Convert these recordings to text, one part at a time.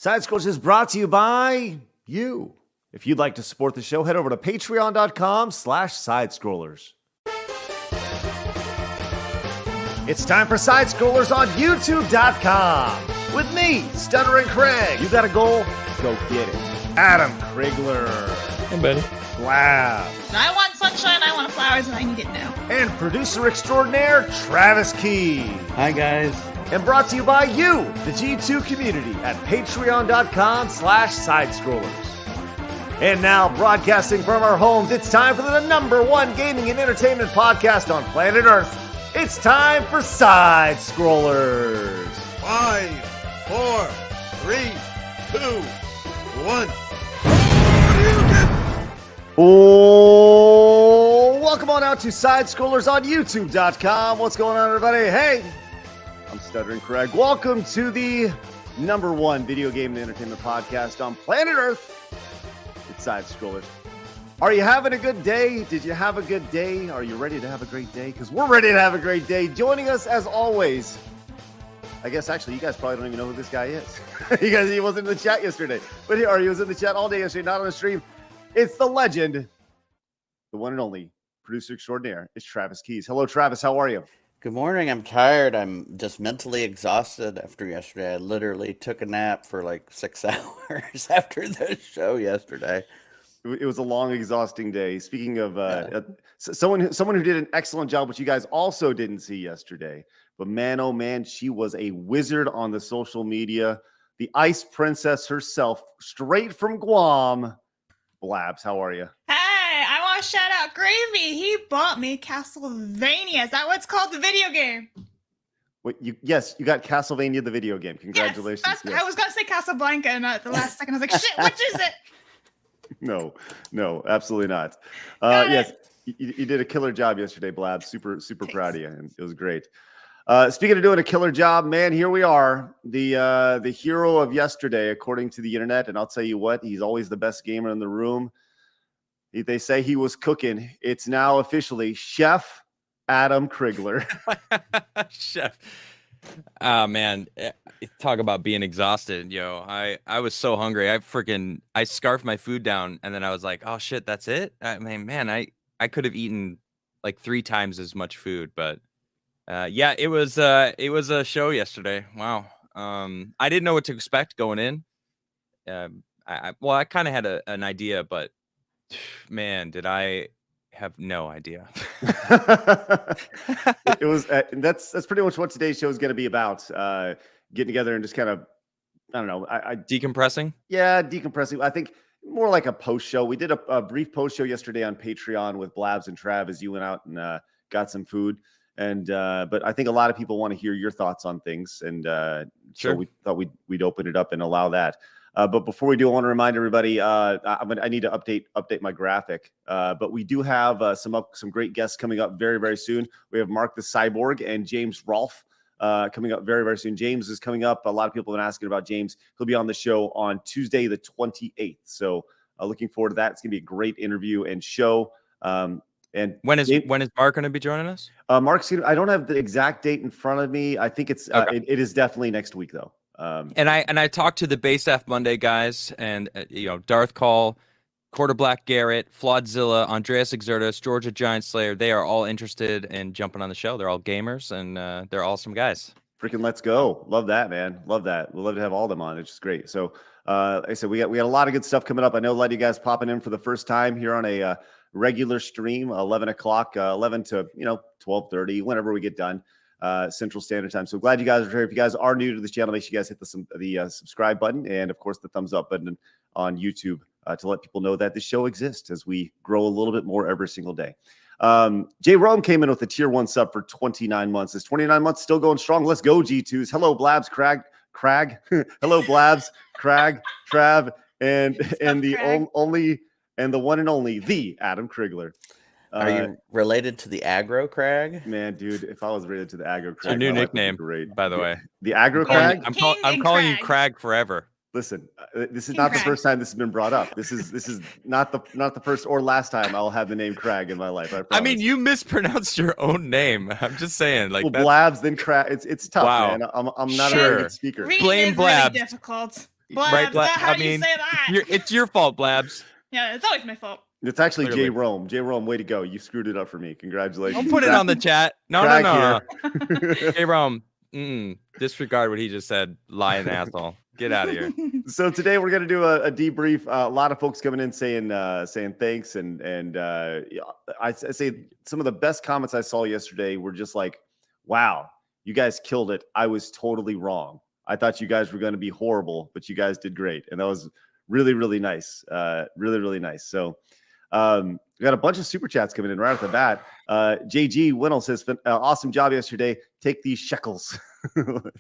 Side Scrollers is brought to you by you. If you'd like to support the show, head over to patreon.com/sidescrollers. It's time for Side Scrollers on youtube.com. With me, Stuttering Craig. You got a goal? Go get it. Adam Krigler. Hey, buddy. Blabs. I want sunshine, I want flowers, and I need it now. And producer extraordinaire, Travis Key. Hi, guys. And brought to you by you, the G2 community, at patreon.com/sidescrollers. And now, broadcasting from our homes, it's time for the #1 gaming and entertainment podcast on planet Earth. It's time for Side Scrollers. 5, 4, 3, 2, 1. Oh, welcome on out to Side Scrollers on youtube.com. What's going on, everybody? Hey, I'm Stuttering Craig. Welcome to the #1 video game and entertainment podcast on planet Earth. It's Side Scrollers. Are you having a good day? Did you have a good day? Are you ready to have a great day? Because we're ready to have a great day. Joining us as always, I guess actually you guys probably don't even know who this guy is. He wasn't in the chat yesterday, but he was in the chat all day yesterday, not on the stream. It's the legend, the one and only producer extraordinaire. It's Travis Keys. Hello, Travis. How are you? Good morning. I'm tired. I'm just mentally exhausted after yesterday. I literally took a nap for like 6 hours after the show yesterday. It was a long, exhausting day. Speaking of someone who did an excellent job, which you guys also didn't see yesterday, but man, oh man, she was a wizard on the social media. The Ice Princess herself, straight from Guam. Blabs, how are you? Hey, I want to shout out Gravy. He bought me Castlevania. Is that what's called the video game? Wait, you got Castlevania the video game. Congratulations. Yes. I was going to say Casablanca, and at the last second I was like, shit, which is it? No, absolutely not. Yes, you did a killer job yesterday, Blab. Super Thanks. Proud of you, and it was great. Speaking of doing a killer job, man, here we are, the hero of yesterday, according to the internet. And I'll tell you what, he's always the best gamer in the room. They say he was cooking. It's now officially Chef Adam Krigler. Chef. Oh, man. Talk about being exhausted, yo. I was so hungry. I scarfed my food down, and then I was like, oh, shit, that's it? I mean, man, I could have eaten like 3 times as much food, but yeah, it was a show yesterday. Wow. I didn't know what to expect going in. I kind of had an idea, but man, did I have no idea. It was that's pretty much what today's show is going to be about. Getting together and just kind of, I don't know, Decompressing. Yeah, decompressing. I think more like a post show. We did a brief post show yesterday on Patreon with Blabs and Trav as you went out and got some food. And but I think a lot of people want to hear your thoughts on things, and Sure. So we thought we'd open it up and allow that. But before we do, I want to remind everybody I need to update my graphic. But we do have some great guests coming up very, very soon. We have Mark the Cyborg and James Rolfe coming up very, very soon. James is coming up. A lot of people have been asking about James. He'll be on the show on Tuesday the 28th. So looking forward to that. It's gonna be a great interview and show. And when is Mark going to be joining us? Mark's, I don't have the exact date in front of me. I think it's Okay. it is definitely next week though. And I talked to the Bay Staff Monday guys, and Darth Call, Quarter Black Garrett, Flawedzilla, Andreas Exertus, Georgia Giant Slayer. They are all interested in jumping on the show. They're all gamers, and they're awesome guys. Freaking let's go. Love that, man. Love that. We'd love to have all of them on. It's just great. So like I said, we got a lot of good stuff coming up. I know a lot of you guys popping in for the first time here on a regular stream, 11 o'clock, 11 to 12:30, whenever we get done, Central Standard Time. So glad you guys are here. If you guys are new to this channel, make sure you guys hit the subscribe button and of course the thumbs up button on YouTube to let people know that the show exists as we grow a little bit more every single day. Jay Rome came in with a tier 1 sub for 29 months. Is 29 months still going strong? Let's go, G2s. Hello, Blabs, Crag. Hello, Blabs, Crag, Trav, and the only and the one and only the Adam Krigler. Are you related to the aggro Crag? Man, dude, if I was related to the aggro Crag, It's your new nickname, by the way. The aggro Crag. I'm calling you Crag forever. Listen, this is not the first time this has been brought up. This is not the first or last time I'll have the name Crag in my life. I mean, you mispronounced your own name. I'm just saying, like, Blabs, then Crag. It's tough, Wow. man. I'm not a very good speaker. Reading Blame is Blabs. really difficult. Blabs, Right, is that how I you mean, say that? it's your fault, Blabs. Yeah, it's always my fault. It's actually Clearly. J Rome. J Rome, way to go! You screwed it up for me. Congratulations. Don't put it on the chat. No. Crack here. Hey, Rome. Disregard what he just said. Lying asshole. Get out of here. So today we're gonna do a debrief. A lot of folks coming in saying thanks and yeah, I say some of the best comments I saw yesterday were just like, wow, you guys killed it. I was totally wrong. I thought you guys were going to be horrible, but you guys did great, and that was really, really nice. Really nice. So we got a bunch of super chats coming in right off the bat. JG Winnell says, awesome job yesterday. Take these shekels.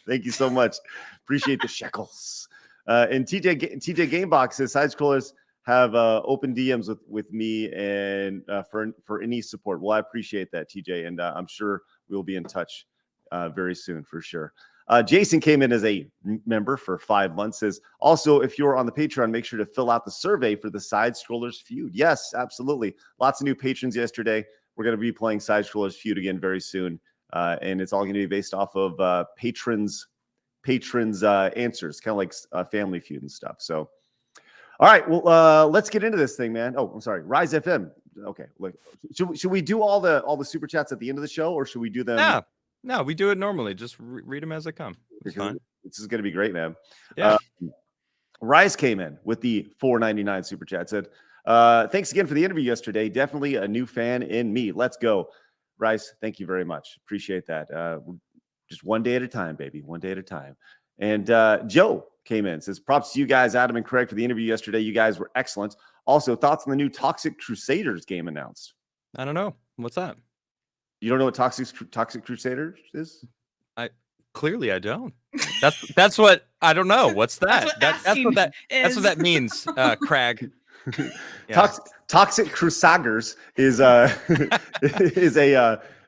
Thank you so much. Appreciate the shekels. And TJ Gamebox says, side scrollers have open DMs with me and for any support. Well, I appreciate that, TJ, and I'm sure we'll be in touch very soon for sure. Jason came in as a member for 5 months. Says, also, if you're on the Patreon, make sure to fill out the survey for the Side Scrollers Feud. Yes, absolutely. Lots of new patrons yesterday. We're going to be playing Side Scrollers Feud again very soon. And it's all going to be based off of patrons' answers, kind of like Family Feud and stuff. So, all right, well, let's get into this thing, man. Oh, I'm sorry, Rise FM. Okay, look, should we do all the super chats at the end of the show, or should we do them? No, we do it normally. Just read them as they come. It's fine. This is going to be great, man. Yeah. Rise came in with the $4.99 super chat. Said, thanks again for the interview yesterday. Definitely a new fan in me. Let's go. Rise, thank you very much. Appreciate that. Just one day at a time, baby. One day at a time. And Joe came in. Says, props to you guys, Adam and Craig, for the interview yesterday. You guys were excellent. Also, thoughts on the new Toxic Crusaders game announced? I don't know. What's that? You don't know what Toxic Crusaders is? Clearly I don't. That's what I don't know. What's that? That's what that means, Craig. Yeah. Toxic Crusaders is it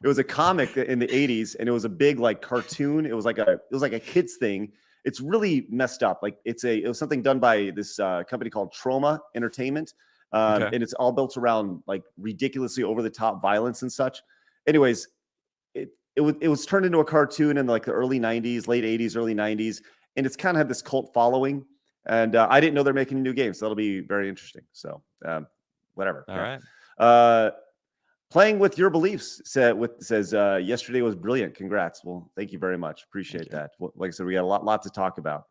was a comic in the 80s, and it was a big like cartoon. It was like a kids thing. It's really messed up. Like it was something done by this company called Troma Entertainment. Okay. And it's all built around like ridiculously over the top violence and such. Anyways, it was turned into a cartoon in like the early 90s, late 80s, early 90s, and it's kind of had this cult following. And I didn't know they're making a new game, so that'll be very interesting. So whatever. All right. Playing with your beliefs says yesterday was brilliant. Congrats. Well, thank you very much. Appreciate that. Like I said, we got a lot to talk about.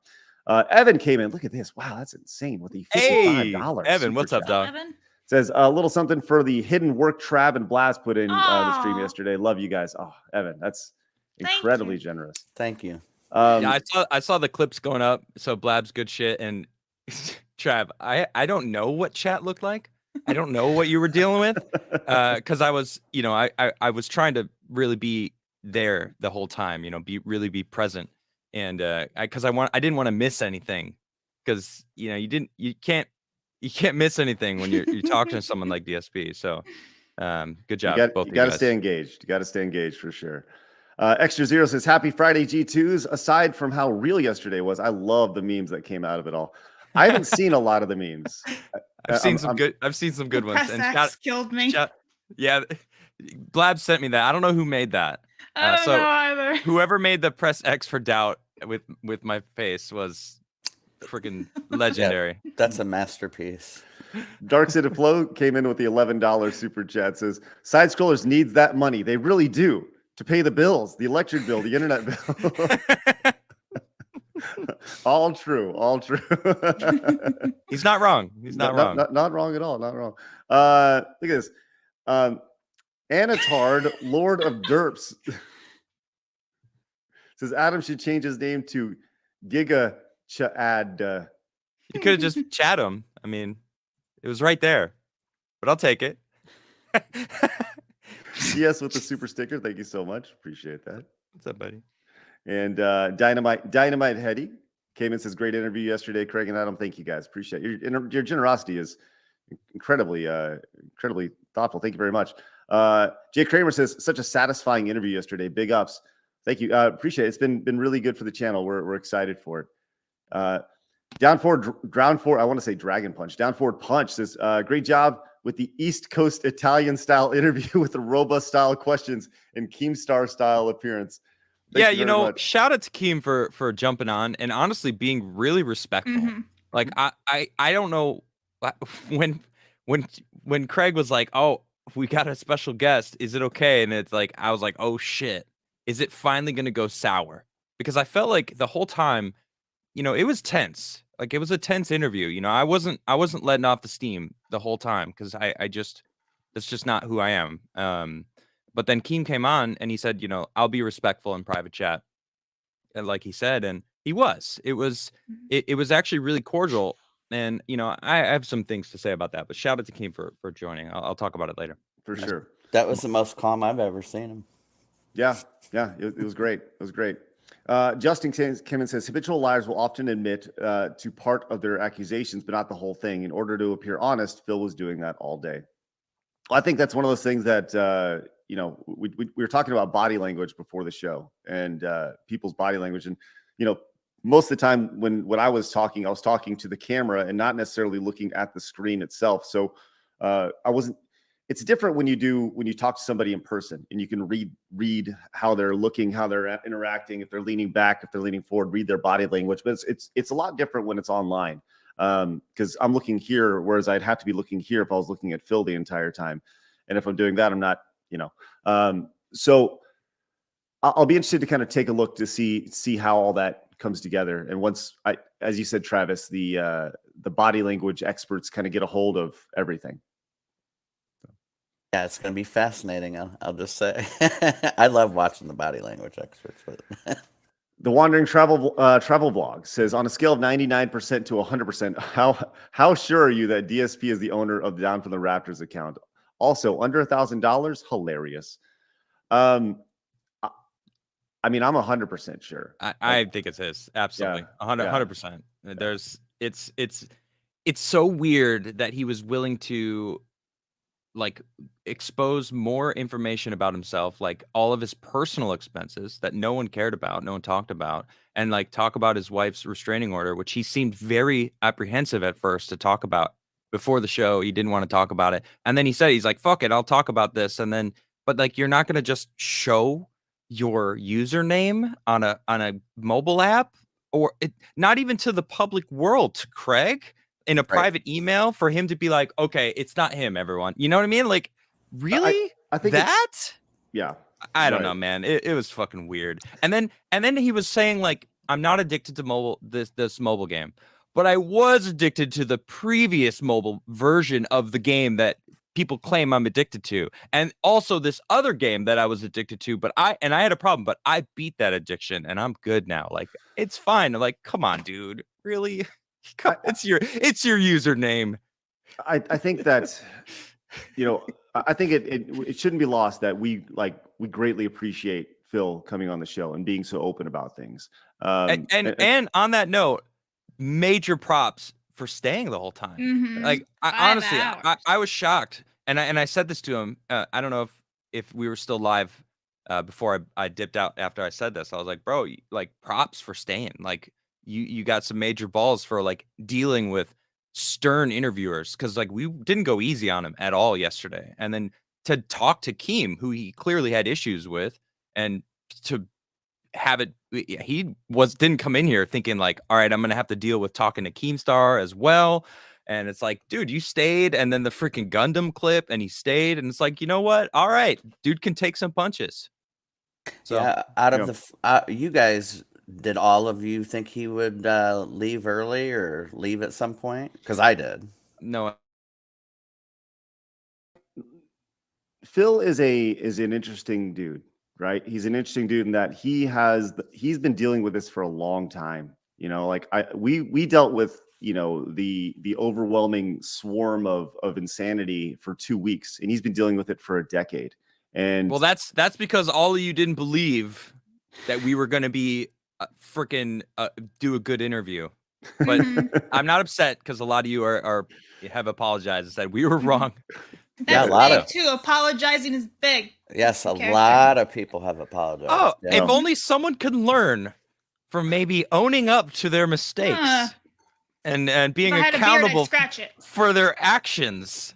Evan came in. Look at this. Wow, that's insane. With the $55. Evan, what's up, dog? Evan? Says a little something for the hidden work Trav and Blast put in the stream yesterday. Love you guys. Oh, Evan, that's incredibly generous. Thank you. Yeah, I saw the clips going up. So Blab's good shit. And Trav, I don't know what chat looked like. I don't know what you were dealing with. Because I was, I was trying to really be there the whole time, really be present. And because I didn't want to miss anything. Because you can't miss anything when you're talking to someone like DSP. So good job. You got to stay engaged. You got to stay engaged for sure. Extra Zero says, happy Friday, G2s. Aside from how real yesterday was, I love the memes that came out of it all. I haven't seen a lot of the memes. I've seen some good ones. And X killed me. Yeah. Blab sent me that. I don't know who made that. I don't know either. Whoever made the press X for doubt with my face was freaking legendary. Yeah, that's a masterpiece. DarksydePhil came in with the $11 super chat. Says, side scrollers needs that money. They really do, to pay the bills, the electric bill, the internet bill. All true. He's not wrong. He's not wrong. Not wrong at all. Not wrong. Look at this. Anatard, Lord of Derps, says Adam should change his name to Giga Chad. You could have just chat him. I mean, it was right there, but I'll take it. CS with the super sticker. Thank you so much. Appreciate that. What's up, buddy? And Dynamite Hetty came in, says, great interview yesterday, Craig and Adam. Thank you guys. Appreciate your generosity is incredibly thoughtful. Thank you very much. Jay Kramer says, such a satisfying interview yesterday. Big ups. Thank you. Appreciate it. It's been really good for the channel. We're excited for it. Down forward, I want to say Dragon Punch. Down forward Punch says, great job with the East Coast Italian style interview with the robust style questions and Keemstar style appearance. Thank you very much. Shout out to Keem for jumping on and honestly being really respectful. Mm-hmm. Like I don't know when when Craig was like, "Oh, we got a special guest. Is it okay?" And it's like I was like, "Oh shit. Is it finally going to go sour?" Because I felt like the whole time, it was tense. Like it was a tense interview. I wasn't letting off the steam the whole time because I just that's just not who I am. But then Keem came on and he said, "I'll be respectful in private chat." And like he said, and he was. It was actually really cordial. And I have some things to say about that. But shout out to Keem for joining. I'll talk about it later. For sure. That was the most calm I've ever seen him. Yeah, it was great. It was great. Justin Kimmon says habitual liars will often admit to part of their accusations, but not the whole thing. In order to appear honest, Phil was doing that all day. I think that's one of those things that we were talking about body language before the show and people's body language, and most of the time when I was talking to the camera and not necessarily looking at the screen itself. So I wasn't. It's different when you talk to somebody in person and you can read how they're looking, how they're interacting, if they're leaning back, if they're leaning forward, read their body language. But it's a lot different when it's online because I'm looking here, whereas I'd have to be looking here if I was looking at Phil the entire time. And if I'm doing that, I'm not, So I'll be interested to kind of take a look to see how all that comes together. And once as you said, Travis, the body language experts kind of get a hold of everything. Yeah, it's going to be fascinating. I'll just say, I love watching the body language experts. But The Wandering Travel Vlog says, on a scale of 99% to 100%, how sure are you that DSP is the owner of the Down from the Raptors account? Also, under $1,000, hilarious. I mean, I'm 100% sure. I think it's his. Absolutely. Yeah, 100%. There's it's so weird that he was willing to expose more information about himself, like all of his personal expenses that no one cared about, no one talked about, and talk about his wife's restraining order, which he seemed very apprehensive at first to talk about before the show. He didn't want to talk about it. And then he said, he's like, fuck it, I'll talk about this. And then, but you're not going to just show your username on a mobile app or not even to the public world, to Craig in a private email for him to be like, okay, it's not him, everyone. You know what I mean? Like, really? I think that? Yeah. I don't know, man. It was fucking weird. And then he was saying I'm not addicted to this mobile game, but I was addicted to the previous mobile version of the game that people claim I'm addicted to. And also this other game that I was addicted to, but I had a problem, but I beat that addiction and I'm good now. It's fine. Come on, dude. Really? It's your username. I think that I think it shouldn't be lost that we greatly appreciate Phil coming on the show and being so open about things. And on that note, major props for staying the whole time. Mm-hmm. Honestly, I was shocked, and I said this to him. I don't know if we were still live before I dipped out after I said this. I was like, bro, props for staying. You got some major balls for dealing with stern interviewers, because we didn't go easy on him at all yesterday. And then to talk to Keem, who he clearly had issues with, and to have it, he didn't come in here thinking all right, I'm gonna have to deal with talking to Keemstar as well. And it's dude, you stayed, and then the freaking Gundam clip, and he stayed, and it's you know what? All right, dude can take some punches. So yeah, out of you guys, did all of you think he would leave early or leave at some point? Because I did. No. Phil is an interesting dude, right? He's an interesting dude in that he's been dealing with this for a long time. We dealt with the overwhelming swarm of insanity for 2 weeks, and he's been dealing with it for a decade. And well, that's because all of you didn't believe that we were going to be freaking do a good interview. But I'm not upset because a lot of you have apologized and said we were wrong. That's big too. Apologizing is big. Yes, a lot of people have apologized. Oh, if only someone could learn from maybe owning up to their mistakes and being accountable for their actions.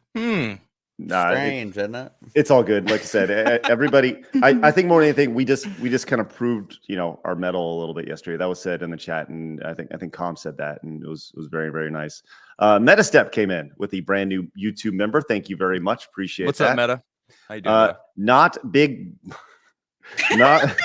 Nah, Strange, isn't it? it's all good. Like I said, everybody. I think more than anything, we just kind of proved our mettle a little bit yesterday. That was said in the chat, and I think Com said that, and it was very, very nice. Metastep came in with the brand new YouTube member. Thank you very much. Appreciate What's that. up, Meta? How you doing? Bro? Not big. Not.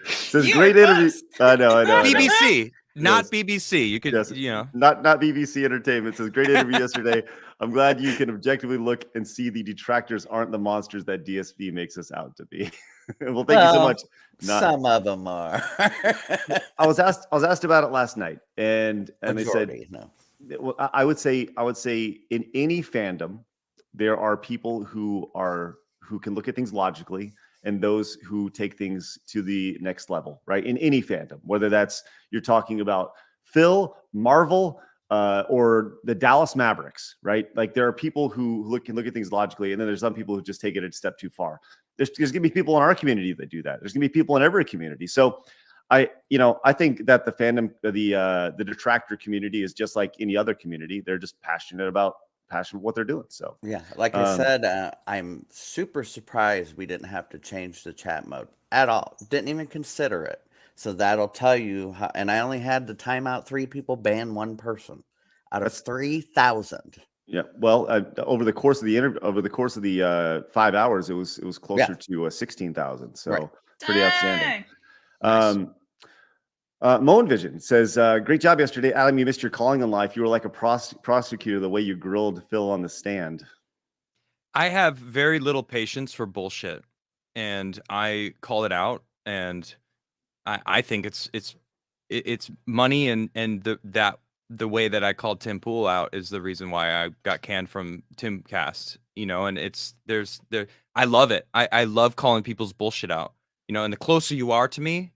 Says You great were interview. close. I know. BBC, not Yes. BBC. You could, Yes. you know. Not BBC Entertainment. Says great interview yesterday. I'm glad you can objectively look and see the detractors aren't the monsters that DSP makes us out to be. Well, thank you so much. Some of them are. I was asked about it last night, and they said, Majority, no. well, I would say in any fandom, there are people who can look at things logically, and those who take things to the next level, right? In any fandom, whether that's you're talking about Phil, Marvel, or the Dallas Mavericks, right? Like there are people who can look at things logically, and then there's some people who just take it a step too far. There's going to be people in our community that do that. There's going to be people in every community. So I think that the fandom, the detractor community is just like any other community. They're just passionate what they're doing. So Yeah, like I said, I'm super surprised we didn't have to change the chat mode at all. Didn't even consider it. So that'll tell you how. And I only had to time out 3 people, ban 1 person out of 3,000. Yeah, well, over the course of the 5 hours, it was closer to 16,000. So Right. pretty outstanding. Dang. Moen Vision says, great job yesterday. Adam, you missed your calling in life. You were like a prosecutor the way you grilled Phil on the stand. I have very little patience for bullshit, and I call it out. And I think it's money, and the way that I called Tim Pool out is the reason why I got canned from Timcast. And I love it. I love calling people's bullshit out. And the closer you are to me,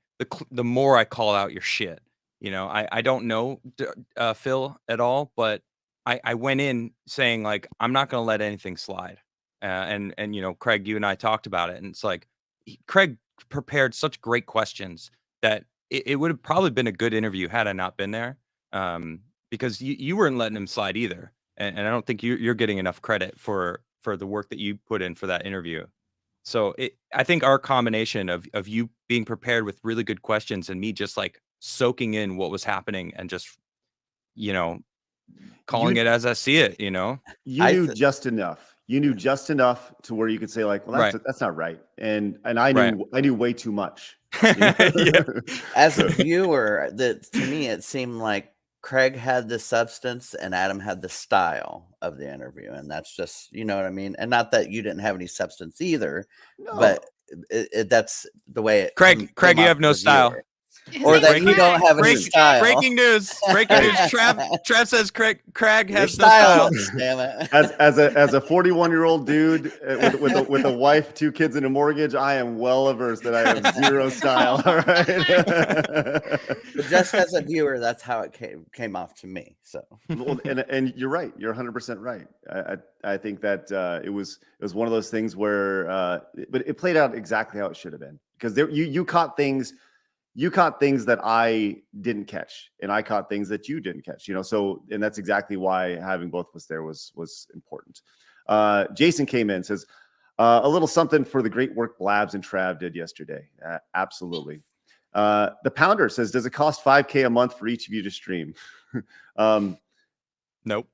the more I call out your shit. I don't know Phil at all, but I went in saying, like, I'm not going to let anything slide. And Craig, you and I talked about it, and it's like Craig prepared such great questions that it would have probably been a good interview had I not been there, because you weren't letting him slide either, and I don't think you're getting enough credit for the work that you put in for that interview. So I think our combination of you being prepared with really good questions and me just like soaking in what was happening and just, calling it as I see it, You knew just enough. You knew just enough to where you could say, like, well, that's not right. And I knew way too much. Yeah. As a viewer, to me, it seemed like Craig had the substance and Adam had the style of the interview. And that's just, you know what I mean? And not that you didn't have any substance either, but that's the way it Craig, you have no style. Or that you don't have any style. Breaking news. Trav says Craig has no style. style. Damn it. As a 41-year-old dude with a wife, 2 kids, and a mortgage, I am well averse that I have zero style. All right. But just as a viewer, that's how it came off to me. So, well, and you're right. You're 100% right. I think that it was one of those things where, but it played out exactly how it should have been, because you caught things. You caught things that I didn't catch, and I caught things that you didn't catch. So, and that's exactly why having both of us there was important. Jason came in, says, a little something for the great work Blabs and Trav did yesterday. Absolutely. The Pounder says, does it cost $5K a month for each of you to stream? Nope.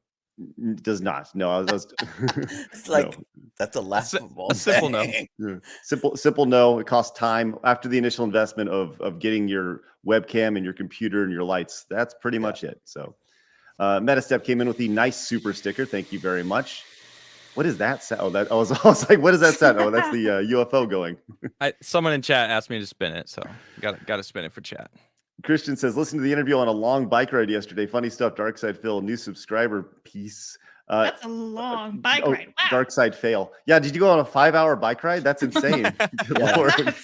Does not. No, it's like, no. That's a laughable a simple no. Yeah. Simple no. It costs time after the initial investment of getting your webcam and your computer and your lights. That's pretty much it. So Metastep came in with the nice super sticker. Thank you very much. What is that? I was like, what is that sound? Oh, that's the UFO going. Someone in chat asked me to spin it, so got to spin it for chat. Christian says, listen to the interview on a long bike ride yesterday. Funny stuff. DarksydePhil, new subscriber piece. That's a long bike ride. Wow. DarksydePhil. Yeah, did you go on a 5-hour bike ride? That's insane. Lord.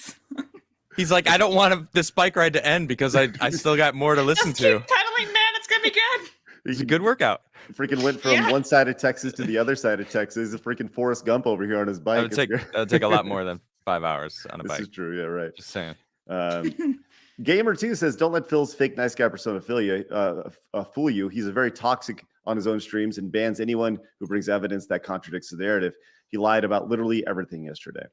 He's like, I don't want this bike ride to end because I still got more to listen Just to. keep pedaling, man. It's gonna be good. It's a good workout. Freaking went from one side of Texas to the other side of Texas. A freaking Forrest Gump over here on his bike. That would take a lot more than 5 hours on a bike. This is true. Yeah, right. Just saying. Gamer 2 says, don't let Phil's fake nice guy persona fool you. He's a very toxic on his own streams and bans anyone who brings evidence that contradicts the narrative. He lied about literally everything yesterday.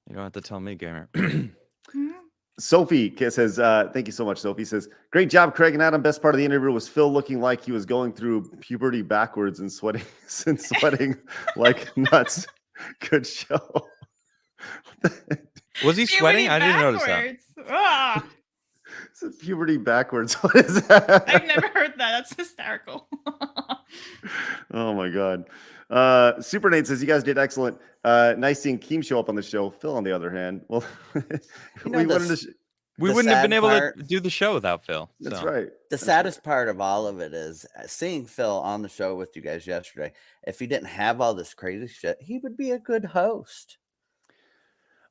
You don't have to tell me, gamer. Sophie says, thank you so much, Sophie. Says, great job, Craig and Adam. Best part of the interview was Phil looking like he was going through puberty backwards and sweating like nuts. Good show. Was he sweating? I didn't notice that. Ah, It's puberty backwards. What is that? I've never heard that. That's hysterical. Oh my God. Super Nate says, you guys did excellent. Nice seeing Keem show up on the show. Phil, on the other hand, well, You know, We the wouldn't have been sad able part- to do the show without Phil. that's so. right. The saddest part of all of it is seeing Phil on the show with you guys yesterday. If he didn't have all this crazy shit, he would be a good host.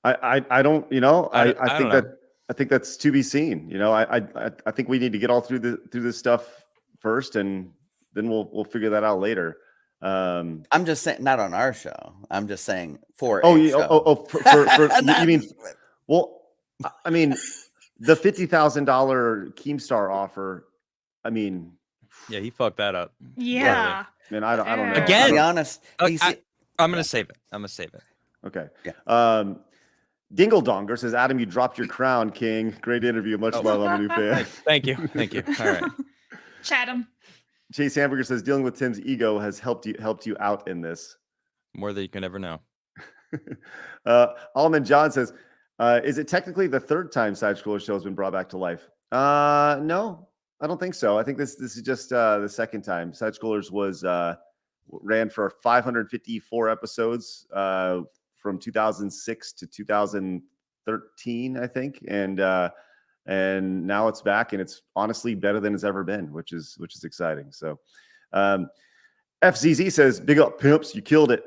I don't, you know, I don't think know. that I think that's to be seen. You know, I think we need to get all through this stuff first, and then we'll figure that out later. I'm just saying, not on our show. I'm just saying for Oh, a yeah, show. for you mean? Well, I mean, the $50,000 Keemstar offer. I mean, Yeah, he fucked that up. Yeah. man, I don't know. Yeah. To Again, be honest, he's, I'm gonna save it. I'm gonna save it. Okay. Yeah. Dingle Donger says, Adam, you dropped your crown, King. Great interview. Much love. I'm a new fan. Thank you. Thank you. All right. Chatham. Chase Hamburger says, dealing with Tim's ego has helped you out in this. More than you can ever know. Alman John says, is it technically the third time Side Scroller show has been brought back to life? No, I don't think so. I think this is just the second time. Side Scrollers was ran for 554 episodes from 2006 to 2013, I think, and now it's back, and it's honestly better than it's ever been, which is exciting. So, FZZ says, "Big up, pimps! You killed it."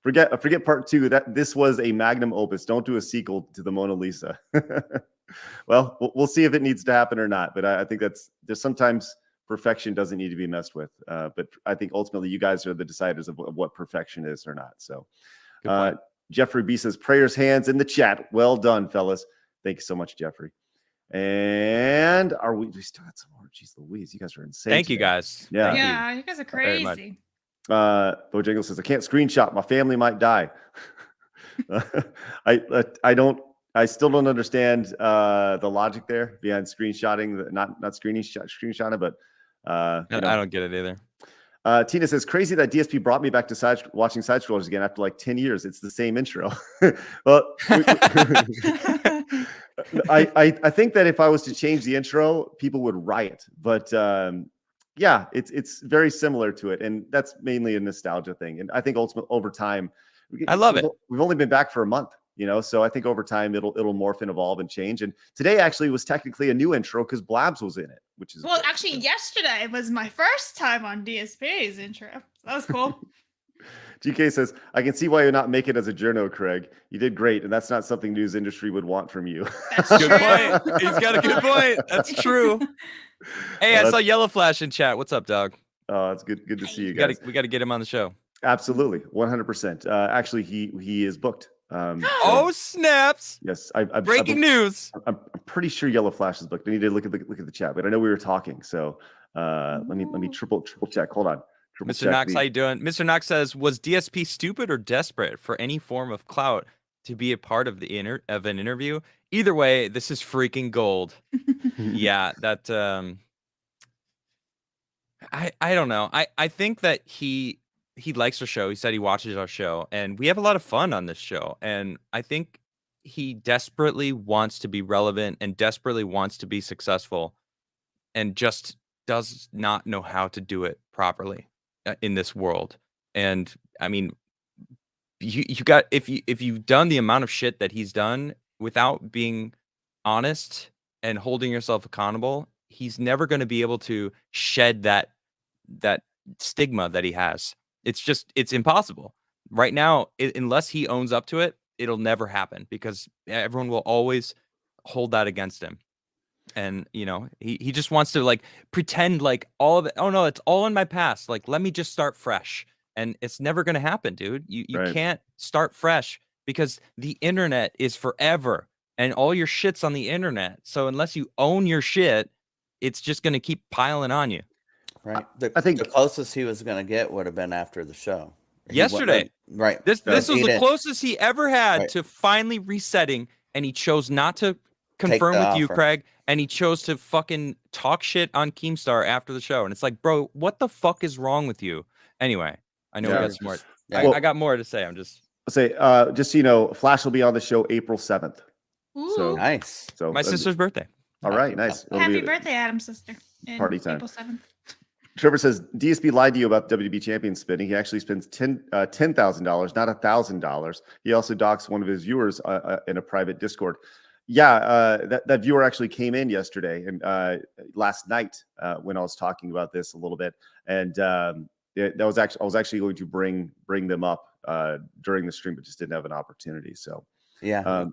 forget part 2. That this was a magnum opus. Don't do a sequel to the Mona Lisa. Well, we'll see if it needs to happen or not. But I think there's sometimes perfection doesn't need to be messed with. But I think ultimately you guys are the deciders of what perfection is or not. So, Jeffrey B says, "Prayers hands in the chat. Well done, fellas. Thank you so much, Jeffrey." And we still got some more? Jeez Louise, you guys are insane. Thank you today. guys. Yeah. Thank you. Yeah, you guys are very much. crazy. Bojangles says, I can't screenshot. My family might die. I still don't understand the logic there behind screenshotting, not screenshotting, but I don't get it either. Tina says, crazy that DSP brought me back to watching Side Scrollers again after like 10 years. It's the same intro. Well, I think that if I was to change the intro, people would riot. But yeah, it's very similar to it. And that's mainly a nostalgia thing. And I think ultimately over time, I love it. We've only been back for a month, so I think over time it'll morph and evolve and change. And today actually was technically a new intro because Blabs was in it, which is Well, great. actually, yesterday was my first time on DSP's intro. That was cool. GK says, I can see why you're not making it as a journo, Craig. You did great, and that's not something news industry would want from you. That's Good true. point. He's got a good point. That's true. Hey, I saw Yellow Flash in chat. What's up, dog? Oh, it's good to see you guys. We got to get him on the show. Absolutely, 100%. Actually, he is booked. Oh snaps! Yes, Breaking news. I'm pretty sure Yellow Flash is booked. I need to look at the chat, but I know we were talking. So let me triple check. Hold on. Mr. Knox, how you doing? Mr. Knox says, was DSP stupid or desperate for any form of clout to be a part of an interview? Either way, this is freaking gold. Yeah, that I don't know. I think that he likes our show. He said he watches our show, and we have a lot of fun on this show. And I think he desperately wants to be relevant and desperately wants to be successful, and just does not know how to do it properly in this world. And I mean, you got if you've done the amount of shit that he's done without being honest and holding yourself accountable, he's never going to be able to shed that stigma that he has. It's impossible right now. Unless he owns up to it, it'll never happen, because everyone will always hold that against him. And he just wants to like pretend like all of it. Oh no, it's all in my past. Like, let me just start fresh. And it's never going to happen, dude. You Right. can't start fresh, because the internet is forever and all your shit's on the internet. So unless you own your shit, it's just going to keep piling on you. Right. I think the closest he was going to get would have been after the show. He Yesterday. Right. This was He the didn't closest he ever had Right. to finally resetting, and he chose not to take confirm the with you, offer. Craig, and he chose to fucking talk shit on Keemstar after the show. And it's like, bro, what the fuck is wrong with you? Anyway, I know we Yeah. got some more. Yeah. I got more to say. I'm just say, just so you know, Flash will be on the show April 7th. So Ooh. Nice. So my sister's birthday. All right, nice. It'll Happy be birthday, Adam's sister. in Party time. April 7th. Trevor says DSP lied to you about WB champion spinning. He actually spends $10,000, not $1,000. He also docks one of his viewers in a private Discord. Yeah, that viewer actually came in yesterday and last night when I was talking about this a little bit, and that was actually I was actually going to bring them up during the stream, but just didn't have an opportunity. So Yeah.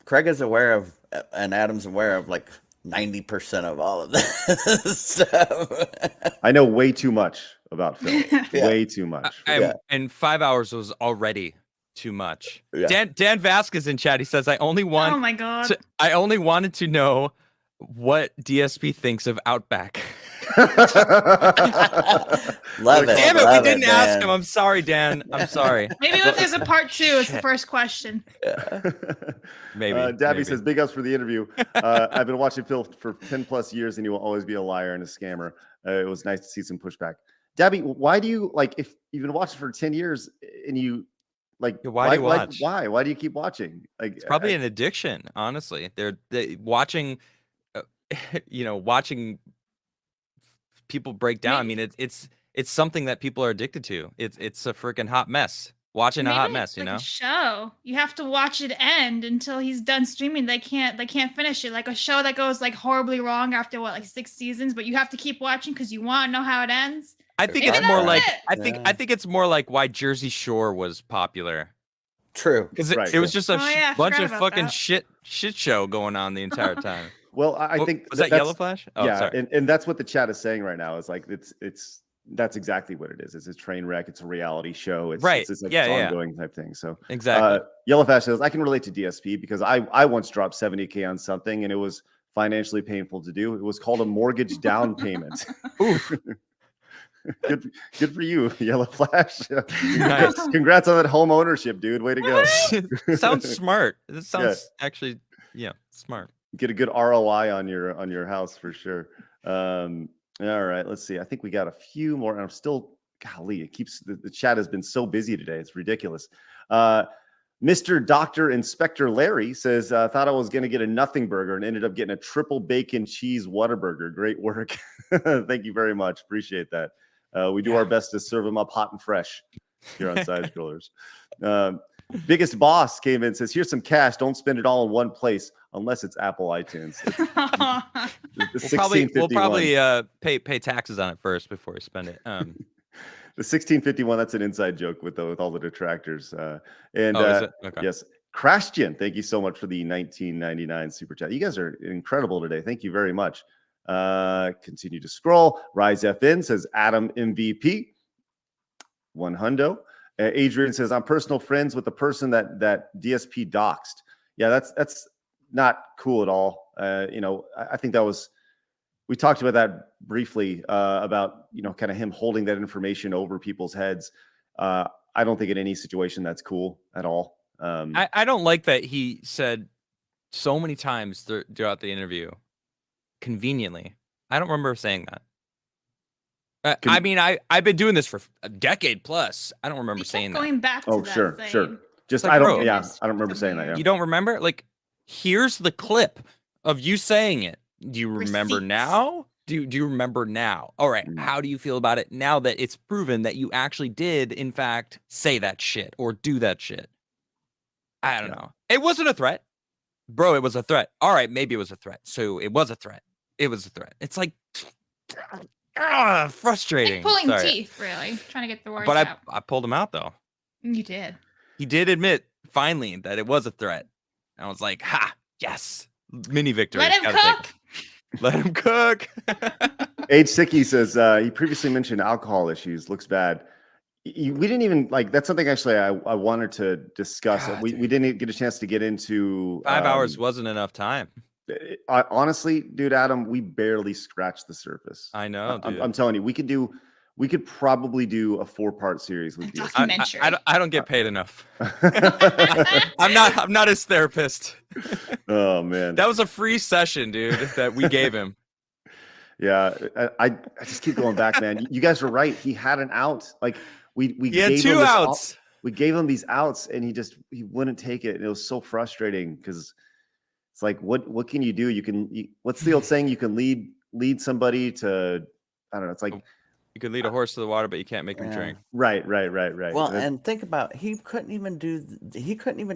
Craig is aware of, and Adam's aware of, like 90% of all of this stuff. I know way too much about Phil. Yeah. Way too much. And 5 hours was already too much. Yeah. Dan Vasquez in chat. He says, I only Oh my god. wanted to know what DSP thinks of Outback. Love it. Damn it, we love didn't ask Dan. him. I'm sorry, Dan. I'm sorry. Maybe if there's a part 2, it's the first question. Maybe. Dabby maybe. says, big ups for the interview. I've been watching Phil for 10 plus years and he will always be a liar and a scammer. It was nice to see some pushback. Dabby, why do you, like, if you've been watching for 10 years and you, like, Yeah, why do you watch? Why do you keep watching? Like, It's probably an addiction, honestly. They watching, watching people break down. I mean, it's something that people are addicted to. It's a freaking hot mess. Watching a hot Maybe mess, it's you like know. a show. You have to watch it end until he's done streaming. They can't finish it. Like a show that goes like horribly wrong after like 6 seasons, but you have to keep watching because you want to know how it ends. I think Maybe it's more that's like it. I think it's more like why Jersey Shore was popular. True. Because Right. it was just a Oh, yeah, I bunch forgot of about fucking that. shit show going on the entire time. Well, I think was that that's- Yellow Flash? Oh, yeah, sorry. and that's what the chat is saying right now. Is like that's exactly what it is. It's a train wreck. It's a reality show. It's Right. It's like Yeah, yeah. ongoing type thing. So Exactly. Yellow Flash says I can relate to DSP because I once dropped $70K on something and it was financially painful to do. It was called a mortgage down payment. Oof. Good for you, Yellow Flash. Nice. Congrats on that home ownership, dude. Way to go. Sounds smart. This sounds actually, smart. Get a good ROI on your house for sure. All right, let's see. I think we got a few more. And I'm still, golly, it keeps the chat has been so busy today. It's ridiculous. Mr. Dr. Inspector Larry says, thought I was going to get a nothing burger and ended up getting a triple bacon cheese Whataburger. Great work. Thank you very much. Appreciate that. We do our best to serve them up hot and fresh here on Side Scrollers. Biggest Boss came in and says, here's some cash. Don't spend it all in one place unless it's Apple iTunes. We'll probably pay taxes on it first before we spend it. The 1651, that's an inside joke with all the detractors. Is it? Okay. Yes, Crashgen, thank you so much for the 1999 super chat. You guys are incredible today. Thank you very much. Continue to scroll. Rise FN says Adam MVP. One hundo. Adrian says I'm personal friends with the person that DSP doxed. Yeah, that's not cool at all. I think that was. We talked about that briefly about, kind of him holding that information over people's heads. I don't think in any situation that's cool at all. I don't like that he said so many times throughout the interview, conveniently. I don't remember saying that. I mean, I've been doing this for a decade plus. I don't remember saying that. Going back to Oh, that sure. saying. Just, Like, I don't, bro, yeah, I don't remember saying that. Yeah. You don't remember? Like, here's the clip of you saying it. Do you remember Receipts. now? Do you remember now? All right. Mm. How do you feel about it now that it's proven that you actually did, in fact, say that shit or do that shit? I don't know. It wasn't a threat. Bro, it was a threat. All right, maybe it was a threat. So it was a threat. It was a threat. It's like, frustrating. Like pulling Sorry. teeth, really. Trying to get the words But out. I pulled him out, though. You did. He did admit, finally, that it was a threat. I was like, ha, yes. Mini victory. Let him Gotta take cook. it. Let him cook. Age Sicky says he previously mentioned alcohol issues. Looks bad. We didn't even that's something actually I wanted to discuss. God, we didn't get a chance to get into 5 hours wasn't enough time. Honestly, dude, Adam, we barely scratched the surface. I know, dude. I'm telling you, we could probably do a 4-part series with you. Documentary. I don't get paid enough. I'm not his therapist. Oh man, That was a free session, dude, that we gave him. yeah. I just keep going back, man. You guys were right. He had an out. Like we He had gave 2 him this outs. we gave him these outs, and he wouldn't take it, and it was so frustrating because it's like, what can you do? What's the old saying? You can lead somebody to, I don't know. It's like You could lead a horse to the water, but you can't make him Yeah. drink. right. Well, and think about, he couldn't even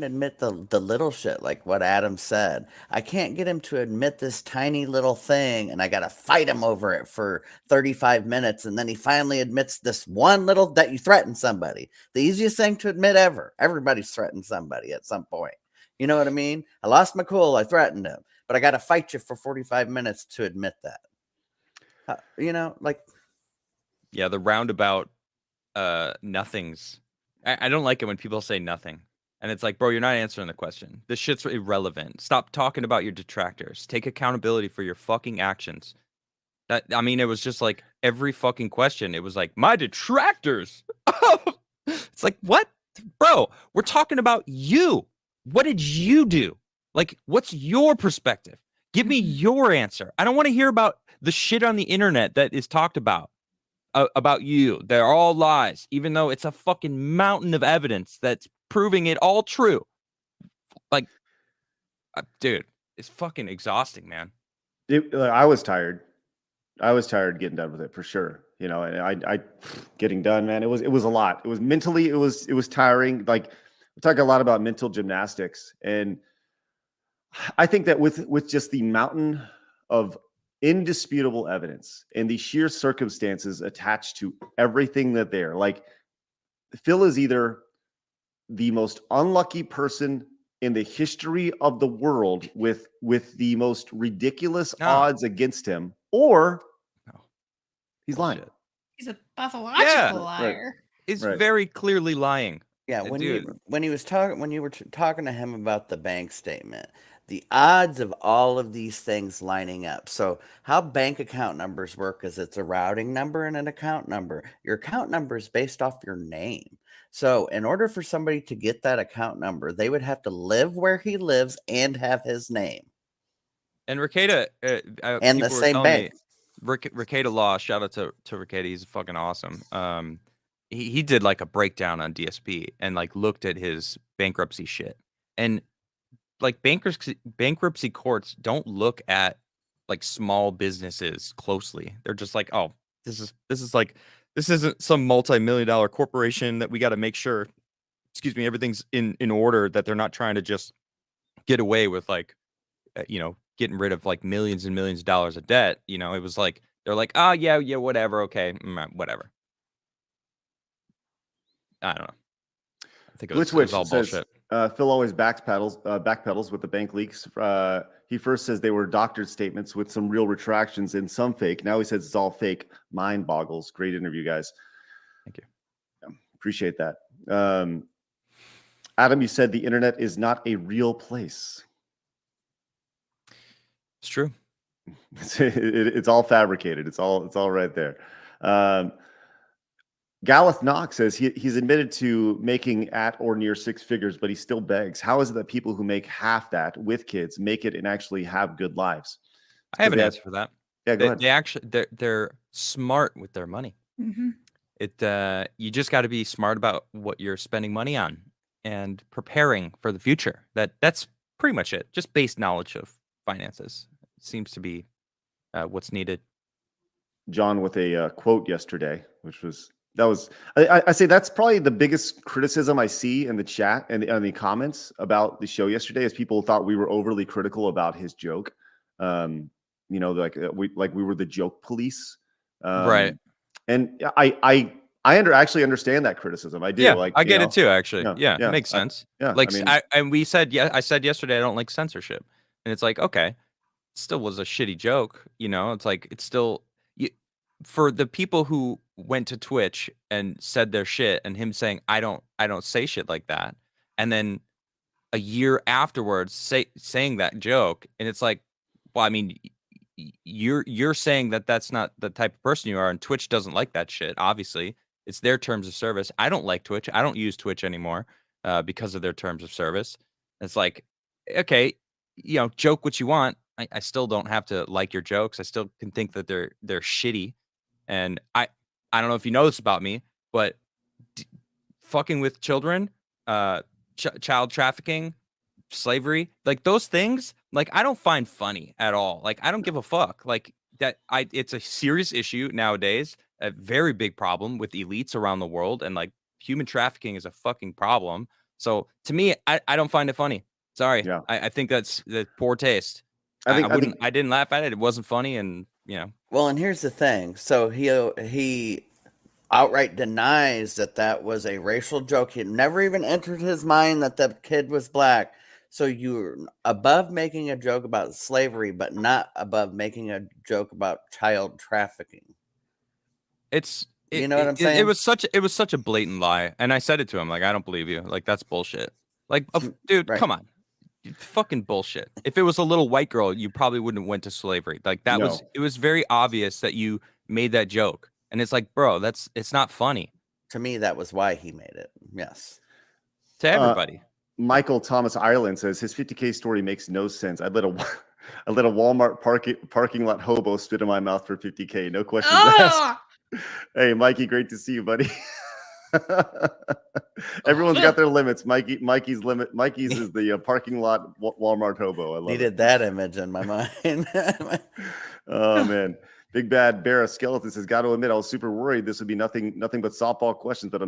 admit the little shit, like what Adam said. I can't get him to admit this tiny little thing, and I got to fight him over it for 35 minutes. And then he finally admits this one little, that you threatened somebody. The easiest thing to admit ever. Everybody's threatened somebody at some point. You know what I mean? I lost my cool. I threatened him, but I got to fight you for 45 minutes to admit that. You know, like, Yeah, the roundabout nothings. I don't like it when people say nothing. And it's like, bro, you're not answering the question. This shit's irrelevant. Stop talking about your detractors. Take accountability for your fucking actions. I mean, it was just like every fucking question. It was like, my detractors. It's like, what? Bro, we're talking about you. What did you do? Like, what's your perspective? Give me your answer. I don't want to hear about the shit on the internet that is talked about you. They're all lies, even though it's a fucking mountain of evidence that's proving it all true. Like, dude, it's fucking exhausting, man. I was tired. I was tired getting done with it for sure. You know, and I getting done, man. It was a lot. It was mentally, it was tiring. Like, we talk a lot about mental gymnastics, and I think that with just the mountain of indisputable evidence and the sheer circumstances attached to everything that they're like, Phil is either the most unlucky person in the history of the world with the most ridiculous odds against him, or he's lying. Bullshit. He's a pathological Yeah. liar. It's Right. very clearly lying. yeah, And when dude, you were talking to him about the bank statement, the odds of all of these things lining up. So how bank account numbers work is it's a routing number and an account number. Your account number is based off your name. So in order for somebody to get that account number, they would have to live where he lives and have his name and Ricada, and the people were same telling bank. me, Ricada Law, shout out to Ricada, he's fucking awesome. He did like a breakdown on DSP and like looked at his bankruptcy shit, and like bankruptcy courts don't look at like small businesses closely. They're just like, oh, this isn't some multi-million-dollar corporation that we got to make sure, everything's in order, that they're not trying to just get away with like, getting rid of like millions and millions of dollars of debt. You know, it was like, they're like, oh yeah, whatever. Okay. Whatever. I don't know. I think it was all bullshit. Phil always backpedals with the bank leaks. He first says they were doctored statements with some real retractions and some fake. Now he says it's all fake. Mind boggles. Great interview, guys. Thank you. Yeah, appreciate that. Adam, you said the internet is not a real place. It's true. It's all fabricated. It's all right there. Galeth Knox says he's admitted to making at or near 6 figures, but he still begs. How is it that people who make half that with kids make it and actually have good lives? I have an answer for that. Yeah, go ahead. They actually they're smart with their money. Mm-hmm. You just got to be smart about what you're spending money on and preparing for the future. That's pretty much it. Just base knowledge of finances seems to be what's needed. John with a quote yesterday, which was I say that's probably the biggest criticism I see in the chat and the comments about the show yesterday, is people thought we were overly critical about his joke. Like we were the joke police, Right? And I actually understand that criticism. I do. Yeah, like I get it too. Actually, yeah, it makes sense. Yeah, Like, I mean, I said yesterday I don't like censorship, and it's like, okay, it still was a shitty joke. It's like, it's still for the people who went to Twitch and said their shit, and him saying I don't say shit like that, and then a year afterwards saying that joke, and it's like, well, I mean, you're saying that that's not the type of person you are, and Twitch doesn't like that shit. Obviously, it's their terms of service. I don't like Twitch. I don't use Twitch anymore because of their terms of service. It's like, okay, joke what you want. I still don't have to like your jokes. I still can think that they're shitty, and I don't know if you know this about me, but fucking with children, child trafficking, slavery, like those things, like I don't find funny at all. Like I don't give a fuck. Like that, it's a serious issue nowadays, a very big problem with elites around the world, and like human trafficking is a fucking problem. So to me, I don't find it funny. Sorry, Yeah. I think that's the poor taste. I I didn't laugh at it. It wasn't funny, and Well, and here's the thing. So he outright denies that was a racial joke. It never even entered his mind that the kid was black. So you're above making a joke about slavery, but not above making a joke about child trafficking. You know what I'm saying? It was such a blatant lie, and I said it to him, like, I don't believe you. Like, that's bullshit. Like, dude, Right. come on. Fucking bullshit. If it was a little white girl, you probably wouldn't have went to slavery. Like that No. it was very obvious that you made that joke. And it's like, bro, it's not funny To me, that was why he made it. Yes. to everybody. Michael Thomas Ireland says his 50K story makes no sense. I let a Walmart parking lot hobo spit in my mouth for 50K. No questions asked. Oh, Hey, Mikey, great to see you, buddy. Everyone's got their limits. Mikey's limit. Mikey's is the parking lot Walmart hobo. I love Needed it. that image in my mind. Oh man, Big Bad Bear Skeleton says, "Got to admit, I was super worried. This would be nothing but softball questions. But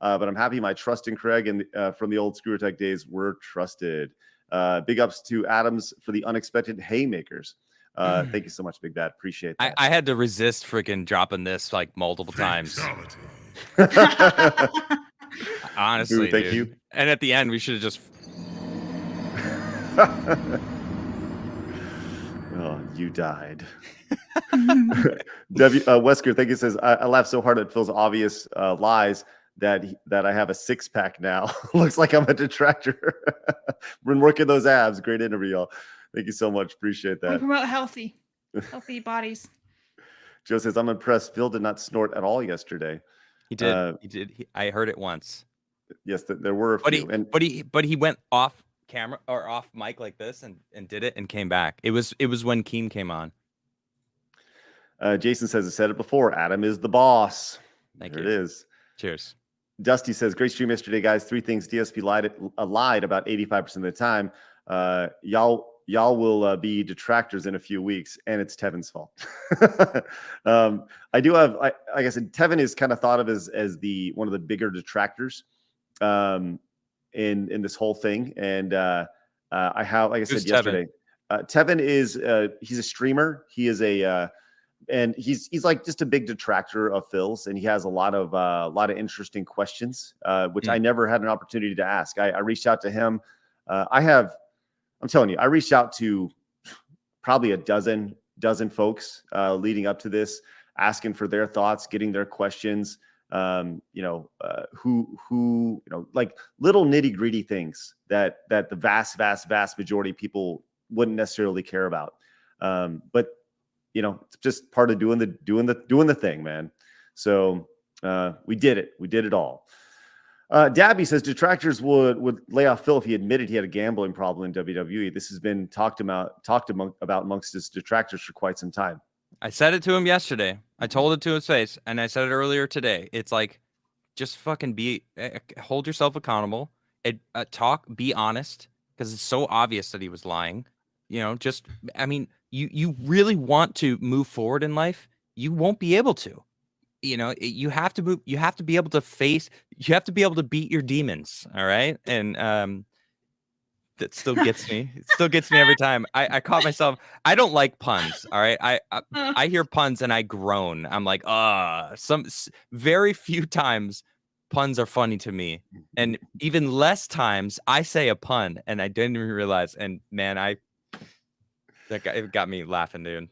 I'm happy. My trust in Craig and from the old Screw Attack days were trusted. Big ups to Adams for the unexpected haymakers. Thank you so much, Big Bad. Appreciate that. I had to resist freaking dropping this like multiple times. Honestly, Dude, thank dude. you. And at the end, we should have just. Oh, you died. Wesker, thank you. Says I laughed so hard at Phil's obvious lies that I have a 6-pack now. Looks like I'm a detractor. Been working those abs. Great interview, y'all. Thank you so much. Appreciate we that. promote healthy bodies. Joe says I'm impressed. Phil did not snort at all yesterday. He did. He did. I heard it once. Yes, there were a few. But he went off camera or off mic like this and did it and came back. It was when Keem came on. Jason says I said it before. Adam is the boss. Thank there you. It is. Cheers. Dusty says great stream yesterday, guys. 3 things DSP lied about 85% of the time. Y'all will be detractors in a few weeks, and it's Tevin's fault. I do have, like I said, Tevin is kind of thought of as one of the bigger detractors in this whole thing. And I have, like I said yesterday, Tevin is he's a streamer. He is and he's like just a big detractor of Phil's, and he has a lot of interesting questions, which I never had an opportunity to ask. I reached out to him. I'm telling you, I reached out to probably a dozen folks leading up to this, asking for their thoughts, getting their questions. Like little nitty gritty things that the vast majority of people wouldn't necessarily care about. But it's just part of doing the thing, man. So we did it. We did it all. Dabby says detractors would lay off Phil if he admitted he had a gambling problem in WWE. This has been talked about amongst his detractors for quite some time. I said it to him yesterday. I told it to his face, and I said it earlier today. It's like, just fucking hold yourself accountable. Be honest, because it's so obvious that he was lying. You really want to move forward in life. You won't be able to. You have to move. You have to be able to face. You have to be able to beat your demons. All right, and that still gets me. It still gets me every time. I caught myself. I don't like puns. All right, I hear puns and I groan. I'm like, some very few times puns are funny to me, and even less times I say a pun and I didn't even realize. And man, it got me laughing, dude.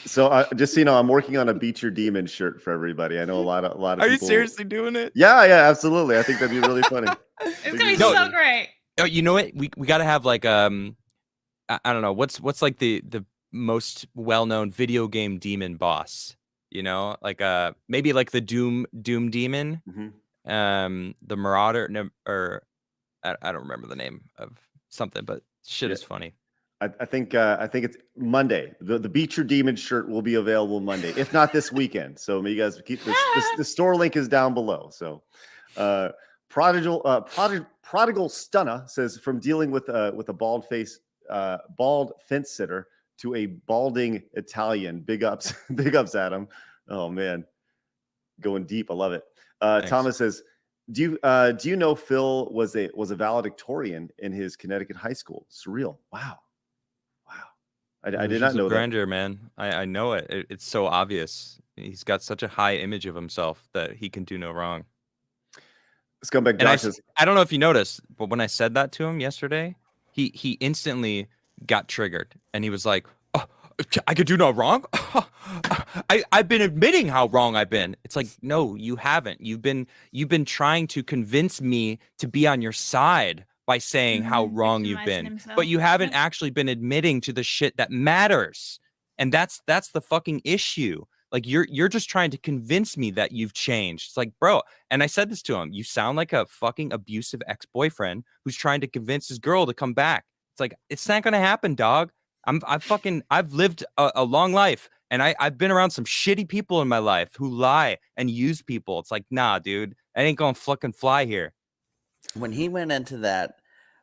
So just so you know, I'm working on a Beat Your Demon shirt for everybody. I know a lot of Are people. you seriously doing it? Yeah, absolutely. I think that'd be really funny. It's gonna be so great. Oh, you know what? We got to have like I don't know what's like the most well-known video game demon boss. You know, like maybe like the Doom demon, the Marauder, no, or I don't remember the name of something, but shit is funny. I think it's Monday. The Beat Your Demon shirt will be available Monday, if not this weekend. So you guys keep this. The store link is down below. So, prodigal Stunna says, from dealing with a bald fence sitter to a balding Italian. Big ups, Adam. Oh man, going deep. I love it. Thomas says, do you know Phil was a valedictorian in his Connecticut high school? Surreal. Wow. I did not know grandeur, that. Man. I know it. It's so obvious. He's got such a high image of himself that he can do no wrong. Scumbag Josh says, I don't know if you noticed, but when I said that to him yesterday, he instantly got triggered, and he was like, "Oh, I could do no wrong. I've been admitting how wrong I've been." It's like, no, you haven't. You've been trying to convince me to be on your side by saying how wrong you've been, but you haven't actually been admitting to the shit that matters. And that's the fucking issue. Like you're just trying to convince me that you've changed. It's like, bro, and I said this to him, you sound like a fucking abusive ex-boyfriend who's trying to convince his girl to come back. It's like, it's not gonna happen, dog. I've lived a long life, and I've been around some shitty people in my life who lie and use people. It's like, nah, dude, I ain't gonna fucking fly here. When he went into that,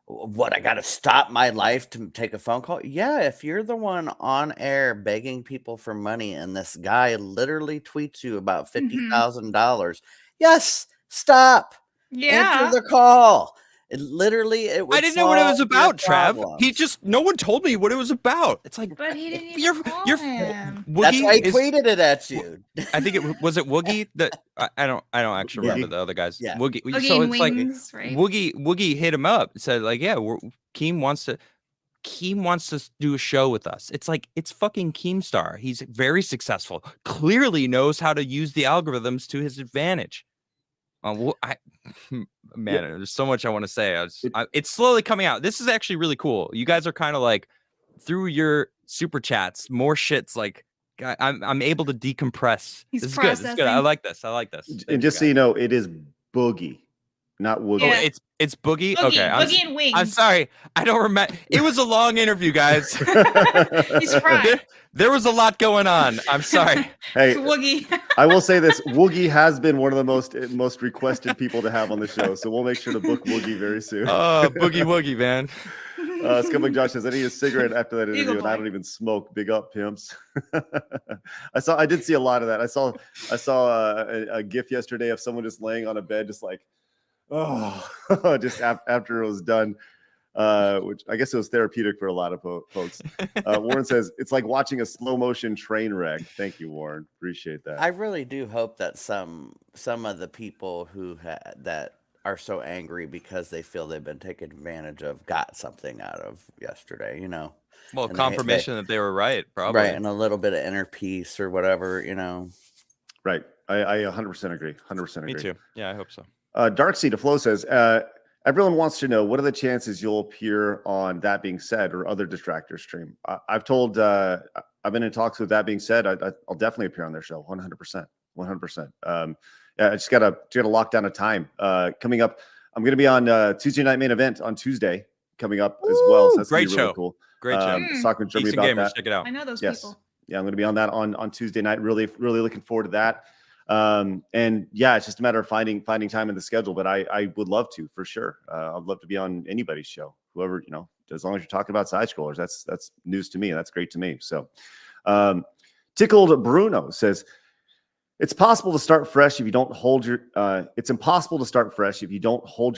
I got to stop my life to take a phone call. Yeah, if you're the one on air begging people for money and this guy literally tweets you about $50,000, yes, stop. Answer the call. It literally, I didn't know what it was about, Trav. No one told me what it was about. It's like, but he didn't even call him. That's why he tweeted it at you. I think it was Woogie that I don't actually remember the other guys. Yeah. Woogie. Woogie So and it's Wings, like right? Woogie hit him up and said like, yeah, Keem wants to do a show with us. It's like, it's fucking Keemstar. He's very successful. Clearly knows how to use the algorithms to his advantage. There's so much I want to say. It's slowly coming out. This is actually really cool. You guys are kind of like, through your super chats, more shit's like, I'm able to decompress. He's this is good. This is good. I like this. And just so you know, it is Boogie, not Woogie. Yeah. Oh, it's Boogie. Boogie, Okay, Boogie and Wings. I'm sorry. I don't remember. It was a long interview, guys. He's fried. There was a lot going on. I'm sorry. Hey, Woogie. I will say this: Woogie has been one of the most requested people to have on the show, so we'll make sure to book Woogie very soon. Oh, Boogie, man. Scumbag Josh says, I need a cigarette after that interview, and I don't even smoke. Big up, pimps. I did see a lot of that. I saw a GIF yesterday of someone just laying on a bed, just like, oh, just after it was done. Which I guess it was therapeutic for a lot of folks. Warren says, it's like watching a slow motion train wreck. Thank you, Warren. Appreciate that. I really do hope that some of the people who that are so angry because they feel they've been taken advantage of got something out of yesterday, you know. Well, confirmation that they were right, probably. Right, and a little bit of inner peace or whatever, you know. Right. I 100% agree. 100% agree. Me too. Yeah, I hope so. DarksydePhil says, everyone wants to know, what are the chances you'll appear on That Being Said or other Detractor stream? I've been in talks with That Being Said. I'll definitely appear on their show. 100%. 100%. Yeah, I just gotta lock down a time. Coming up, I'm gonna be on Tuesday Night Main Event on Tuesday coming up as well. So that's great gonna be really show. cool. Great show. Talking with Jeremy Decent about gamers, that. check it out. I know those Yes. people. Yeah, I'm gonna be on that on Tuesday night. Really looking forward to that. And yeah, it's just a matter of finding time in the schedule. But I would love to, for sure. I'd love to be on anybody's show, whoever, you know, as long as you're talking about side scrollers. That's news to me. That's great to me. So, Tickled Bruno says, it's impossible to start fresh if you don't hold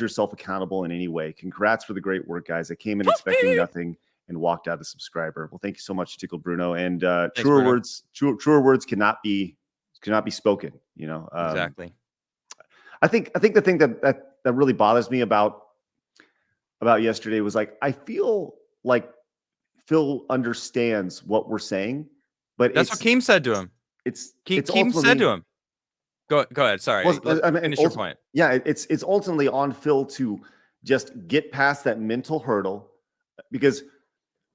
yourself accountable in any way. Congrats for the great work, guys. I came in expecting nothing and walked out a subscriber. Well, thank you so much, Tickled Bruno. And truer words cannot be spoken. You know, Exactly. I think the thing that really bothers me about yesterday was, like, I feel like Phil understands what we're saying, but that's what Keem said to him. Keem said to him. Go ahead. Sorry. Finish your point. Yeah, it's ultimately on Phil to just get past that mental hurdle, because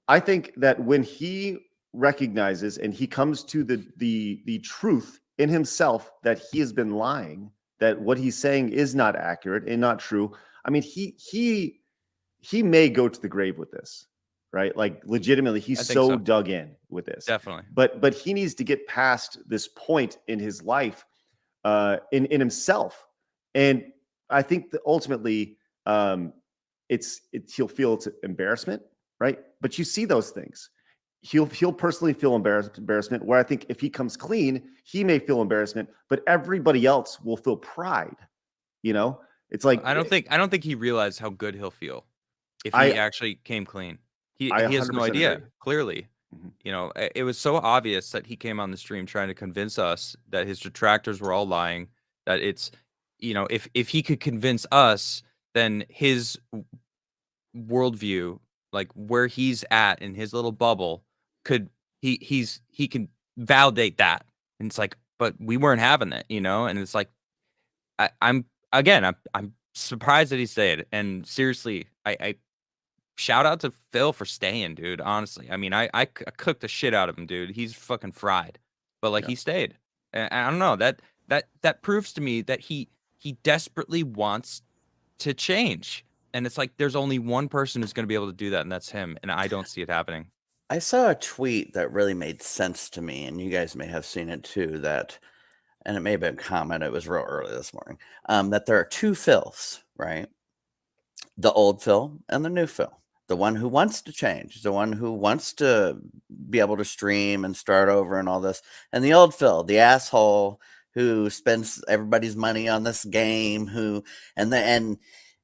I think that when he recognizes and he comes to the truth in himself that he has been lying, that what he's saying is not accurate and not true. I mean, he may go to the grave with this, right? Like legitimately, he's I think so so. dug in with this. Definitely. But he needs to get past this point in his life, in himself. And I think that ultimately, he'll feel it's embarrassment, right? But you see those things. He'll personally feel embarrassment. Where I think if he comes clean, he may feel embarrassment, but everybody else will feel pride. You know, it's like I don't think he realized how good he'll feel if he I actually came clean. He I has no 100% idea. agree. Clearly, Mhm. you know, it was so obvious that he came on the stream trying to convince us that his detractors were all lying. That it's, you know, if he could convince us, then his worldview, like where he's at in his little bubble, could he can validate that. And it's like, but we weren't having it, you know. And it's like, I'm surprised that he stayed. And seriously, I shout out to Phil for staying, dude. Honestly, I mean, I cooked the shit out of him, dude. He's fucking fried, but like Yeah. he stayed. And I don't know, that proves to me that he desperately wants to change. And it's like there's only one person who's going to be able to do that, and that's him. And I don't see it happening. I saw a tweet that really made sense to me, and you guys may have seen it too. And it may have been a comment. It was real early this morning. That there are two Phils, right? The old Phil and the new Phil. The one who wants to change, the one who wants to be able to stream and start over and all this, and the old Phil, the asshole who spends everybody's money on this game, and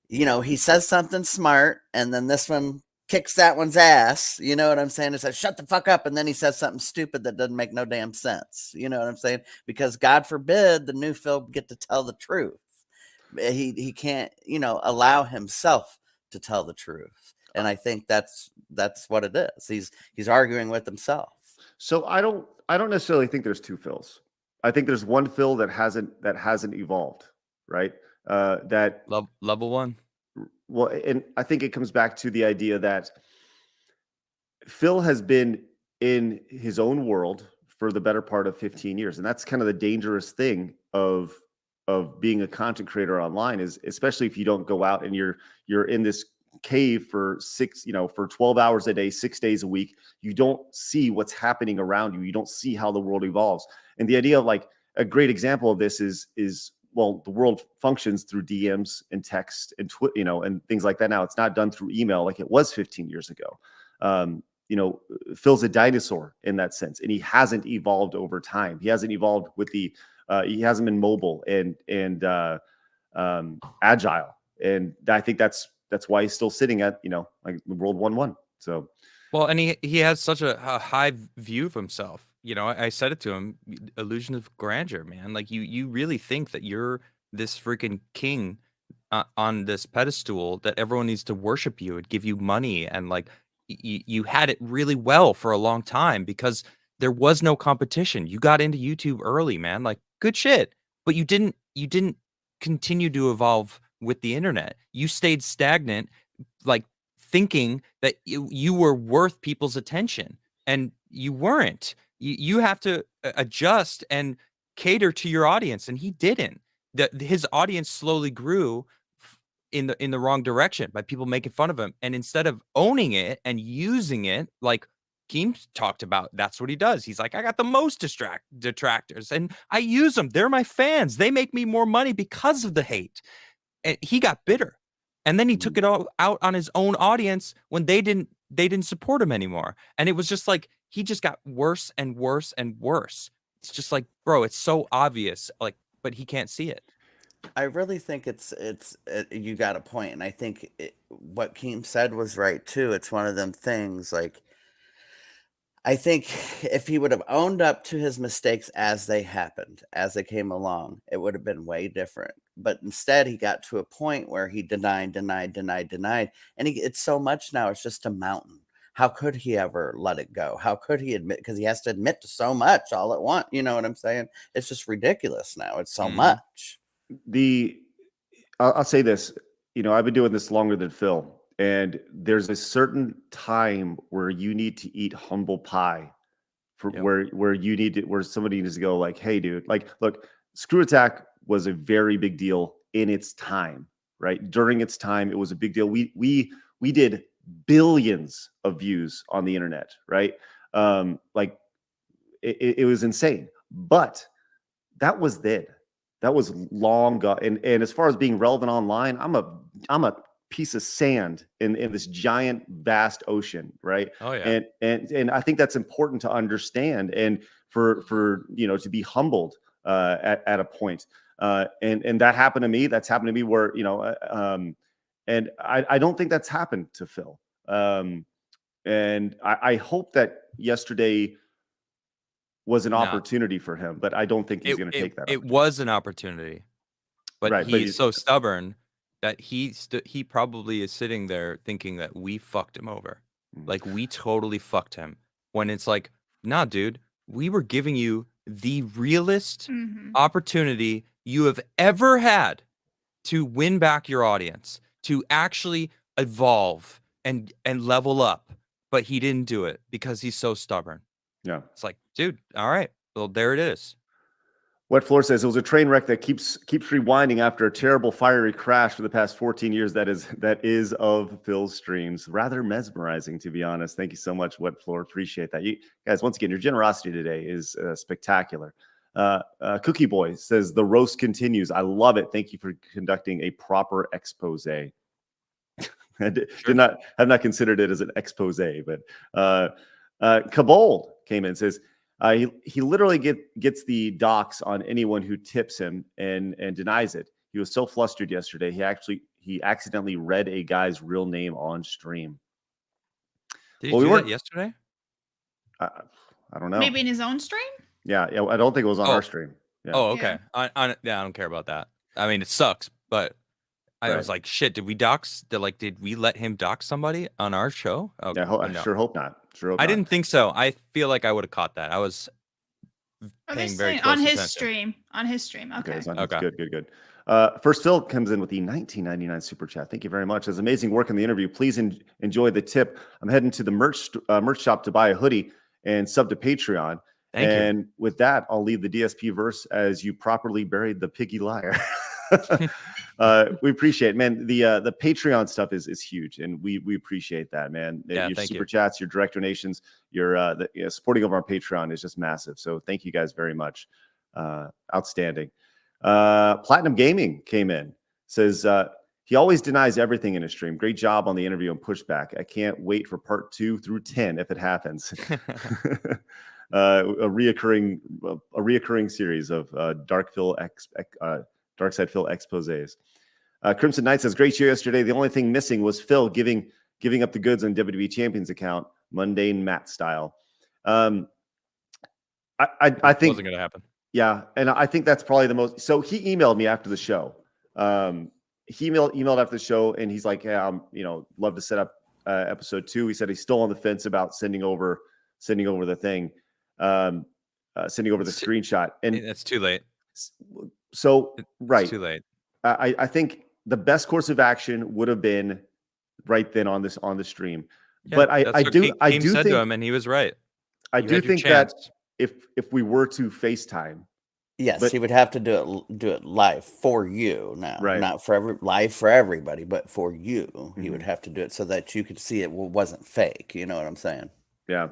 you know, he says something smart, and then this one kicks that one's ass. You know what I'm saying? It says, shut the fuck up. And then he says something stupid that doesn't make no damn sense. You know what I'm saying? Because God forbid the new Phil get to tell the truth. He can't, you know, allow himself to tell the truth. And I think that's what it is. He's arguing with himself. So I don't necessarily think there's two Phils. I think there's one Phil that hasn't evolved, right? That Level one. Well, and I think it comes back to the idea that Phil has been in his own world for the better part of 15 years. And that's kind of the dangerous thing of being a content creator online, is especially if you don't go out and you're in this cave for 12 hours a day, 6 days a week. You don't see what's happening around you. You don't see how the world evolves. And the idea of, like, a great example of this is well, the world functions through DMs and text and and things like that now. It's not done through email like it was 15 years ago. Phil's a dinosaur in that sense, and he hasn't evolved over time. He hasn't evolved with he hasn't been mobile and agile. And I think that's why he's still sitting at, like the world 1-1. So, well, and he has such a high view of himself. You know, I said it to him, illusion of grandeur, man. Like you really think that you're this freaking king on this pedestal, that everyone needs to worship you and give you money. And like you had it really well for a long time because there was no competition. You got into YouTube early, man. Like, good shit. But you didn't continue to evolve with the internet. You stayed stagnant, like thinking that you were worth people's attention, and you weren't. You have to adjust and cater to your audience, and he didn't. His audience slowly grew in the wrong direction by people making fun of him, and instead of owning it and using it, like Keem talked about, that's what he does. He's like, I got the most detractors, and I use them. They're my fans. They make me more money because of the hate. And he got bitter, and then he took it all out on his own audience when they didn't support him anymore. And it was just like he just got worse and worse and worse. It's just like, bro, it's so obvious, like, but he can't see it. I really think you got a point, and I think what Keem said was right too. It's one of them things, like, I think if he would have owned up to his mistakes as they happened, as they came along, it would have been way different. But instead, he got to a point where he denied, and it's so much now, it's just a mountain. How could he ever let it go? How could he admit? Because he has to admit to so much all at once. You know what I'm saying? It's just ridiculous now. It's so much. I'll say this, I've been doing this longer than Phil, and there's a certain time where you need to eat humble pie for Yep. where you need to, where somebody needs to go like, hey, dude, like, look, Screw Attack was a very big deal in its time, right? During its time, it was a big deal. We did billions of views on the internet, right? Like it was insane. But that was then. That was long gone. And as far as being relevant online, I'm a piece of sand in this giant, vast ocean, right? Oh yeah. And I think that's important to understand and for to be humbled at a point. And that happened to me. That's happened to me where and I don't think that's happened to Phil. And I hope that yesterday was an No. opportunity for him, but I don't think he's going to take that. It was an opportunity, but Right, but he's so stubborn that he probably is sitting there thinking that we fucked him over. Like we totally fucked him. When it's like, nah, dude, we were giving you the realest opportunity you have ever had to win back your audience, to actually evolve and level up. But he didn't do it because he's so stubborn. Yeah. It's like, dude, all right. Well, there it is. Wet Floor says it was a train wreck that keeps rewinding after a terrible fiery crash for the past 14 years. That is of Phil's streams. Rather mesmerizing, to be honest. Thank you so much, Wet Floor. Appreciate that. You guys, once again, your generosity today is spectacular. Cookie Boy says the roast continues. I love it. Thank you for conducting a proper expose. I have not considered it as an expose, but Cabal came in and says he literally gets the docs on anyone who tips him and denies it. He was so flustered yesterday. He accidentally read a guy's real name on stream. Did you do that yesterday? I don't know. Maybe in his own stream. Yeah. I don't think it was on our stream. Yeah. Oh, okay. Yeah. I don't care about that. I mean, it sucks, but I was like, shit, did we let him dox somebody on our show? Oh, yeah, I sure hope not. I didn't think so. I feel like I would have caught that. I was paying very close on his attention. stream. On his stream. Okay. Okay. Good. First Phil comes in with the $19.99 super chat. Thank you very much. It's amazing work in the interview. Please enjoy the tip. I'm heading to the merch shop to buy a hoodie and sub to Patreon. Thank you. With that, I'll leave the DSP verse as you properly buried the piggy liar. We appreciate it, man. The Patreon stuff is huge, and we appreciate that, man. Yeah, your super chats, your direct donations, your supporting of our Patreon is just massive. So thank you guys very much. Outstanding. Platinum Gaming came in, says he always denies everything in his stream. Great job on the interview and pushback. I can't wait for part 2 through 10 if it happens. A reoccurring series of DarksydePhil exposés. Crimson Knight says, great show yesterday. The only thing missing was Phil giving up the goods on WWE Champions account, mundane Matt style. I think wasn't going to happen. Yeah, and I think that's probably the most. So he emailed me after the show. He emailed after the show, and he's like, "Yeah, love to set up episode 2." He said he's still on the fence about sending over the thing, sending over the screenshot, and it's too late. So right, it's too late. I think the best course of action would have been right then on the stream. Yeah, but I do said think to him, and he was right. I do think that if we were to FaceTime, yes, he would have to do it live for you now, right? Not for live for everybody, but for you. Mm-hmm. He would have to do it so that you could see it wasn't fake. You know what I'm saying? Yeah.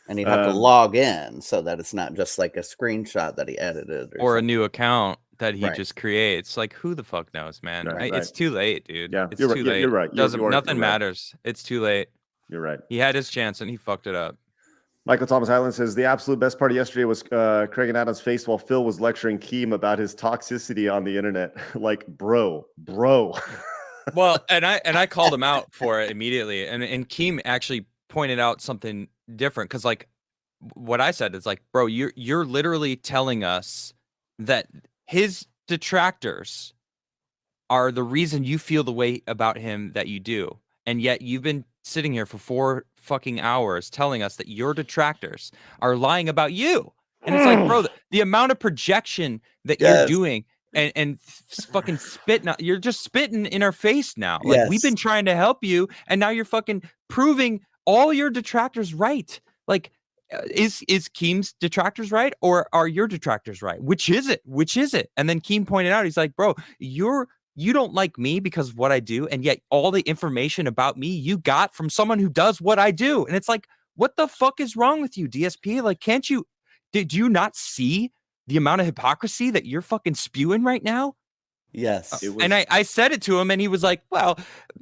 And he'd have to log in so that it's not just like a screenshot that he edited or a new account that he just creates. Like, who the fuck knows, man? Right. It's too late, dude. Yeah, it's too late. You're right. Nothing matters. It's too late. You're right. He had his chance and he fucked it up. Michael Thomas Highland says the absolute best part of yesterday was Craig and Adam's face while Phil was lecturing Keem about his toxicity on the internet. Like, bro. Well, and I called him out for it immediately, and Keem actually pointed out something different, because like what I said is like, bro, you're literally telling us that his detractors are the reason you feel the way about him that you do, and yet you've been sitting here for 4 fucking hours telling us that your detractors are lying about you. And it's like, bro, the amount of projection that you're doing and fucking spitting, you're just spitting in our face now. Like, we've been trying to help you, and now you're fucking proving all your detractors right. Like, is Keem's detractors right, or are your detractors right? Which is it? Which is it? And then Keem pointed out, he's like, bro, you don't like me because of what I do, and yet all the information about me you got from someone who does what I do. And it's like, what the fuck is wrong with you, DSP? Like, did you not see the amount of hypocrisy that you're fucking spewing right now? Yes. And I said it to him, and he was like, well,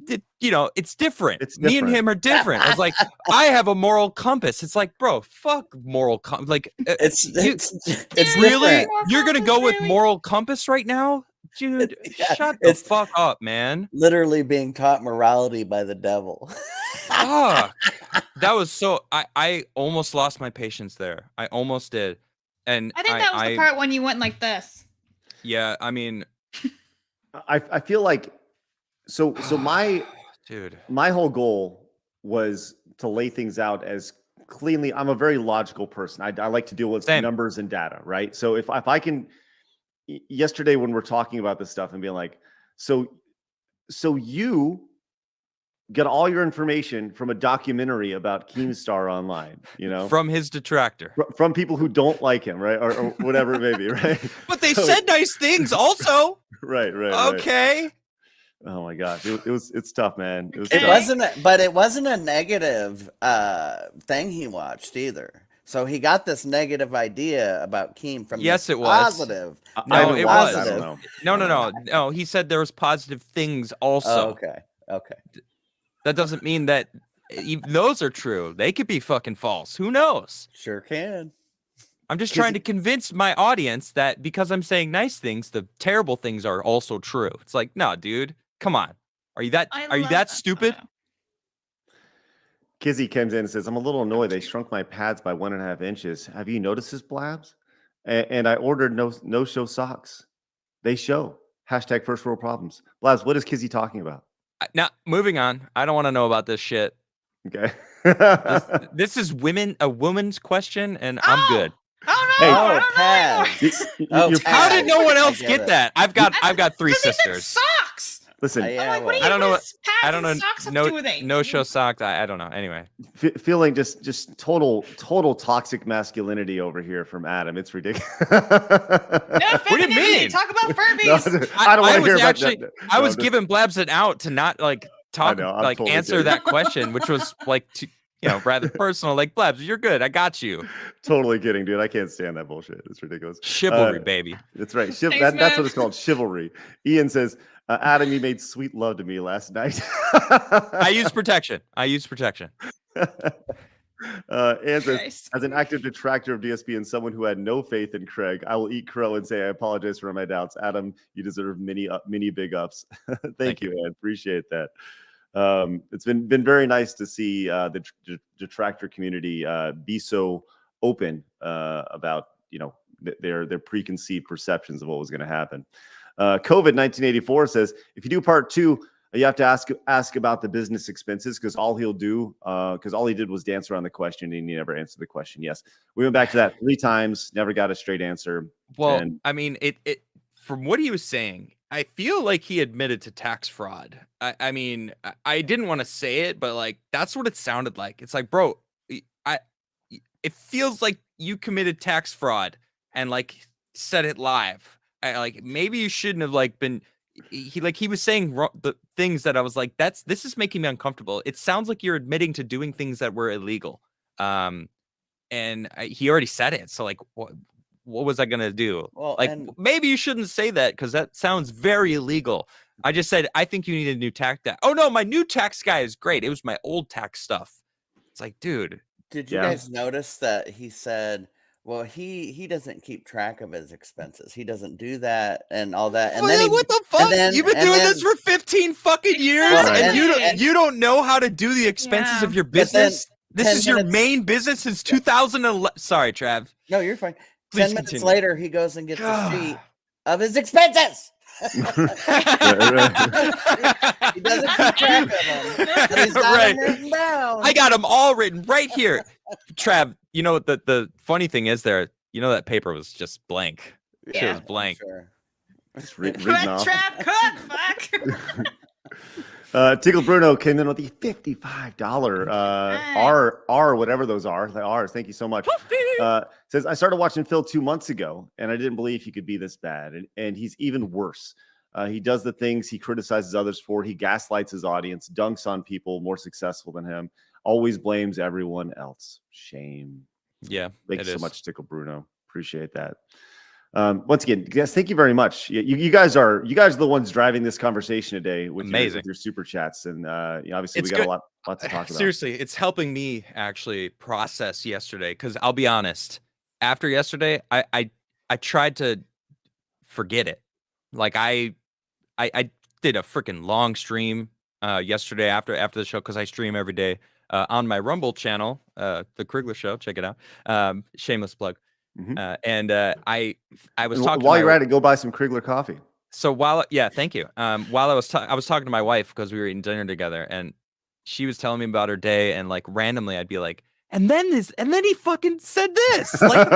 it's different. It's Me and different. him are different. I was like, I have a moral compass. It's like, bro, fuck moral compass. Like, It's really, different. you're going to go with Really? moral compass right now? Dude, Yeah, shut the it's- fuck up, man. Literally being taught morality by the devil. Fuck. That was so, I almost lost my patience there. I almost did. And I think that was the part when you went like this. Yeah, I mean, I feel like so my dude. my whole goal was to lay things out as cleanly. I'm a very logical person. I like to deal with Same. numbers and data, right? So if I can, yesterday when we're talking about this stuff and being like, so you get all your information from a documentary about Keemstar online, From his detractor. from people who don't like him, right, or whatever it may be, right? But they So- said nice things also. right. Okay. Oh my gosh, it's tough, man. It was It tough. wasn't a negative thing he watched either. So he got this negative idea about Keem from Yes, this it was. positive. No, I haven't it watched was. I don't know. No. He said there was positive things also. Oh, okay. That doesn't mean that even those are true. They could be fucking false. Who knows? Sure can. I'm just trying to convince my audience that because I'm saying nice things, the terrible things are also true. It's like, no, dude, come on. Are you that stupid? photo. Kizzy comes in and says, I'm a little annoyed. They shrunk my pads by 1.5 inches. Have you noticed this, Blabs? And I ordered no show socks. They show. Hashtag first world problems. Blabs, what is Kizzy talking about? Now, moving on. I don't want to know about this shit. Okay. This is a woman's question, and I'm good. Oh Hey. no! Oh, I don't know. pads. Oh, You're- How did no one I else get get it. that? I've got 3 Because they said sisters. socks. Listen, Yeah, I'm like, what do you I don't know what what- does pads I don't know. and socks have to do with it? No show socks. I don't know. Anyway, feeling just total toxic masculinity over here from Adam. It's ridiculous. No, What do you femininity. mean? Talk about No, Furbies. I don't want to was hear about actually, that. I No, was just- giving Blabs an out to not talk, know, I'm totally answer kidding. that question, which was rather personal. Like, Blabs, you're good. I got you. Totally kidding, dude. I can't stand that bullshit. It's ridiculous. Chivalry, baby. That's right. Thanks, That's man. what it's called, chivalry. Ian says, Adam, you made sweet love to me last night. I use protection. Ann says, Christ. as an active detractor of DSP and someone who had no faith in Craig, I will eat crow and say I apologize for my doubts. Adam, you deserve many big ups. Thank you, Ann. Appreciate that. It's been very nice to see the detractor community be so open about their preconceived perceptions of what was going to happen. COVID 1984 says, if you do part 2, you have to ask about the business expenses because all he did was dance around the question and he never answered the question. Yes, we went back to that 3 times, never got a straight answer. Well, And- I mean, it from what he was saying, I feel like he admitted to tax fraud. I mean, I didn't want to say it, but that's what it sounded like. It's like, bro, it feels like you committed tax fraud and said it live. Maybe you shouldn't have been. He was saying the things that I was like, this is making me uncomfortable. It sounds like you're admitting to doing things that were illegal. And he already said it. So what was I gonna do? Well, Maybe you shouldn't say that because that sounds very illegal. I just said I think you need a new tax guy. Oh no, my new tax guy is great. It was my old tax stuff. It's like, dude. did you guys notice that he said, well, he doesn't keep track of his expenses. He doesn't do that and all that. And then what the fuck? then- You've been and doing then- this for 15 fucking years, Well, and and- you don't know how to do the expenses Yeah. of your But then business. This 10 is your minutes- main business since 2011. Sorry, Trav. No, you're fine. Please 10 minutes continue. later, he goes and gets a sheet of his expenses. He doesn't keep track of them. But he's got Right. them written down. I got them all written right here. Trav, you know what the funny thing is there? You know that paper was just blank. Shit Yeah. was blank. Sure. Just written Cut, off. trap, cut, fuck. Tickle Bruno came in with the $55 R whatever those are, the R's. Thank you so much. Says I started watching Phil 2 months ago, and I didn't believe he could be this bad, and he's even worse. He does the things he criticizes others for. He gaslights his audience, dunks on people more successful than him, always blames everyone else. Shame. Yeah, thank you so much, Tickle Bruno. Appreciate that. Once again, guys, thank you very much. You guys are the ones driving this conversation today with your super chats, and obviously we got a lot to talk about. Seriously, it's helping me actually process yesterday, because I'll be honest, after yesterday, I tried to forget it. Like I did a freaking long stream yesterday after the show, because I stream every day on my Rumble channel, the Krigler Show. Check it out. Shameless plug. And I was talking while you're at it, go buy some Krigler coffee. So thank you. While I was talking to my wife, because we were eating dinner together, and she was telling me about her day, and like randomly I'd be like, and then he fucking said this, like,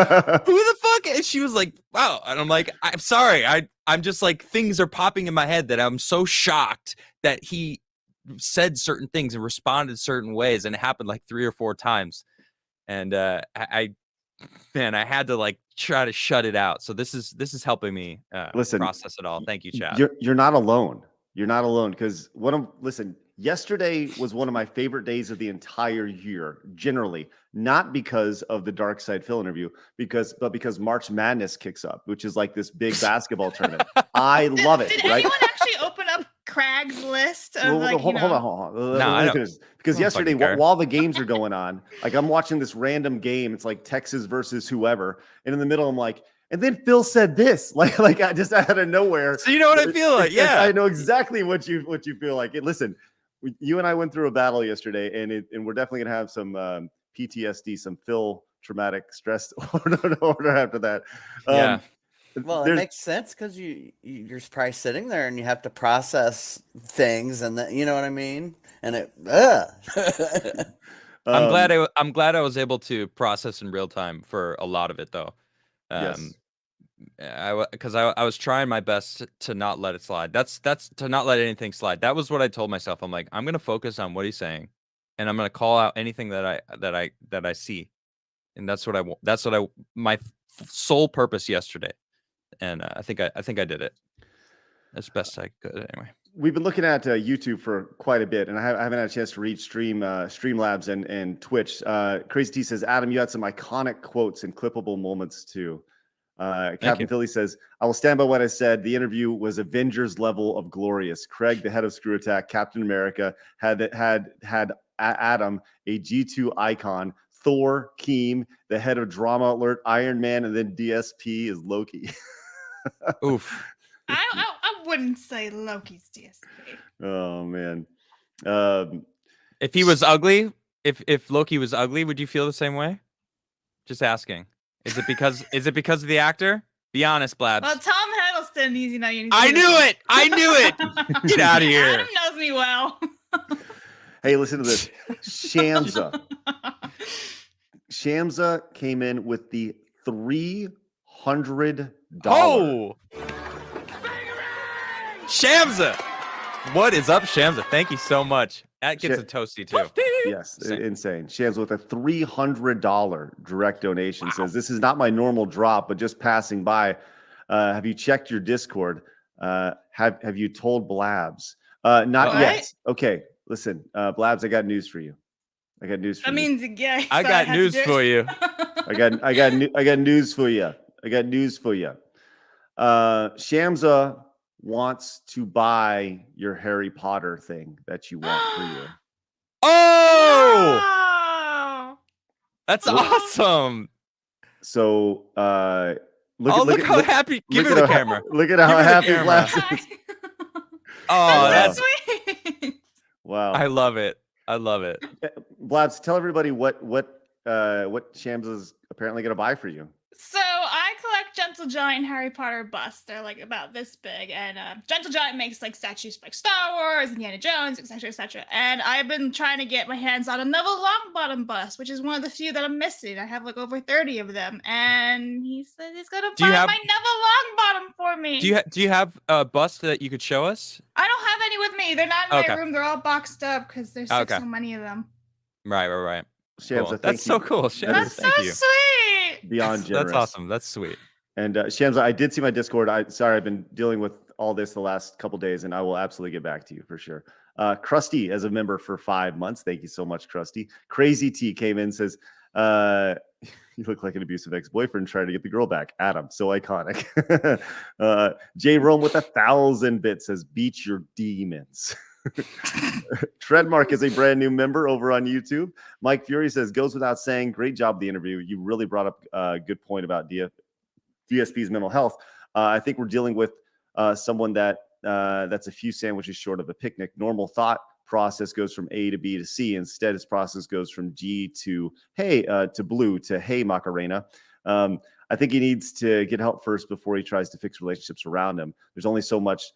who the fuck? And she was like, wow. And I'm like, I'm sorry. I'm just like, things are popping in my head that I'm so shocked that he said certain things and responded certain ways, and it happened like 3 or 4 times. And I had to like try to shut it out. So this is helping me process it all. Thank you, chat. You're not alone. You're not alone, because yesterday was one of my favorite days of the entire year, generally, not because of the DarksydePhil interview, but because March Madness kicks up, which is like this big basketball tournament. I love it. Did right? anyone actually open up Craig's list of hold on. No, because yesterday, while the games are going on, like I'm watching this random game. It's like Texas versus whoever, and in the middle, I'm like, and then Phil said this, like I just out of nowhere. So you know what I feel like? Yeah, I know exactly what you feel like. Listen, you and I went through a battle yesterday, and we're definitely gonna have some PTSD, some Phil traumatic stress order after that. Yeah. Well, it makes sense, because you're probably sitting there and you have to process things, and you know what I mean. And it. I'm glad I was able to process in real time for a lot of it, though. Yes. Because I was trying my best to not let it slide. That's to not let anything slide. That was what I told myself. I'm like, I'm gonna focus on what he's saying, and I'm gonna call out anything that I see, and that's what I want. That's what my sole purpose yesterday, and I think I did it as best I could. Anyway, we've been looking at YouTube for quite a bit, and I haven't had a chance to read Streamlabs and Twitch. Crazy T says, Adam, you had some iconic quotes and clippable moments too. Captain Philly says, I will stand by what I said. The interview was Avengers level of glorious. Craig, the head of Screw Attack, Captain America, had Adam, a G2 icon, Thor, Keem, the head of Drama Alert, Iron Man, and then DSP is Loki. Oof. I wouldn't say Loki's DSP. Oh man. If he was ugly, if Loki was ugly, would you feel the same way? Just asking. Is it because of the actor? Be honest, Blabs. Well, Tom Hiddleston, I knew it. I knew it. Get out of here. Adam knows me well. Hey, listen to this. Shamsa came in with the $300. Oh, Shamsa. What is up, Shamsa? Thank you so much. That gets a toasty too. Yes, insane. Shamsa with a $300 direct donation says, this is not my normal drop, but just passing by. Have you checked your Discord? Have you told Blabs? Not yet. Okay, listen, Blabs, I got news for you. I got news for you. Yeah. I got news for you. I got news for you. I got news for you. Shamsa wants to buy your Harry Potter thing that you want for you. Oh, that's awesome. So look how happy. Give her the camera. Look at how happy Blabs is. Oh, that's sweet. Wow. I love it. Blabs, tell everybody what Shams is apparently going to buy for you. So I collect Gentle Giant Harry Potter busts. They're like about this big, and Gentle Giant makes like statues for, like Star Wars, Indiana Jones, etc., etc. And I've been trying to get my hands on a Neville Longbottom bust, which is one of the few that I'm missing. I have like over 30 of them, and he said he's gonna Do you find have- my Neville Longbottom for me. Do you have a bust that you could show us? I don't have any with me. They're not in Okay. my room. They're all boxed up because there's Okay. so many of them. Right. Shams, Cool. thank That's so you. cool. Shams, That's so thank you. sweet. Beyond generous. That's awesome. That's sweet. And Shams, I did see my Discord. Sorry, I've been dealing with all this the last couple days, and I will absolutely get back to you for sure. Krusty as a member for 5 months. Thank you so much, Krusty. Crazy T came in, says, you look like an abusive ex-boyfriend trying to get the girl back. Adam, so iconic. J Rome with 1,000 bits says, beat your demons. Treadmark is a brand new member over on YouTube. Mike Fury says, goes without saying, great job with the interview. You really brought up a good point about DSP's mental health. I think we're dealing with someone that's a few sandwiches short of a picnic. Normal thought process goes from A to B to C. Instead, his process goes from G to hey to blue to hey Macarena. I think he needs to get help first before he tries to fix relationships around him. There's only so much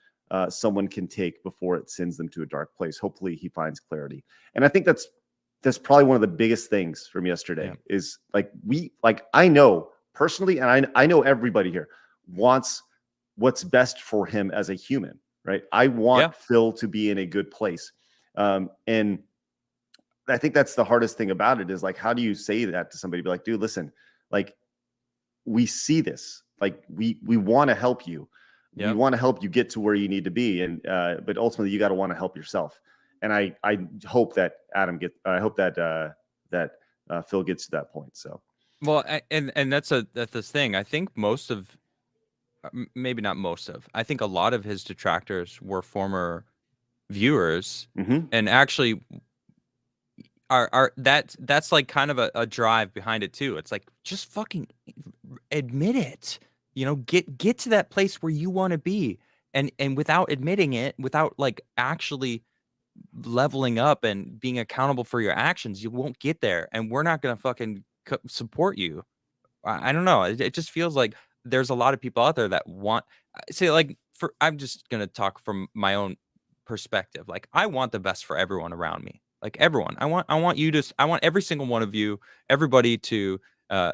someone can take before it sends them to a dark place. Hopefully he finds clarity. And I think that's probably one of the biggest things from yesterday is like I know personally, and I know everybody here wants what's best for him as a human, right? I want Phil to be in a good place. And I think that's the hardest thing about it is like, how do you say that to somebody? Be like, dude, listen, like we see this, like we want to help you. We want to help you get to where you need to be. And, but ultimately you got to want to help yourself. And I hope that Phil gets to that point. So, well, and that's this thing. I think most of, maybe not most of, I think a lot of his detractors were former viewers, and actually that's like kind of a drive behind it too. It's like, just fucking admit it, get to that place where you want to be, and without admitting it, without like actually leveling up and being accountable for your actions, you won't get there, and we're not gonna fucking support you. I don't know. It just feels like there's a lot of people out there that want, say, like, I'm just gonna talk from my own perspective. Like, I want the best for everyone around me. Like everyone, I want every single one of you, everybody to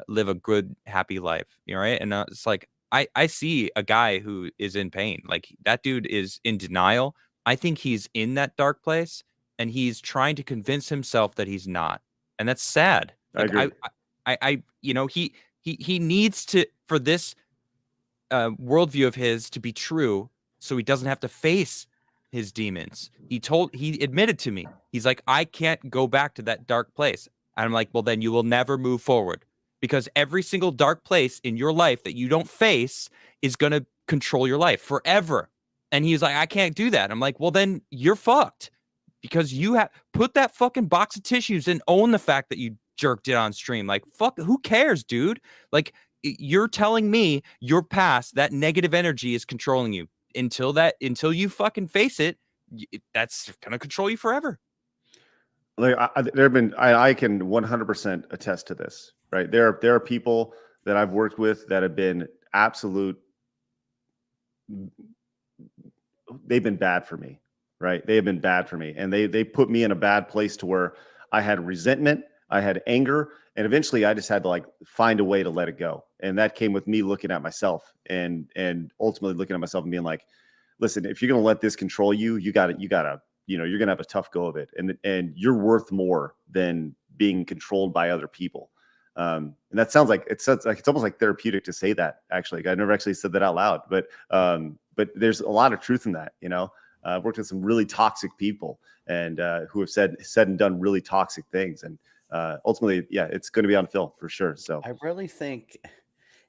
live a good, happy life. Right? And it's like I see a guy who is in pain. Like that dude is in denial. I think he's in that dark place, and he's trying to convince himself that he's not, and that's sad. Like, I agree. He needs to, for this worldview of his to be true, so he doesn't have to face his demons. He admitted to me, he's like, I can't go back to that dark place. And I'm like, well, then you will never move forward, because every single dark place in your life that you don't face is going to control your life forever. And he's like, I can't do that. I'm like, well, then you're fucked, because you have put that fucking box of tissues and own the fact that you jerked it on stream. Like, fuck, who cares, dude? Like, you're telling me your past, that negative energy is controlling you. Until you fucking face it, that's gonna control you forever. Like I can 100% attest to this, right? There are people that I've worked with that have been they've been bad for me, right? They have been bad for me, and they put me in a bad place to where I had resentment, I had anger, and eventually I just had to like find a way to let it go. And that came with me looking at myself and ultimately looking at myself and being like, listen, if you're going to let this control you, you gotta, you're going to have a tough go of it. And you're worth more than being controlled by other people. And that sounds like, it's almost like therapeutic to say that, actually. I never actually said that out loud, but there's a lot of truth in that. I've worked with some really toxic people and who have said and done really toxic things. And ultimately, yeah, it's going to be on film for sure. So I really think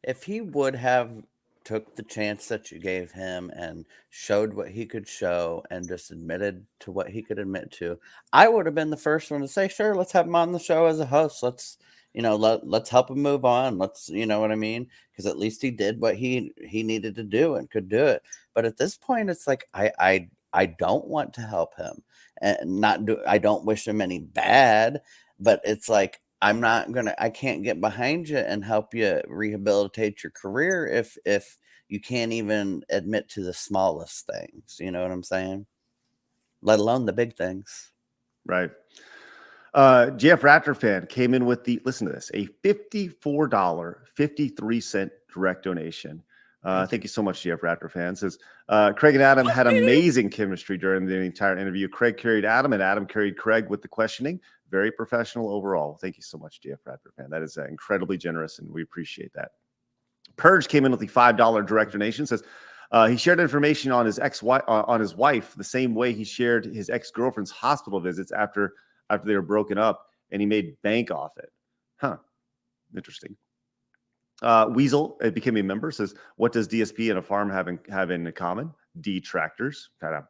if he would have took the chance that you gave him and showed what he could show and just admitted to what he could admit to, I would have been the first one to say, sure, let's have him on the show as a host. Let's help him move on. Let's, you know what I mean? Because at least he did what he needed to do and could do it. But at this point, it's like, I don't want to help him and I don't wish him any bad, but it's like, I can't get behind you and help you rehabilitate your career if you can't even admit to the smallest things. You know what I'm saying? Let alone the big things. Right. GF Raptor fan came in with listen to this, a $54.53 direct donation. Thank you so much, GF Raptor fan. Says, Craig and Adam had amazing chemistry during the entire interview. Craig carried Adam and Adam carried Craig with the questioning. Very professional overall. Thank you so much, GF Raptor fan. That is incredibly generous, and we appreciate that. Purge came in with the $5 direct donation. Says, he shared information on his on his wife the same way he shared his ex-girlfriend's hospital visits after they were broken up, and he made bank off it. Huh. Interesting. Weasel became a member. Says, what does DSP and a farm have in common? Detractors. And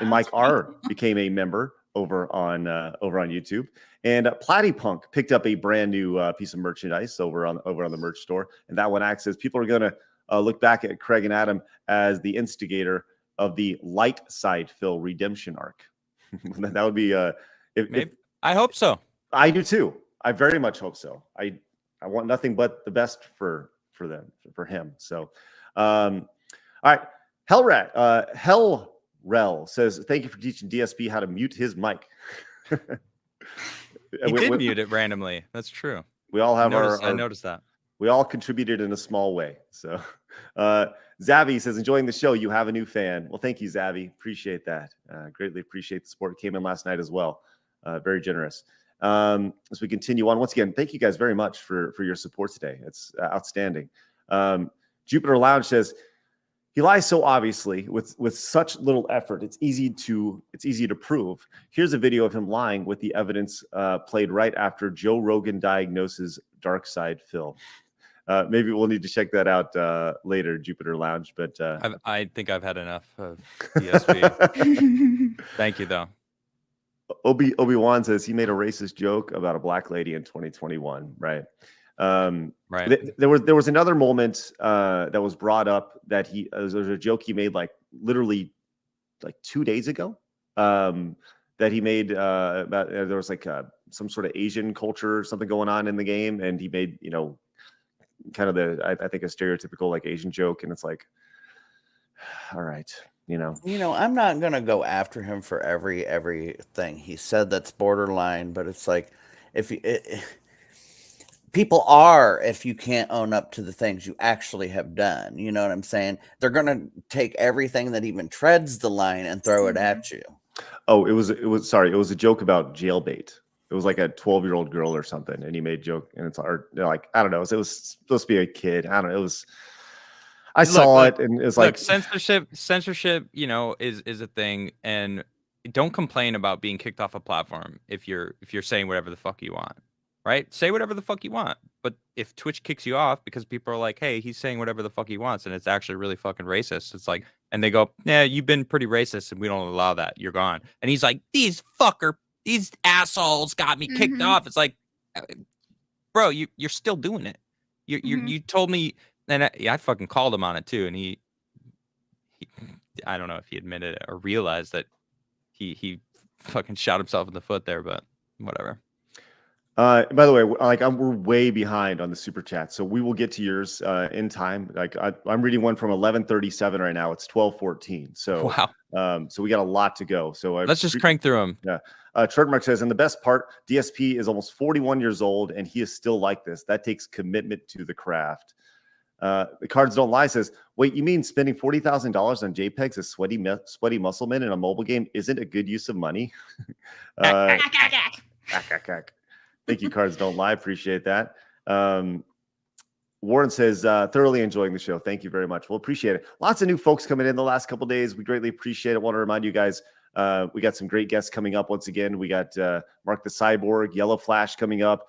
Mike R became a member over on YouTube. And Platypunk picked up a brand new piece of merchandise over on the merch store. And that one acts as people are going to look back at Craig and Adam as the instigator of the DarksydePhil redemption arc. That would be I hope so. I do too. I very much hope so. I want nothing but the best for him. So all right. Hellrel says, thank you for teaching DSP how to mute his mic. He did mute it randomly. That's true. We all have I noticed that. We all contributed in a small way. So Zavi says, enjoying the show. You have a new fan. Well, thank you, Zavi. Appreciate that. Greatly appreciate the support. Came in last night as well. Very generous. As we continue on, once again, thank you guys very much for your support today. It's outstanding. Jupiter Lounge says, he lies so obviously with such little effort. It's easy to prove. Here's a video of him lying with the evidence played right after Joe Rogan diagnoses DarksydePhil. Maybe we'll need to check that out later, Jupiter Lounge. But I think I've had enough of DSP. Thank you, though. Obi-Wan says he made a racist joke about a black lady in 2021. Right. Right. There was another moment that was brought up that there was a joke he made literally 2 days ago that he made about there was some sort of Asian culture or something going on in the game, and he made kind of I think a stereotypical Asian joke, and it's like, all right. I'm not gonna go after him for everything he said that's borderline, but it's like people are, if you can't own up to the things you actually have done, you know what I'm saying? They're gonna take everything that even treads the line and throw it at you. Oh, it was a joke about jailbait. It was like a 12-year-old girl or something, and he made a joke, and it's I don't know. It was supposed to be a kid. I don't know. It was. I saw it, and it's like censorship. Censorship, is a thing, and don't complain about being kicked off a platform if you're saying whatever the fuck you want, right? Say whatever the fuck you want. But if Twitch kicks you off because people are like, "Hey, he's saying whatever the fuck he wants," and it's actually really fucking racist, it's like, and they go, "Yeah, you've been pretty racist, and we don't allow that. You're gone." And he's like, "These assholes got me kicked off." It's like, bro, you're still doing it. You told me. And I fucking called him on it too, and he I don't know if he admitted it or realized that he fucking shot himself in the foot there, but whatever. By the way, we're way behind on the super chat, so we will get to yours in time. I'm reading one from 11:37 right now. It's 12:14. So wow. So we got a lot to go. So let's just crank through them. Yeah. Trudmark says, and the best part, DSP is almost 41 years old, and he is still like this. That takes commitment to the craft. The Cards Don't Lie says, wait, you mean spending $40,000 on JPEGs as sweaty muscle men in a mobile game isn't a good use of money? Thank you, Cards Don't Lie. Appreciate that. Warren says, thoroughly enjoying the show. Thank you very much. We'll appreciate it. Lots of new folks coming in the last couple of days. We greatly appreciate it. I want to remind you guys, we got some great guests coming up once again. We got Mark the Cyborg, Yellow Flash coming up.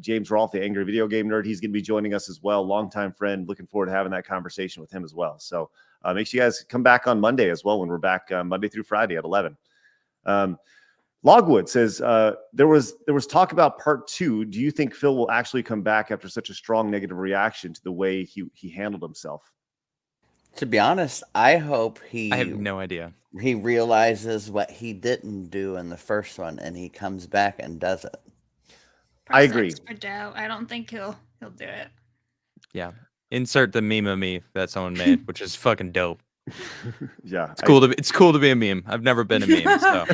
James Rolfe, the Angry Video Game Nerd, he's going to be joining us as well. Longtime friend. Looking forward to having that conversation with him as well. So make sure you guys come back on Monday as well when we're back Monday through Friday at 11. Logwood says, there was talk about part 2. Do you think Phil will actually come back after such a strong negative reaction to the way he handled himself? To be honest, I hope I have no idea. he realizes what he didn't do in the first one, and he comes back and does it. I agree. For doubt. I don't think he'll do it. Yeah. Insert the meme of me that someone made, which is fucking dope. Yeah, It's cool to be a meme. I've never been a meme. So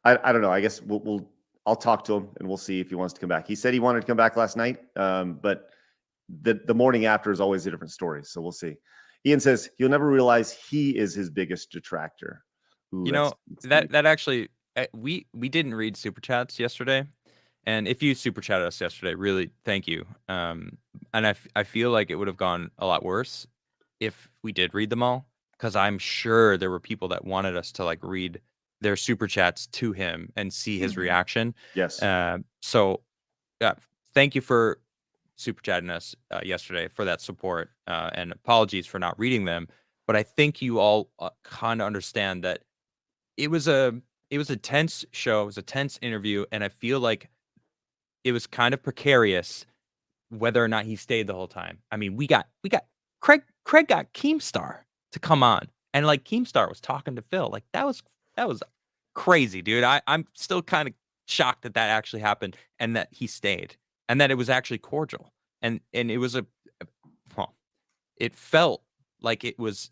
I don't know. I guess I'll talk to him and we'll see if he wants to come back. He said he wanted to come back last night, but the morning after is always a different story. So we'll see. Ian says he'll never realize he is his biggest detractor. Ooh, you know that's that actually we didn't read super chats yesterday, and if you super chatted us yesterday, really thank you. And I feel like it would have gone a lot worse if we did read them all, because I'm sure there were people that wanted us to like read their super chats to him and see his reaction. yes. So yeah, thank you for super chatting us yesterday for that support, and apologies for not reading them. But I think you all kind of understand that it was a tense show, it was a tense interview, and I feel like it was kind of precarious whether or not he stayed the whole time. I mean, we got Craig got Keemstar to come on, and like Keemstar was talking to Phil. Like that was crazy, dude. I'm still kind of shocked that actually happened and that he stayed and that it was actually cordial. And it was well, it felt like it was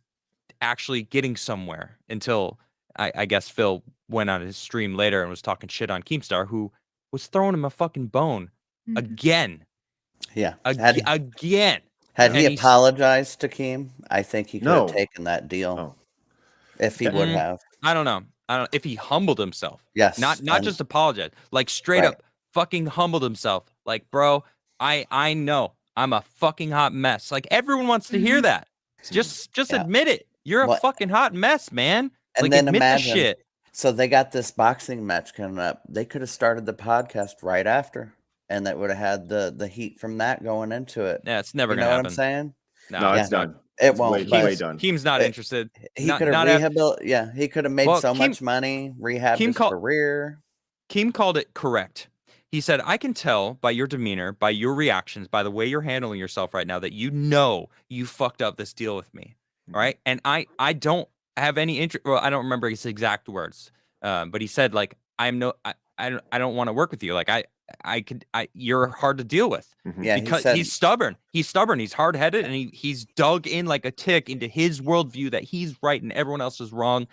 actually getting somewhere until I guess Phil went on his stream later and was talking shit on Keemstar, who was throwing him a fucking bone again. Yeah. Again. Had he And apologized to Keem, I think he could No. have taken that deal. Oh. If he would have. I don't know. If he humbled himself. Yes. Not just apologize. Like straight up fucking humbled himself. Like, bro, I know I'm a fucking hot mess. Like everyone wants to hear that. Just admit it. You're a fucking hot mess, man. And like, then admit imagine, the shit. So they got this boxing match coming up. They could have started the podcast right after, and that would have had the heat from that going into it. Yeah, it's never You gonna know happen. what I'm saying? No, it's done. It won't. Way done. Keem's not interested. He could have rehabilitated. Yeah, he could have made so much money, rehabbed his career. Keem called it correct. He said, I can tell by your demeanor, by your reactions, by the way you're handling yourself right now that you know you fucked up this deal with me. All right. And I don't have any interest. Well, I don't remember his exact words. But he said, like, I don't want to work with you. Like, you're hard to deal with. Yeah, because he's stubborn. He's hard headed, and he's dug in like a tick into his worldview that he's right and everyone else is wrong.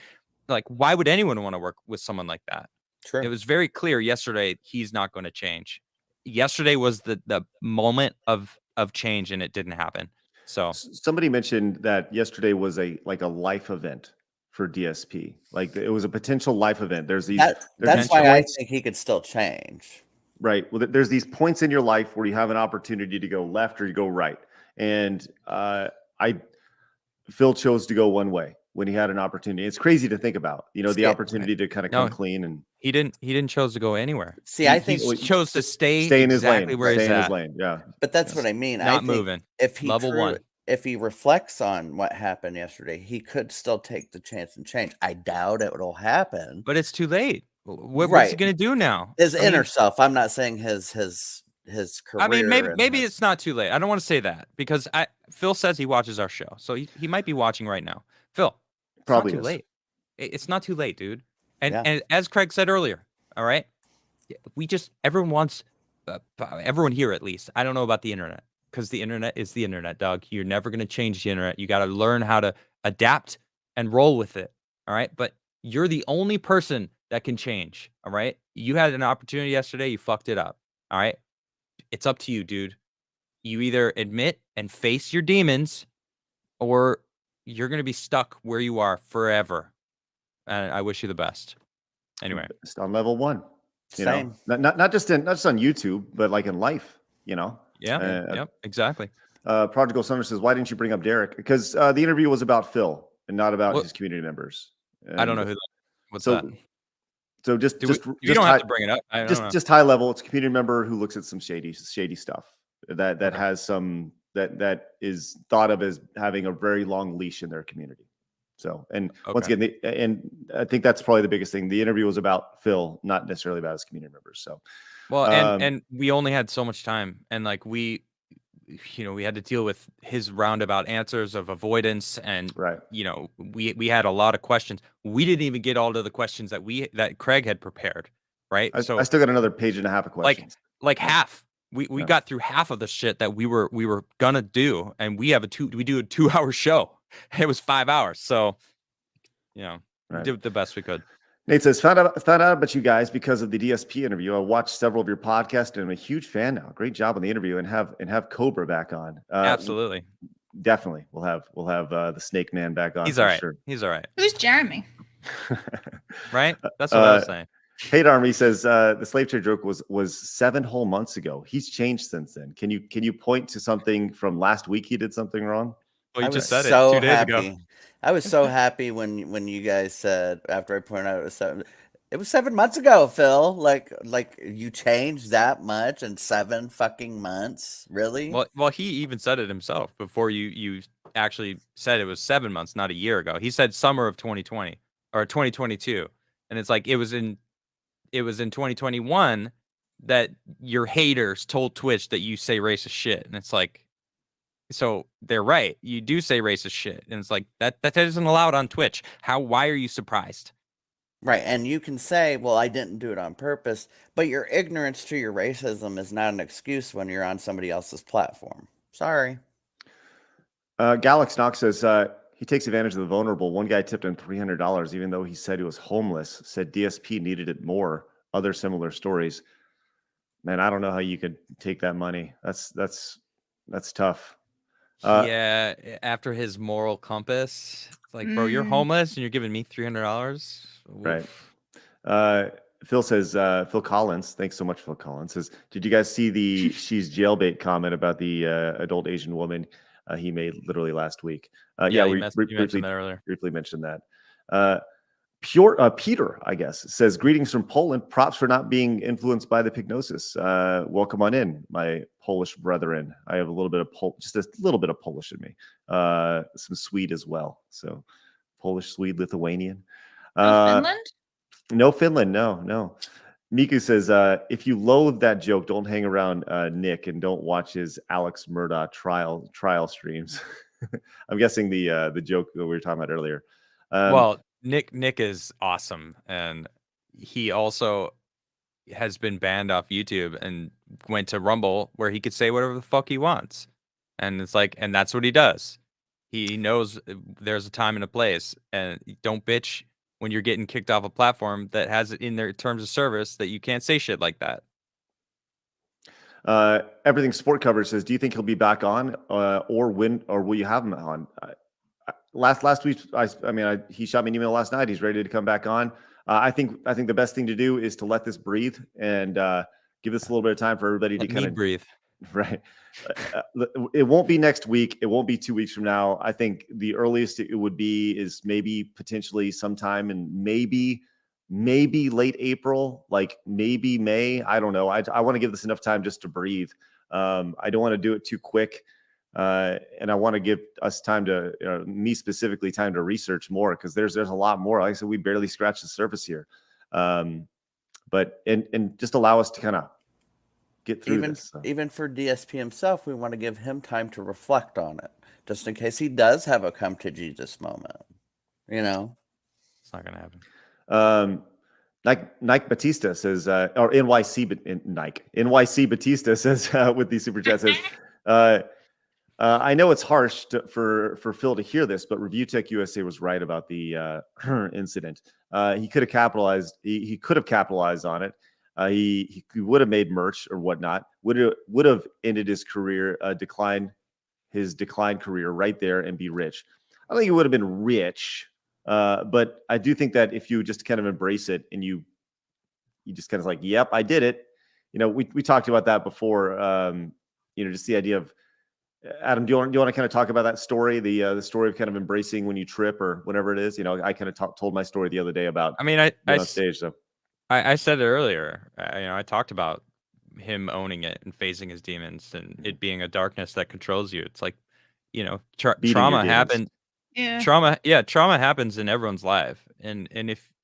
Like, why would anyone want to work with someone like that? True. It was very clear yesterday he's not going to change. Yesterday was the moment of change, and it didn't happen. So somebody mentioned that yesterday was a life event for DSP. Like it was a potential life event. There's these. That's why I think he could still change. Right. Well, there's these points in your life where you have an opportunity to go left or you go right, and Phil chose to go one way when he had an opportunity. It's crazy to think about, the opportunity to kind of come clean, and he didn't chose to go anywhere. See, I think he chose to stay in his exactly lane, where he's at. His lane. Yeah, but that's what I mean. Not moving. If he level one, if he reflects on what happened yesterday, he could still take the chance and change. I doubt it will happen, but it's too late. What's he gonna do now? His inner self. I'm not saying his career. I mean, maybe it's not too late. I don't want to say that because Phil says he watches our show, so he might be watching right now. Phil, probably not too late. It's not too late, dude. And as Craig said earlier, all right, everyone here at least. I don't know about the internet because the internet is the internet, dog. You're never gonna change the internet. You got to learn how to adapt and roll with it. All right, but you're the only person that can change. All right. You had an opportunity yesterday. You fucked it up. All right. It's up to you, dude. You either admit and face your demons or you're going to be stuck where you are forever. And I wish you the best. Anyway. Just on level one. Same. Not just on YouTube, but like in life, Yeah. Yep. Exactly. Prodigal Summer says, why didn't you bring up Derek? Because the interview was about Phil and not about his community members. And I don't know who that is. What's that? So you don't have to bring it up. Just high level. It's a community member who looks at some shady stuff that has some that is thought of as having a very long leash in their community. So, and once again, and I think that's probably the biggest thing. The interview was about Phil, not necessarily about his community members. So, well, and we only had so much time, and like we had to deal with his roundabout answers of avoidance, and Right. we had a lot of questions. We didn't even get all to the questions that Craig had prepared, right? I So still got another page and a half of questions. like half. We Yeah. got through half of the shit that we were gonna do, and we do a 2-hour show. It was 5 hours, so we Right. did the best we could. Nate says, found out about you guys because of the DSP interview. I watched several of your podcasts and I'm a huge fan now. Great job on the interview, and have Cobra back on. Absolutely, Definitely. We'll have the Snake Man back on. he's for all right. Sure. He's all right, Who's Jeremy? right? That's what I was saying. Hate Army says the slave trade joke was 7 whole months ago. He's changed since then. Can you point to something from last week he did something wrong? Well, you I just was said so it 2 days happy. ago. I was so happy when you guys said, after I pointed out it was 7 months ago, Phil. Like you changed that much in 7 fucking months, really? Well, he even said it himself before you actually said it was 7 months, not a year ago. He said summer of 2020 or 2022, and it's like it was in 2021 that your haters told Twitch that you say racist shit, and it's like, so they're right. You do say racist shit, and it's like that isn't allowed on Twitch. Why are you surprised? Right, and you can say, well, I didn't do it on purpose, but your ignorance to your racism is not an excuse when you're on somebody else's platform. Sorry. Galax Knox says he takes advantage of the vulnerable. One guy tipped him $300, even though he said he was homeless. Said DSP needed it more. Other similar stories. Man, I don't know how you could take that money. That's tough. Yeah, after his moral compass, it's like, bro, you're homeless and you're giving me $300. Right. Phil says, Phil Collins, thanks so much, Phil Collins, says, did you guys see the she's jailbait comment about the adult Asian woman he made literally last week? Yeah, we you mentioned that earlier. Briefly mentioned that. Peter, I guess, says, greetings from Poland. Props for not being influenced by the Pygnosis. Welcome on in, my Polish brethren. I have a little bit of just a little bit of Polish in me. Some Swede as well. So Polish, Swede, Lithuanian. Finland? No Finland. No. Miku says, if you loathe that joke, don't hang around Nick and don't watch his Alex Murdaugh trial streams. I'm guessing the joke that we were talking about earlier. Well, Nick is awesome, and he also has been banned off YouTube and went to Rumble, where he could say whatever the fuck he wants, and it's like, and that's what he does. He knows there's a time and a place, and don't bitch when you're getting kicked off a platform that has it in their terms of service that you can't say shit like that. Everything Sport Cover says, do you think he'll be back on, or will you have him on? Last week, he shot me an email last night. He's ready to come back on. I think the best thing to do is to let this breathe and give this a little bit of time for everybody to kind of breathe. Right. It won't be next week. It won't be 2 weeks from now. I think the earliest it would be is maybe potentially sometime in maybe late April, like maybe May. I don't know. I want to give this enough time just to breathe. I don't want to do it too quick. And I want to give us time to, me specifically, time to research more, because there's a lot more. Like I said, we barely scratched the surface here. But just allow us to kind of get through this. So. Even for DSP himself, we want to give him time to reflect on it, just in case he does have a come to Jesus moment. It's not gonna happen. Nike Batista says, or NYC Batista says with the super chat says, I know it's harsh for Phil to hear this, but Review Tech USA was right about the incident. He could have capitalized. He could have capitalized on it. He would have made merch or whatnot. Would have ended his career, declined career right there and be rich. I don't think he would have been rich, but I do think that if you just kind of embrace it and you just kind of like, yep, I did it. We talked about that before. Just the idea of, Adam, do you want to kind of talk about that story, the story of kind of embracing when you trip or whatever it is? I kind of told my story the other day about. I on stage. So I said it earlier. I talked about him owning it and facing his demons and it being a darkness that controls you. It's like, trauma happens. Yeah. Trauma happens in everyone's life, and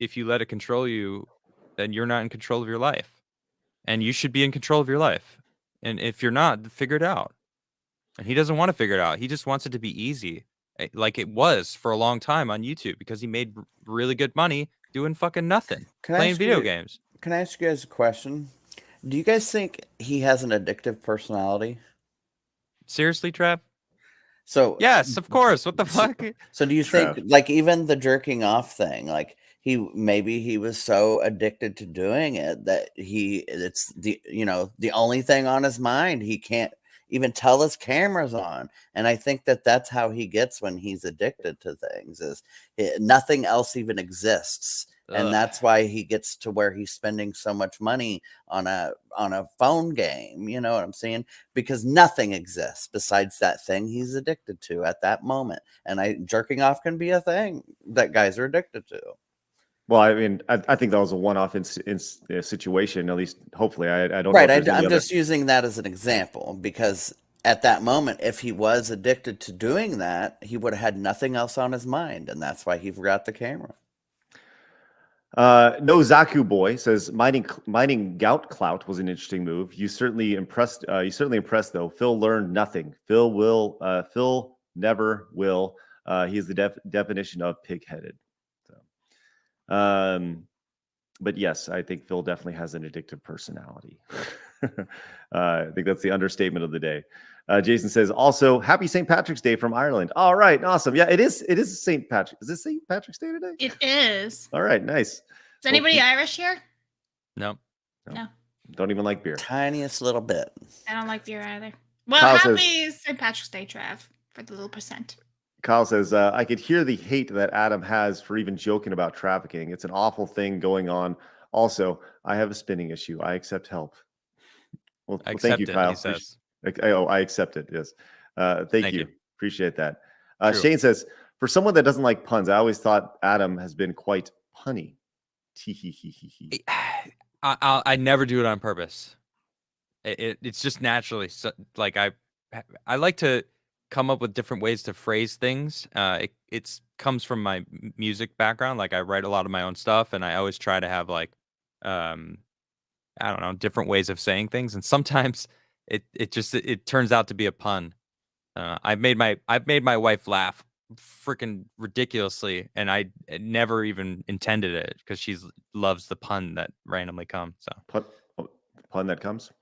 if you let it control you, then you're not in control of your life, and you should be in control of your life. And if you're not, figure it out. And he doesn't want to figure it out. He just wants it to be easy, like it was for a long time on YouTube, because he made really good money doing fucking nothing, Can I playing ask video you- games. Can I ask you guys a question? Do you guys think he has an addictive personality? Seriously, Trev? So Yes, of course. What the fuck? So do you Trev. think, like, even the jerking off thing, like maybe he was so addicted to doing it that it's the only thing on his mind. He can't even tell his camera's on. And I think that's how he gets when he's addicted to things, is nothing else even exists. And Ugh. that's why he gets to where he's spending so much money on a phone game. You know what I'm saying? Because nothing exists besides that thing he's addicted to at that moment. And jerking off can be a thing that guys are addicted to. Well, I mean, I think that was a one-off situation. At least, hopefully, I don't. Right. Know if there's any I'm other- just using that as an example, because at that moment, if he was addicted to doing that, he would have had nothing else on his mind. And that's why he forgot the camera. No Zaku boy says mining gout clout was an interesting move. You certainly impressed. Though. Phil learned nothing. Phil never will. He is the definition of pig-headed. So, but yes, I think Phil definitely has an addictive personality. I think that's the understatement of the day. Jason says also happy St. Patrick's Day from Ireland. All right, awesome. Yeah, it is. It is St. Patrick. Is it St. Patrick's Day today? It is. All right, nice. Is anybody Irish here? No. No. Don't even like beer. Tiniest little bit. I don't like beer either. Well, Kyle happy St. Patrick's Day, Trav, for the little percent. Kyle says, I could hear the hate that Adam has for even joking about trafficking. It's an awful thing going on. Also, I have a spinning issue. I accept help. Well, thank you, Kyle. He says. I accept it. Yes. Thank you. Appreciate that. True. Shane says, for someone that doesn't like puns, I always thought Adam has been quite punny. I never do it on purpose. It's just naturally so, like I like to come up with different ways to phrase things. It comes from my music background. Like I write a lot of my own stuff, and I always try to have like I don't know, different ways of saying things, and sometimes it turns out to be a pun. I've made my wife laugh freaking ridiculously, and I never even intended it, because she loves the pun that randomly comes. So Pun that comes.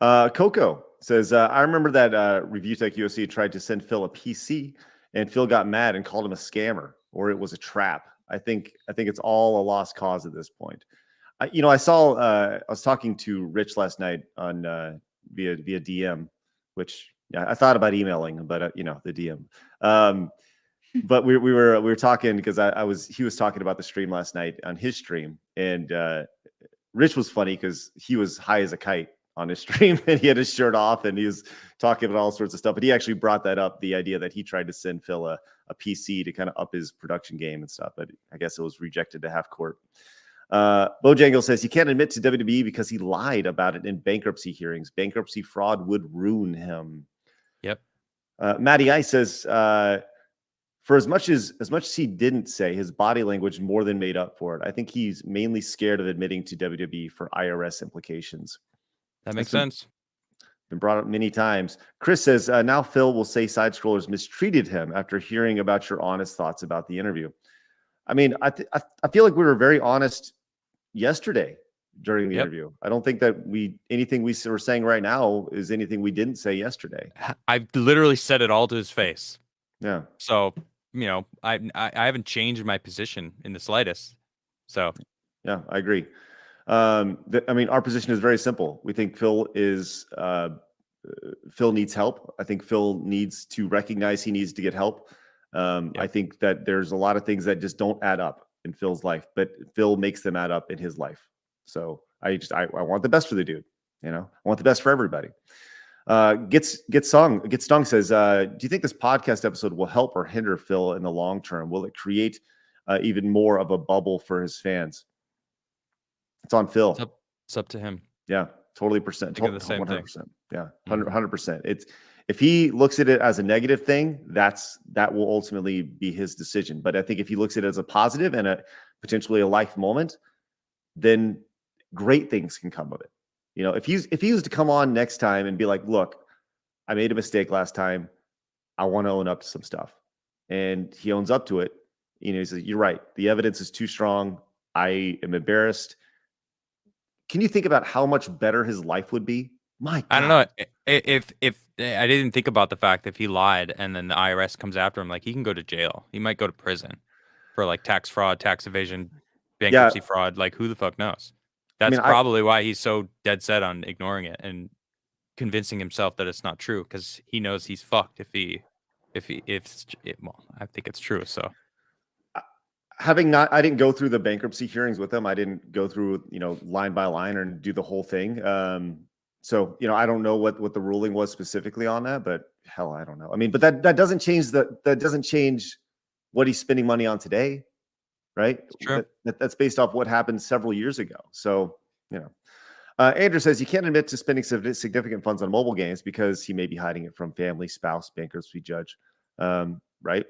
Coco says, I remember that Review Tech USC tried to send Phil a PC, and Phil got mad and called him a scammer, or it was a trap. I think it's all a lost cause at this point. I was talking to Rich last night on via DM, which I thought about emailing, but the DM. But we were talking because he was talking about the stream last night on his stream, and Rich was funny because he was high as a kite on his stream, and he had his shirt off, and he was talking about all sorts of stuff. But he actually brought that up, the idea that he tried to send Phil a PC to kind of up his production game and stuff, but I guess it was rejected to half court. Bojangle says he can't admit to WWE because he lied about it in bankruptcy hearings. Bankruptcy fraud would ruin him. Yep. Matty Ice says, for as much as he didn't say, his body language more than made up for it. I think he's mainly scared of admitting to WWE for IRS implications. That makes sense. Been brought up many times. Chris says, now Phil will say side scrollers mistreated him after hearing about your honest thoughts about the interview. I mean, I feel like we were very honest yesterday during the interview. I don't think that anything we were saying right now is anything we didn't say yesterday. I literally said it all to his face. Yeah. So, I haven't changed my position in the slightest. So, yeah, I agree. Our position is very simple. We think Phil needs help. I think Phil needs to recognize he needs to get help. I think that there's a lot of things that just don't add up in Phil's life, but Phil makes them add up in his life. So I want the best for the dude. I want the best for everybody. Get Stung says, do you think this podcast episode will help or hinder Phil in the long term? Will it create even more of a bubble for his fans? It's on Phil. It's up to him. Yeah, totally percent. Think of the same 100%. thing. Yeah, 100%. If he looks at it as a negative thing, that will ultimately be his decision. But I think if he looks at it as a positive and potentially a life moment, then great things can come of it. If he was to come on next time and be like, look, I made a mistake last time. I want to own up to some stuff. And he owns up to it. You know, he says, you're right. The evidence is too strong. I am embarrassed. Can you think about how much better his life would be? My God. I don't know if I didn't think about the fact that if he lied and then the IRS comes after him, like he can go to jail. He might go to prison for like tax fraud, tax evasion, bankruptcy fraud. Like who the fuck knows? That's probably why he's so dead set on ignoring it and convincing himself that it's not true, because he knows he's fucked well, I think it's true. So I didn't go through the bankruptcy hearings with him. I didn't go through, line by line or do the whole thing. So, I don't know what the ruling was specifically on that, but hell, I don't know. I mean, but that doesn't change what he's spending money on today, right? True. That's based off what happened several years ago. So, Andrew says you can't admit to spending significant funds on mobile games because he may be hiding it from family, spouse, bankruptcy judge. Right.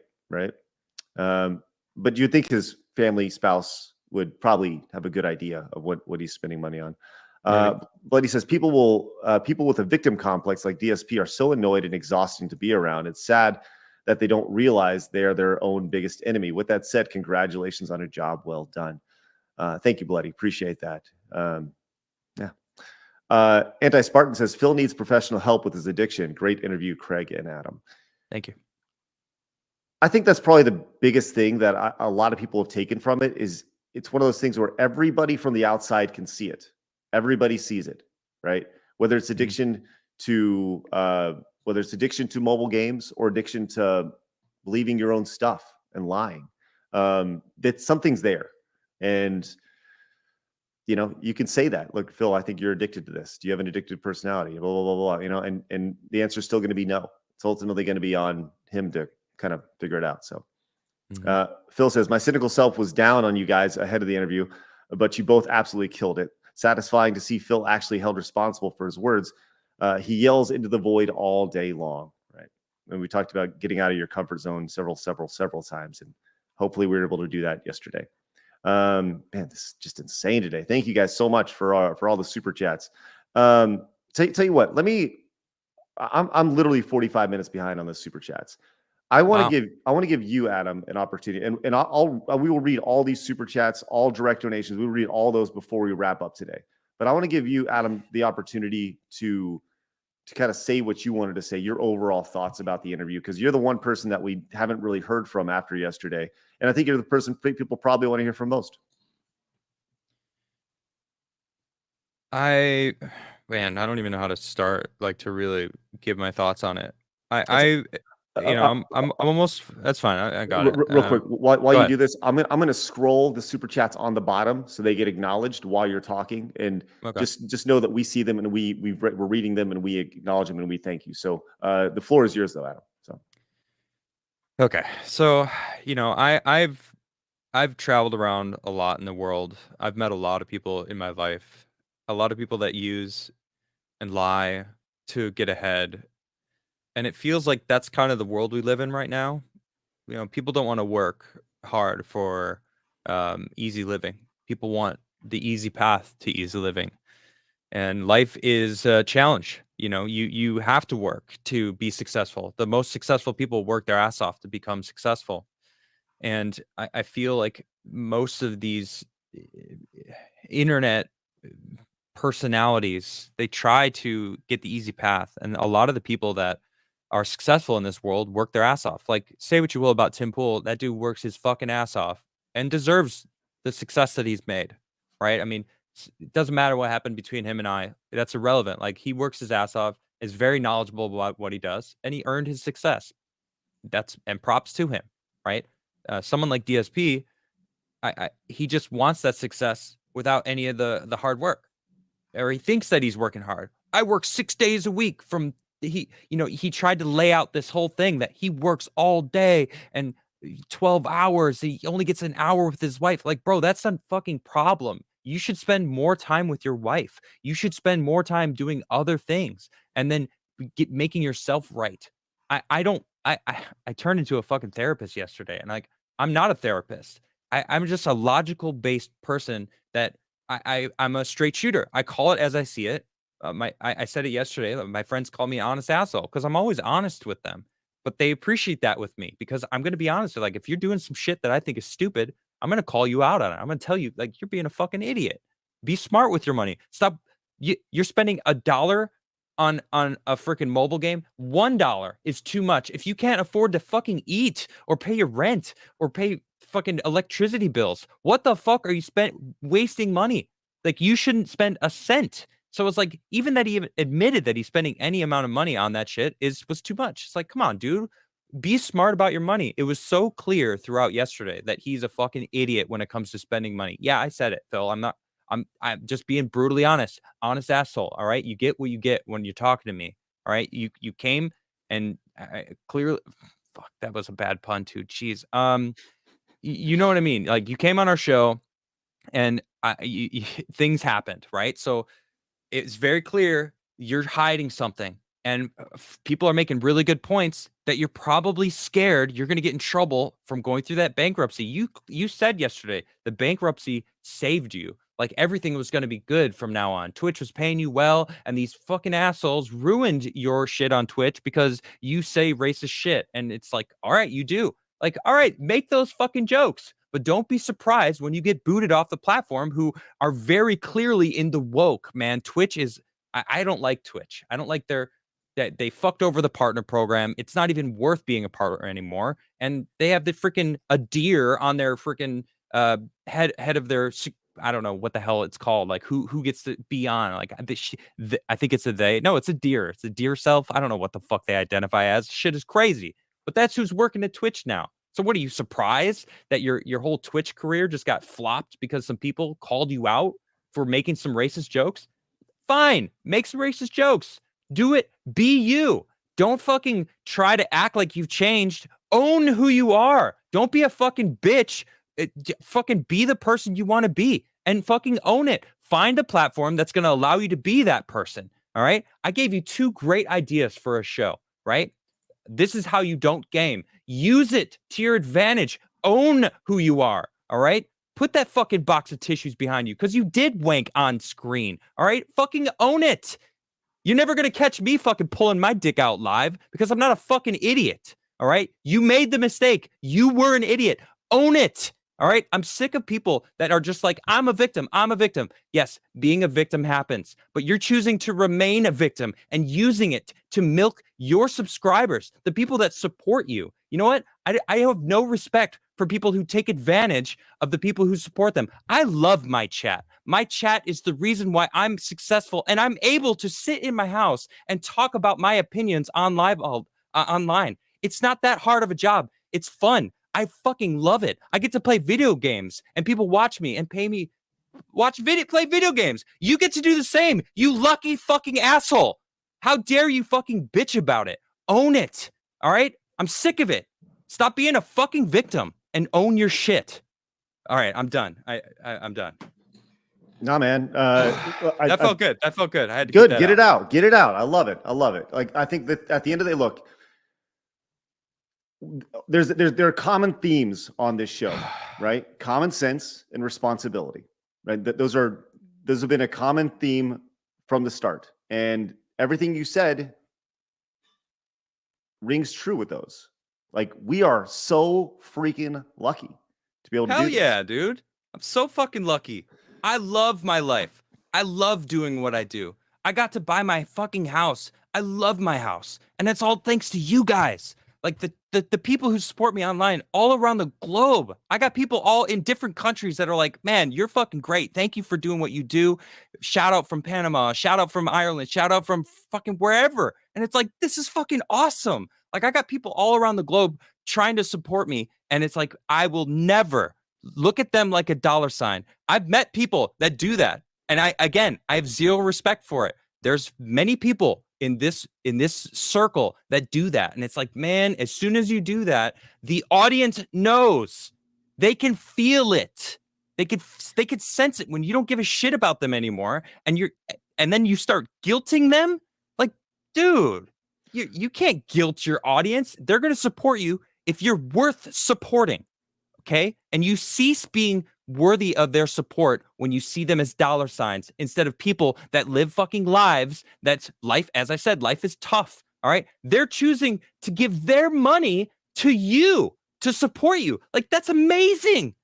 But you think his family, spouse would probably have a good idea of what he's spending money on. But he says people with a victim complex like DSP are so annoyed and exhausting to be around. It's sad that they don't realize they are their own biggest enemy. With that said, congratulations on a job well done. Thank you, Bloody. Appreciate that. Anti-Spartan says Phil needs professional help with his addiction. Great interview, Craig and Adam. Thank you. I think that's probably the biggest thing that a lot of people have taken from it is it's one of those things where everybody from the outside can see it. Everybody sees it, right? Whether it's addiction to mobile games or addiction to believing your own stuff and lying, that something's there. And you can say that. Look, Phil, I think you're addicted to this. Do you have an addictive personality? Blah, blah, blah, blah. And the answer is still going to be no. It's ultimately going to be on him to kind of figure it out. So Phil says, my cynical self was down on you guys ahead of the interview, but you both absolutely killed it. Satisfying to see Phil actually held responsible for his words. He yells into the void all day long, right? And we talked about getting out of your comfort zone several times. And hopefully we were able to do that yesterday. Man, this is just insane today. Thank you guys so much for all the super chats. Tell you what, I'm literally 45 minutes behind on the super chats. I want to give you, Adam, an opportunity, and we will read all these super chats, all direct donations. We will read all those before we wrap up today. But I want to give you, Adam, the opportunity to kind of say what you wanted to say, your overall thoughts about the interview, because you're the one person that we haven't really heard from after yesterday, and I think you're the person people probably want to hear from most. I don't even know how to start, to really give my thoughts on it. I'm almost. That's fine. I got it. Real quick, while you do this, I'm gonna scroll the super chats on the bottom so they get acknowledged while you're talking, and just know that we see them and we're reading them and we acknowledge them and we thank you. So the floor is yours, though, Adam. So okay, so I've traveled around a lot in the world. I've met a lot of people in my life, a lot of people that use and lie to get ahead. And it feels like that's kind of the world we live in right now. People don't want to work hard for easy living. People want the easy path to easy living. And life is a challenge. You have to work to be successful. The most successful people work their ass off to become successful. And I feel like most of these internet personalities, they try to get the easy path. And a lot of the people that are successful in this world work their ass off. Like, say what you will about Tim Pool, that dude works his fucking ass off and deserves the success that he's made, right? I mean, it doesn't matter what happened between him and I. That's irrelevant. Like, he works his ass off, is very knowledgeable about what he does, and he earned his success. And props to him, right? Someone like DSP, he just wants that success without any of the hard work, or he thinks that he's working hard. I work 6 days a week from he tried to lay out this whole thing that he works all day and 12 hours. He only gets an hour with his wife. Like, bro, that's a fucking problem. You should spend more time with your wife. You should spend more time doing other things and then making yourself right. I turned into a fucking therapist yesterday, and I'm not a therapist. I'm just a logical based person that I'm a straight shooter. I call it as I see it. I said it yesterday. My friends call me an honest asshole because I'm always honest with them, but they appreciate that with me because I'm going to be honest. Like, if you're doing some shit that I think is stupid, I'm going to call you out on it. I'm going to tell you, like, you're being a fucking idiot. Be smart with your money. Stop. You're spending $1 on a freaking mobile game. $1 is too much. If you can't afford to fucking eat or pay your rent or pay fucking electricity bills, what the fuck are you wasting money? Like, you shouldn't spend a cent. So it's like, even that he even admitted that he's spending any amount of money on that shit was too much. It's like, come on, dude, be smart about your money. It was so clear throughout yesterday that he's a fucking idiot when it comes to spending money. Yeah, I said it, Phil. I'm just being brutally honest asshole. All right. You get what you get when you're talking to me. All right. You came and I clearly, fuck, that was a bad pun too. Jeez. You know what I mean? Like, you came on our show and things happened, right? So it's very clear you're hiding something, and people are making really good points that you're probably scared you're going to get in trouble from going through that bankruptcy. You said yesterday the bankruptcy saved you. Like, everything was going to be good from now on. Twitch was paying you well, and these fucking assholes ruined your shit on Twitch because you say racist shit. And it's like, all right, you do. Like, all right, make those fucking jokes. But don't be surprised when you get booted off the platform, who are very clearly in the woke, man. Twitch is, I don't like Twitch. I don't like that they fucked over the partner program. It's not even worth being a partner anymore. And they have the freaking a deer on their freaking head of their, I don't know what the hell it's called. Like, who gets to be on? Like, I think it's a they. No, it's a deer. It's a deer self. I don't know what the fuck they identify as. Shit is crazy. But that's who's working at Twitch now. So what, are you surprised that your whole Twitch career just got flopped because some people called you out for making some racist jokes? Fine, make some racist jokes. Do it. Be you. Don't fucking try to act like you've changed. Own who you are. Don't be a fucking bitch. Fucking be the person you want to be and fucking own it. Find a platform that's going to allow you to be that person. All right. I gave you 2 great ideas for a show, right? This is how you don't game. Use it to your advantage. Own who you are. All right. Put that fucking box of tissues behind you because you did wank on screen. All right. Fucking own it. You're never going to catch me fucking pulling my dick out live because I'm not a fucking idiot. All right. You made the mistake. You were an idiot. Own it. All right. I'm sick of people that are just like, I'm a victim. I'm a victim. Yes, being a victim happens, but you're choosing to remain a victim and using it to milk your subscribers, the people that support you. You know what? I have no respect for people who take advantage of the people who support them. I love my chat. My chat is the reason why I'm successful and I'm able to sit in my house and talk about my opinions on online. It's not that hard of a job. It's fun. I fucking love it. I get to play video games and people watch me and pay me play video games. You get to do the same. You lucky fucking asshole. How dare you fucking bitch about it? Own it. All right? I'm sick of it. Stop being a fucking victim and own your shit. All right, I'm done. I'm done. Nah, man. That felt good. That felt good. I had to good. Get it out. Get it out. I love it. Like, I think that at the end of the day, look, there are common themes on this show, right? Common sense and responsibility, right? Those have been a common theme from the start, and everything you said rings true with those. Like, we are so freaking lucky to be able to do Hell yeah, this. dude. I'm so fucking lucky. I love my life. I love doing what I do. I got to buy my fucking house. I love my house. And that's all thanks to you guys. Like, the people who support me online all around the globe. I got people all in different countries that are like, man, you're fucking great. Thank you for doing what you do. Shout out from Panama. Shout out from Ireland. Shout out from fucking wherever. And it's like, this is fucking awesome. Like, I got people all around the globe trying to support me. And it's like, I will never look at them like a dollar sign. I've met people that do that. And I have zero respect for it. There's many people in this circle that do that. And it's like, man, as soon as you do that, the audience knows. They can feel it. They could sense it when you don't give a shit about them anymore. And then you start guilting them. Like, dude, you can't guilt your audience. They're going to support you if you're worth supporting. Okay? And you cease being worthy of their support when you see them as dollar signs instead of people that live fucking lives. That's life. As I said, life is tough. All right. They're choosing to give their money to you to support you. Like, that's amazing.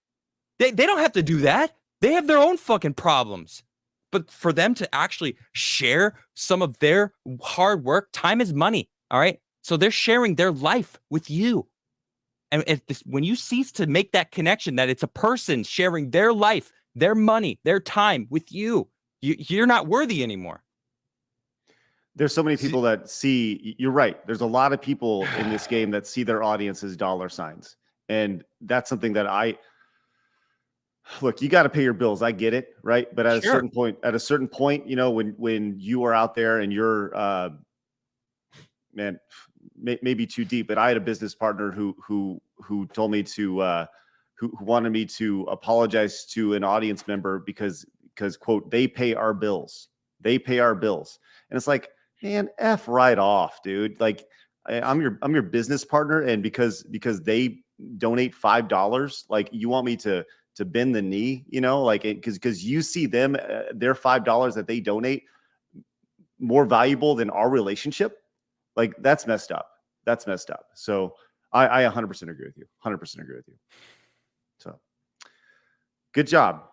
They don't have to do that. They have their own fucking problems. But for them to actually share some of their hard work, time is money. All right. So they're sharing their life with you. And when you cease to make that connection, that it's a person sharing their life, their money, their time with you, you're not worthy anymore. There's so many people that see, you're right. There's a lot of people in this game that see their audience as dollar signs. And that's something that look, you got to pay your bills. I get it. Right. But at a certain point, you know, when you are out there and you're, man, maybe too deep, but I had a business partner who told me to, who wanted me to apologize to an audience member because quote, they pay our bills. They pay our bills. And it's like, man, F right off, dude. Like I'm your business partner. And because they donate $5, like you want me to bend the knee, you know, like because you see them, their $5 that they donate more valuable than our relationship. Like that's messed up. That's messed up. So I 100% agree with you. 100% agree with you. So good job.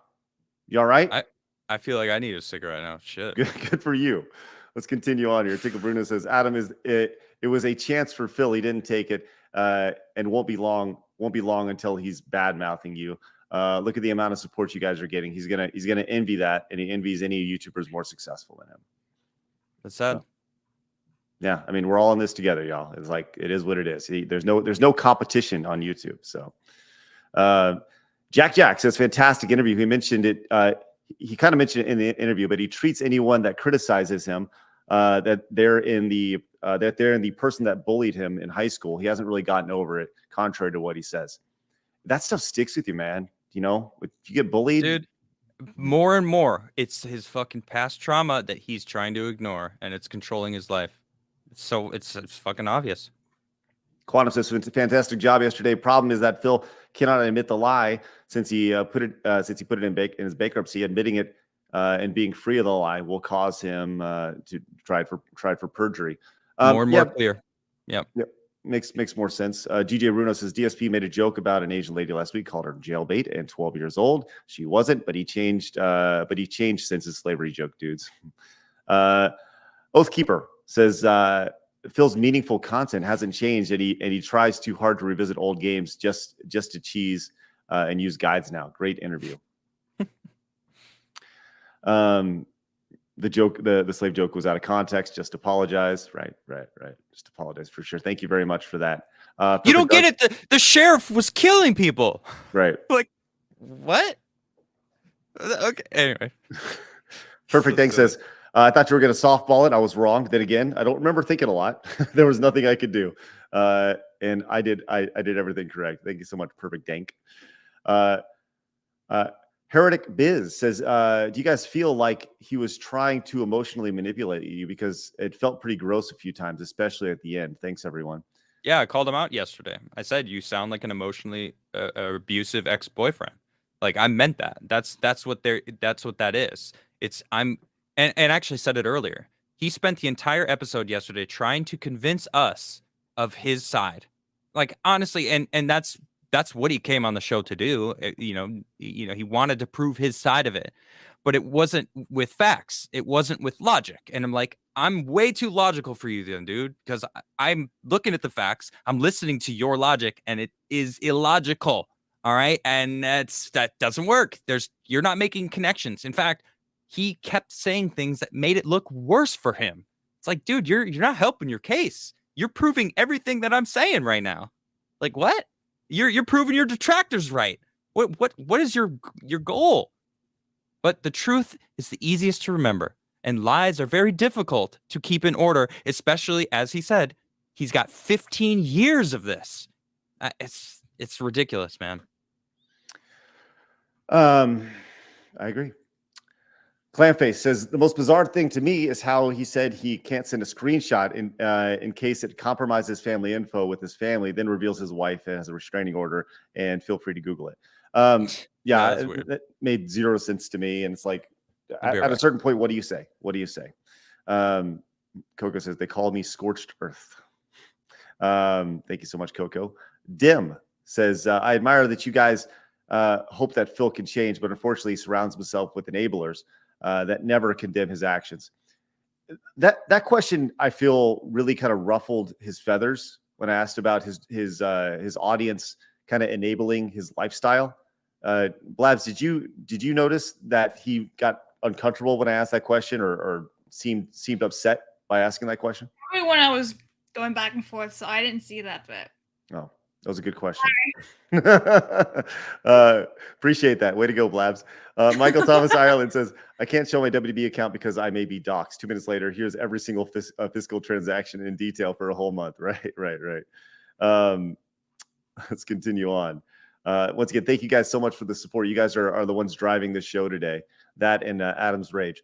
You all right? I feel like I need a cigarette now. Shit. Good for you. Let's continue on here. Tickle Bruno says, Adam, it was a chance for Phil. He didn't take it, and won't be long until he's bad mouthing you. Look at the amount of support you guys are getting. He's gonna envy that, and he envies any YouTubers more successful than him. That's sad. So, yeah, I mean, we're all in this together, y'all. It's like it is what it is. There's no competition on YouTube. So, Jack says, fantastic interview. He mentioned it. He kind of mentioned it in the interview, but he treats anyone that criticizes him that they're in the person that bullied him in high school. He hasn't really gotten over it, contrary to what he says. That stuff sticks with you, man. You know, if you get bullied, dude. More and more, it's his fucking past trauma that he's trying to ignore, and it's controlling his life. So it's fucking obvious. Quantum says, it's a fantastic job yesterday. Problem is that Phil cannot admit the lie since he put it in his bankruptcy. Admitting it and being free of the lie will cause him to try for perjury. More and more clear. Yep. Makes more sense. DJ Runo says DSP made a joke about an Asian lady last week, called her jailbait and 12 years old. She wasn't, but he changed since his slavery joke, dudes. Oathkeeper says Phil's meaningful content hasn't changed, and he tries too hard to revisit old games just to cheese and use guides now. Great interview. The joke, the slave joke was out of context. Just apologize. Right. Just apologize for sure. Thank you very much for that. You don't get it. The sheriff was killing people. Right. Like, what? Okay. Anyway. Perfect Dank says, I thought you were going to softball it. I was wrong. Then again, I don't remember thinking a lot. There was nothing I could do. And I did everything correct. Thank you so much, Perfect Dank. Heretic Biz says, do you guys feel like he was trying to emotionally manipulate you? Because it felt pretty gross a few times, especially at the end. Thanks, everyone. Yeah, I called him out yesterday. I said, you sound like an emotionally abusive ex-boyfriend. Like, I meant that. That's what that is. And actually said it earlier. He spent the entire episode yesterday trying to convince us of his side. Like, honestly, and that's what he came on the show to do. You know, he wanted to prove his side of it, but it wasn't with facts. It wasn't with logic. And I'm like, I'm way too logical for you then, dude, because I'm looking at the facts. I'm listening to your logic, and it is illogical. All right. And that doesn't work. You're not making connections. In fact, he kept saying things that made it look worse for him. It's like, dude, you're not helping your case. You're proving everything that I'm saying right now. Like, what? You're proving your detractors right. What is your goal? But the truth is the easiest to remember, and lies are very difficult to keep in order, especially, as he said, he's got 15 years of this. It's ridiculous, man. I agree. Clamface says, the most bizarre thing to me is how he said he can't send a screenshot in case it compromises family info with his family, then reveals his wife has a restraining order, and feel free to Google it. Yeah, that's weird. that made zero sense to me. And it's like, I'll be right at a back. certain point, what do you say? What do you say? Coco says, they call me Scorched Earth. Thank you so much, Coco. Dim says, I admire that you guys hope that Phil can change, but unfortunately he surrounds himself with enablers that never condemn his actions. That question, I feel, really kind of ruffled his feathers when I asked about his audience kind of enabling his lifestyle. Blabs, did you notice that he got uncomfortable when I asked that question, or seemed upset by asking that question? Probably when I was going back and forth, so I didn't see that bit. Oh, that was a good question. Appreciate that. Way to go, Blabs. Michael Thomas Ireland says, I can't show my WDB account because I may be doxxed. 2 minutes later, here's every single fiscal transaction in detail for a whole month. Right. Let's continue on. Once again, thank you guys so much for the support. You guys are the ones driving this show today. That and Adam's Rage.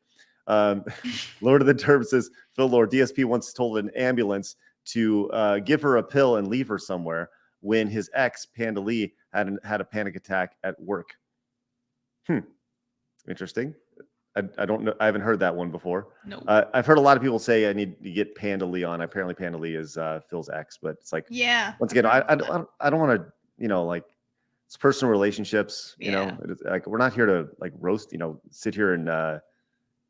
Lord of the Derb says, Phil Lord, DSP once told an ambulance to give her a pill and leave her somewhere when his ex, Panda Lee, had a panic attack at work. Interesting. I don't know. I haven't heard that one before. No. I've heard a lot of people say I need to get Panda Lee on. Apparently Panda Lee is Phil's ex, but it's like, Yeah. once again, I don't want to, like, it's personal relationships, Yeah. like we're not here to like roast, sit here and,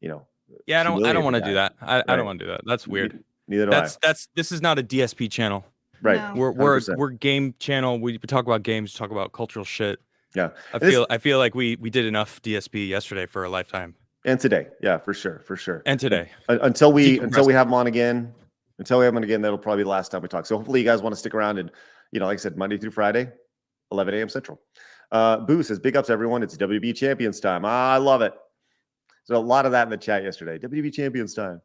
Yeah, I don't humiliate want to the do guy. that. I Right. don't want to do that. That's weird. Neither do I. This is not a DSP channel. Right. No. We're 100%. we're game channel. We talk about games, talk about cultural shit. Yeah. I feel like we did enough DSP yesterday for a lifetime. And today. Yeah, for sure. And today. Until we Decompressing. have him on again. That'll probably be the last time we talk. So hopefully you guys want to stick around and, like I said, Monday through Friday, 11 a.m. Central. Boo says, big ups everyone. It's WB Champions time. I love it. There's a lot of that in the chat yesterday. WB Champions time.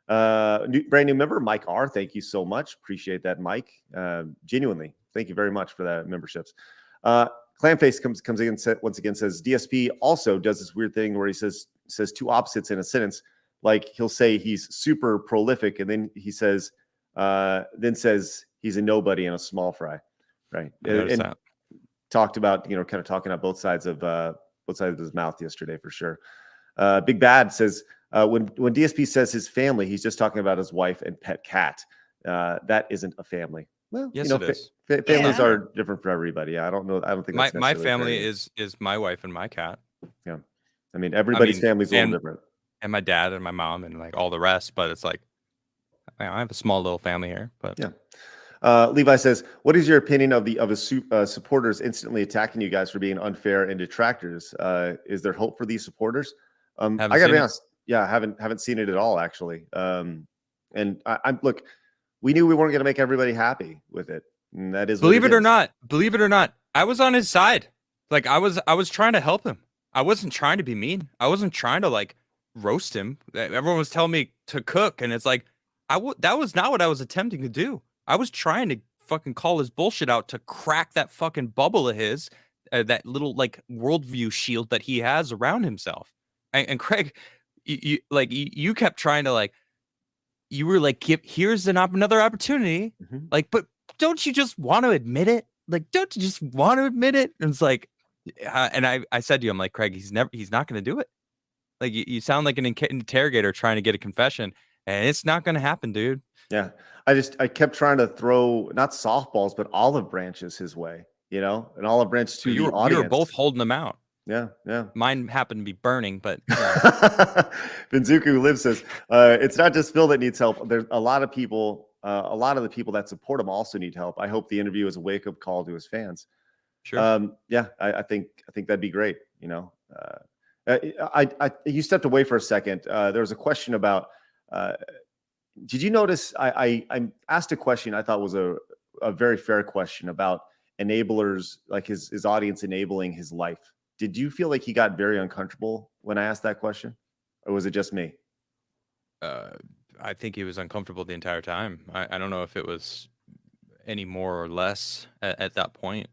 Brand new member, Mike R. Thank you so much. Appreciate that, Mike. Genuinely. Thank you very much for that memberships. Clamface comes in once again, says DSP also does this weird thing where he says two opposites in a sentence. Like he'll say he's super prolific, and then he says he's a nobody and a small fry. Right. And talked about, kind of talking about both sides of his mouth yesterday for sure. Big Bad says when DSP says his family, he's just talking about his wife and pet cat. That isn't a family. Well, yes, it is. Families are different for everybody. I don't know. I don't think that's my family fair. is my wife and my cat. Yeah, I mean everybody's family's a little different. And my dad and my mom and like all the rest, but it's like I have a small little family here. But yeah. Levi says, "What is your opinion of his supporters instantly attacking you guys for being unfair and detractors? Is there hope for these supporters?" I gotta be honest. Yeah, I haven't seen it at all actually. And I'm look. We knew we weren't going to make everybody happy with it. And that is believe it or not, I was on his side. Like I was trying to help him. I wasn't trying to be mean. I wasn't trying to like roast him. Everyone was telling me to cook, and it's like that was not what I was attempting to do. I was trying to fucking call his bullshit out to crack that fucking bubble of his, that little like worldview shield that he has around himself. And Craig, you kept trying to like. You were like, here's another opportunity. Mm-hmm. Like, but don't you just want to admit it? Like, don't you just want to admit it? And it's like, and I said to you, I'm like, Craig, he's not going to do it. Like, you sound like an interrogator trying to get a confession, and it's not going to happen, dude. Yeah. I kept trying to throw not softballs, but olive branches his way, an olive branch to the audience. You were both holding them out. Yeah. Mine happened to be burning, but Benzuku Live says it's not just Phil that needs help. There's a lot of people. A lot of the people that support him also need help. I hope the interview is a wake up call to his fans. Sure. Yeah, I think that'd be great. You stepped away for a second. There was a question about. Did you notice? I asked a question I thought was a very fair question about enablers, like his audience enabling his life. Did you feel like he got very uncomfortable when I asked that question, or was it just me? I think he was uncomfortable the entire time. I don't know if it was any more or less at that point.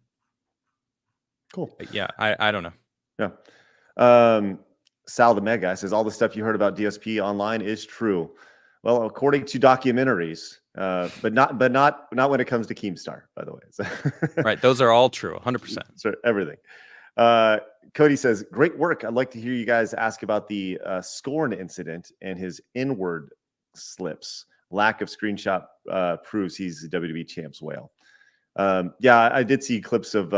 Cool. But yeah, I don't know. Yeah. Sal the Mega says all the stuff you heard about DSP online is true. Well, according to documentaries, but not when it comes to Keemstar, by the way. Right. Those are all true. 100%. So everything. Cody says, great work. I'd like to hear you guys ask about the Scorn incident and his inward slips. Lack of screenshot proves he's the WWE champ's whale. Yeah, I did see clips of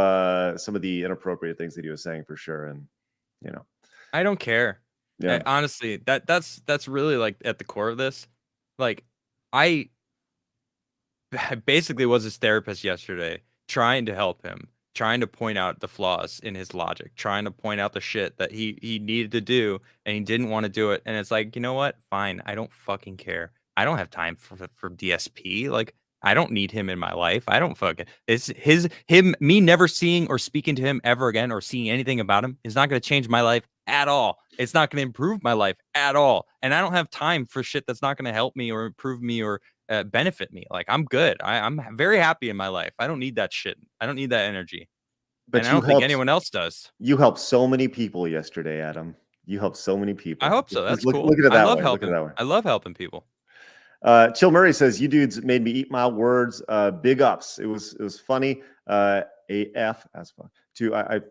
some of the inappropriate things that he was saying for sure. And, you know, I don't care. yeah, Honestly, that's really like at the core of this. Like, I basically was his therapist yesterday, trying to help him, trying to point out the flaws in his logic, trying to point out the shit that he needed to do and he didn't want to do it. And it's like, you know what? Fine, I don't fucking care. I don't have time for DSP. Like, I don't need him in my life. I don't fucking. It's me never seeing or speaking to him ever again or seeing anything about him is not going to change my life at all. It's not going to improve my life at all. And I don't have time for shit that's not going to help me or improve me or benefit me. Like, I'm good. I'm very happy in my life. I don't need that shit. I don't need that energy. but And I don't think anyone else does. You helped so many people yesterday, Adam. You helped so many people. I hope so. That's look, cool. Look at it that I love way. helping. Look at it that way. I love helping people. Chill Murray says, you dudes made me eat my words. Big ups. It was funny. AF as fuck.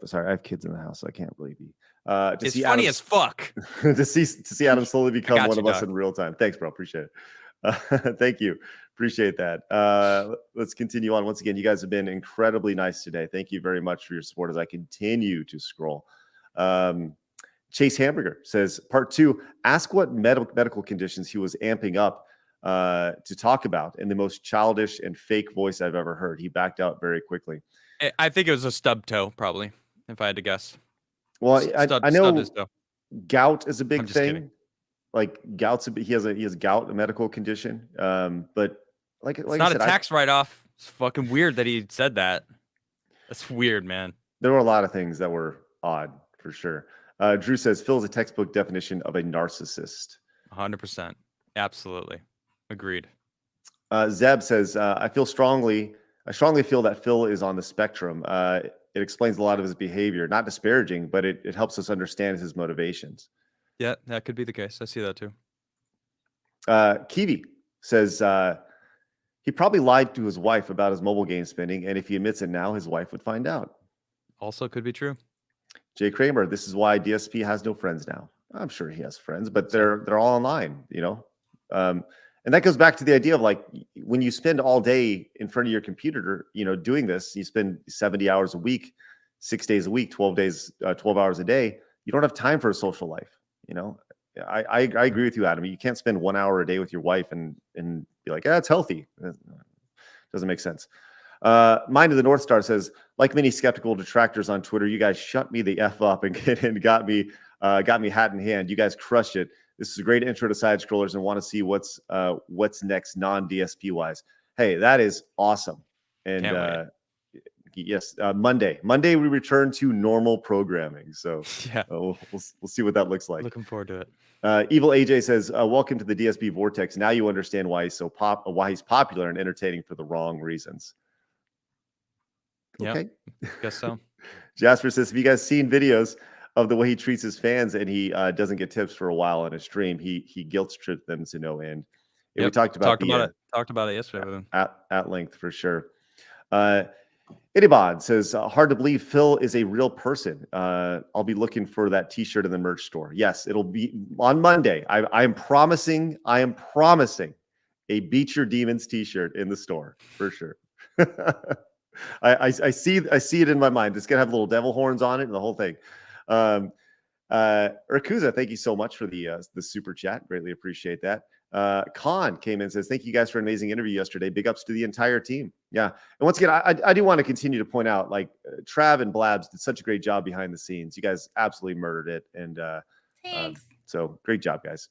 Sorry, I have kids in the house, so I can't really be. It's funny as fuck. to see Adam slowly become one of us dog. in real time. Thanks, bro. Appreciate it. Thank you. Appreciate that. Let's continue on. Once again, you guys have been incredibly nice today. Thank you very much for your support as I continue to scroll. Chase Hamburger says, part 2, ask what medical conditions he was amping up to talk about in the most childish and fake voice I've ever heard. He backed out very quickly. I think it was a stub toe, probably, if I had to guess. Well, I know stubbed his toe. gout is a big I'm just thing. kidding. Like gout's he has gout, a medical condition. But like It's I not said, a tax write-off. It's fucking weird that he said that. That's weird, man. there were a lot of things that were odd for sure. Drew says Phil is a textbook definition of a narcissist. 100%. Absolutely. Agreed. Zeb says, I strongly feel that Phil is on the spectrum. It explains a lot of his behavior, not disparaging, but it helps us understand his motivations. Yeah, that could be the case. I see that too. Kiwi says he probably lied to his wife about his mobile game spending, and if he admits it now, his wife would find out. Also could be true. Jay Kramer, this is why DSP has no friends now. I'm sure he has friends, but they're all online, you know. And that goes back to the idea of like when you spend all day in front of your computer, you know, doing this, you spend 70 hours a week, 6 days a week, 12 hours a day. You don't have time for a social life. You know, I agree with you, Adam. You can't spend 1 hour a day with your wife and be like, it's healthy. It doesn't make sense. Mind of the North Star says, like many skeptical detractors on Twitter, you guys shut me the F up and got me hat in hand. You guys crushed it. This is a great intro to side scrollers and want to see what's next non-DSP wise. Hey, that is awesome. And yes, Monday we return to normal programming. So yeah, we'll see what that looks like. Looking forward to it. Evil AJ says, welcome to the DSP vortex. Now you understand why he's why he's popular and entertaining for the wrong reasons. Okay. Yep, guess so. Jasper says, have you guys seen videos of the way he treats his fans and he doesn't get tips for a while on his stream? He guilt tripped them to no end. Yeah, we talked about it yesterday with him at length for sure. Idibod says, hard to believe Phil is a real person. I'll be looking for that t-shirt in the merch store. Yes, it'll be on Monday. I am promising a Beat Your Demons t-shirt in the store for sure. I see it in my mind. It's gonna have little devil horns on it and the whole thing. Urkuza, thank you so much for the super chat. Greatly appreciate that. Khan came in and says, thank you guys for an amazing interview yesterday. Big ups to the entire team. Yeah. And once again, I do want to continue to point out, like, Trav and Blabs did such a great job behind the scenes. You guys absolutely murdered it. And Thanks. so great job, guys.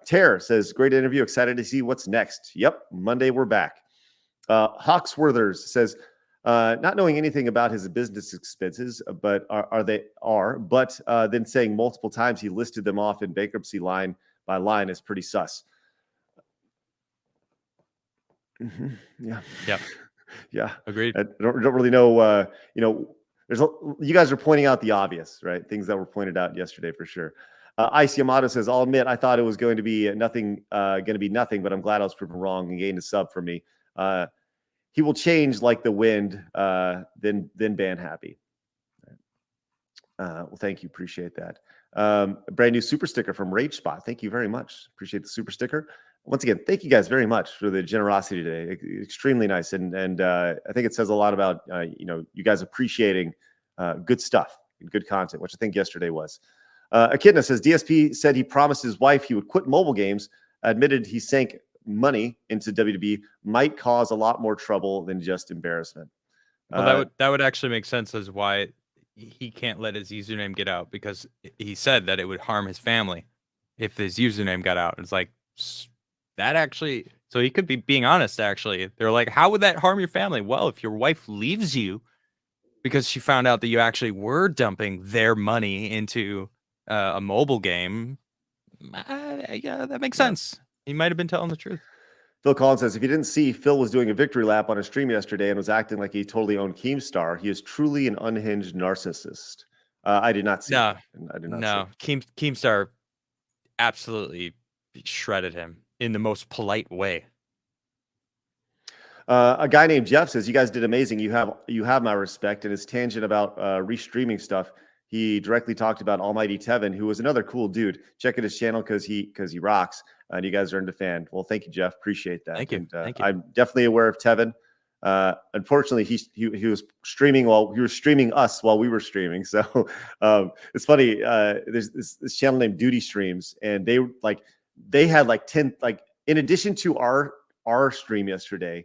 Tara says, great interview. Excited to see what's next. Yep. Monday we're back. Hawksworthers says, not knowing anything about his business expenses, but then saying multiple times he listed them off in bankruptcy line by line is pretty sus. Mm-hmm. Yeah. Yep. Yeah. Agreed. I don't really know. You guys are pointing out the obvious, right? Things that were pointed out yesterday for sure. Ice Yamato says, I'll admit I thought it was going to be nothing, but I'm glad I was proven wrong and gained a sub for me. He will change like the wind, then ban happy. Well, thank you. Appreciate that. Brand new super sticker from Rage Spot. Thank you very much. Appreciate the super sticker. Once again, thank you guys very much for the generosity today. Extremely nice, and I think it says a lot about you guys appreciating good stuff and good content, which I think yesterday was. Echidna says DSP said he promised his wife he would quit mobile games. Admitted he sank money into WWE, might cause a lot more trouble than just embarrassment. Well, that would actually make sense as why he can't let his username get out, because he said that it would harm his family if his username got out. It's like that actually. So he could be being honest. Actually, they're like, how would that harm your family? Well, if your wife leaves you because she found out that you actually were dumping their money into a mobile game, yeah, that makes sense. He might have been telling the truth. Phil Collins says, if you didn't see, Phil was doing a victory lap on a stream yesterday and was acting like he totally owned Keemstar. He is truly an unhinged narcissist. I did not see No, it. I did not no. Keemstar absolutely shredded him in the most polite way. A guy named Jeff says, you guys did amazing. You have my respect. And his tangent about restreaming stuff, he directly talked about Almighty Tevin, who was another cool dude. Check out his channel because he rocks. And you guys earned a fan. Well, thank you, Jeff. Appreciate that. Thank you. And, Thank you. I'm definitely aware of Tevin. Unfortunately, he was streaming while he was streaming us while we were streaming. So it's funny. There's this channel named Duty Streams, and they had like 10, like in addition to our stream yesterday,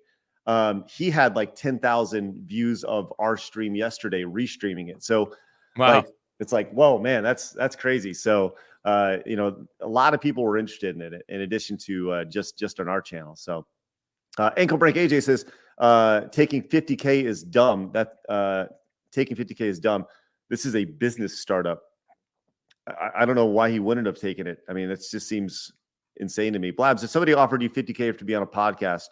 he had like 10,000 views of our stream yesterday, restreaming it. So Wow. it's like, whoa, man, that's crazy. So a lot of people were interested in it in addition to just on our channel. So Ankle Break AJ says taking 50K is dumb. Taking 50K is dumb. This is a business startup. I don't know why he wouldn't have taken it. I mean, it just seems insane to me. Blabs, if somebody offered you 50K to be on a podcast,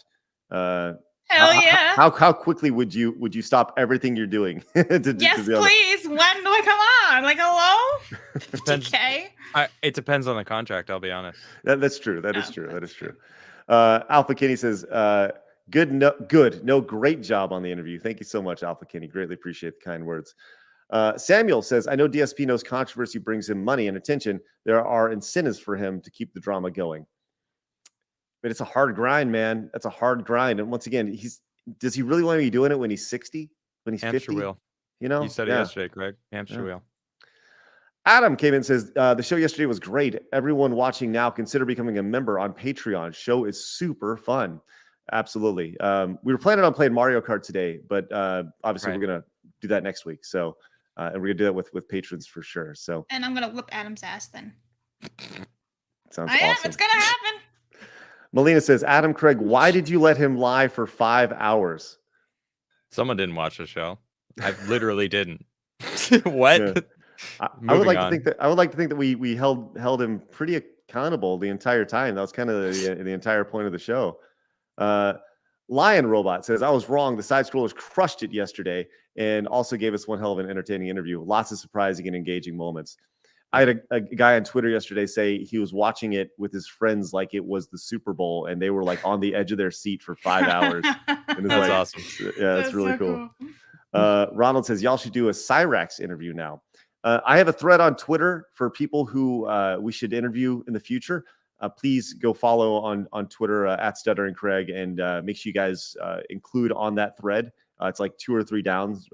Hell yeah. How quickly would you stop everything you're doing? Yes, please. When do I come on? Like, hello? Depends. 50K? It depends on the contract, I'll be honest. That's true. That is true. That is true. Alpha Kenny says, good, no, great job on the interview. Thank you so much, Alpha Kenny. Greatly appreciate the kind words. Samuel says, I know DSP knows controversy brings him money and attention. There are incentives for him to keep the drama going. But it's a hard grind, man. That's a hard grind. And once again, does he really want to be doing it when he's 60? When he's Hampshire 50? Wheel. You said it yesterday, Craig. Hampshire Wheel. Adam came in and says, the show yesterday was great. Everyone watching now, consider becoming a member on Patreon. Show is super fun. Absolutely. We were planning on playing Mario Kart today, but obviously we're going to do that next week. So, and we're going to do that with patrons for sure. So, And I'm going to whip Adam's ass then. Sounds I am. awesome. It's going to happen. Melina says, Adam Craig, why did you let him lie for 5 hours? Someone didn't watch the show. I literally didn't. What? Yeah. I would like to think that we held him pretty accountable the entire time. That was kind of the entire point of the show. Lion Robot says, I was wrong. The side scrollers crushed it yesterday and also gave us one hell of an entertaining interview. Lots of surprising and engaging moments. I had a guy on Twitter yesterday say he was watching it with his friends like it was the Super Bowl, and they were like on the edge of their seat for 5 hours. And That's awesome. Yeah, that's really so cool. Ronald says, y'all should do a Cyrax interview now. I have a thread on Twitter for people who we should interview in the future. Please go follow on Twitter at Stuttering Craig, and make sure you guys include on that thread. It's like 2 or 3 downs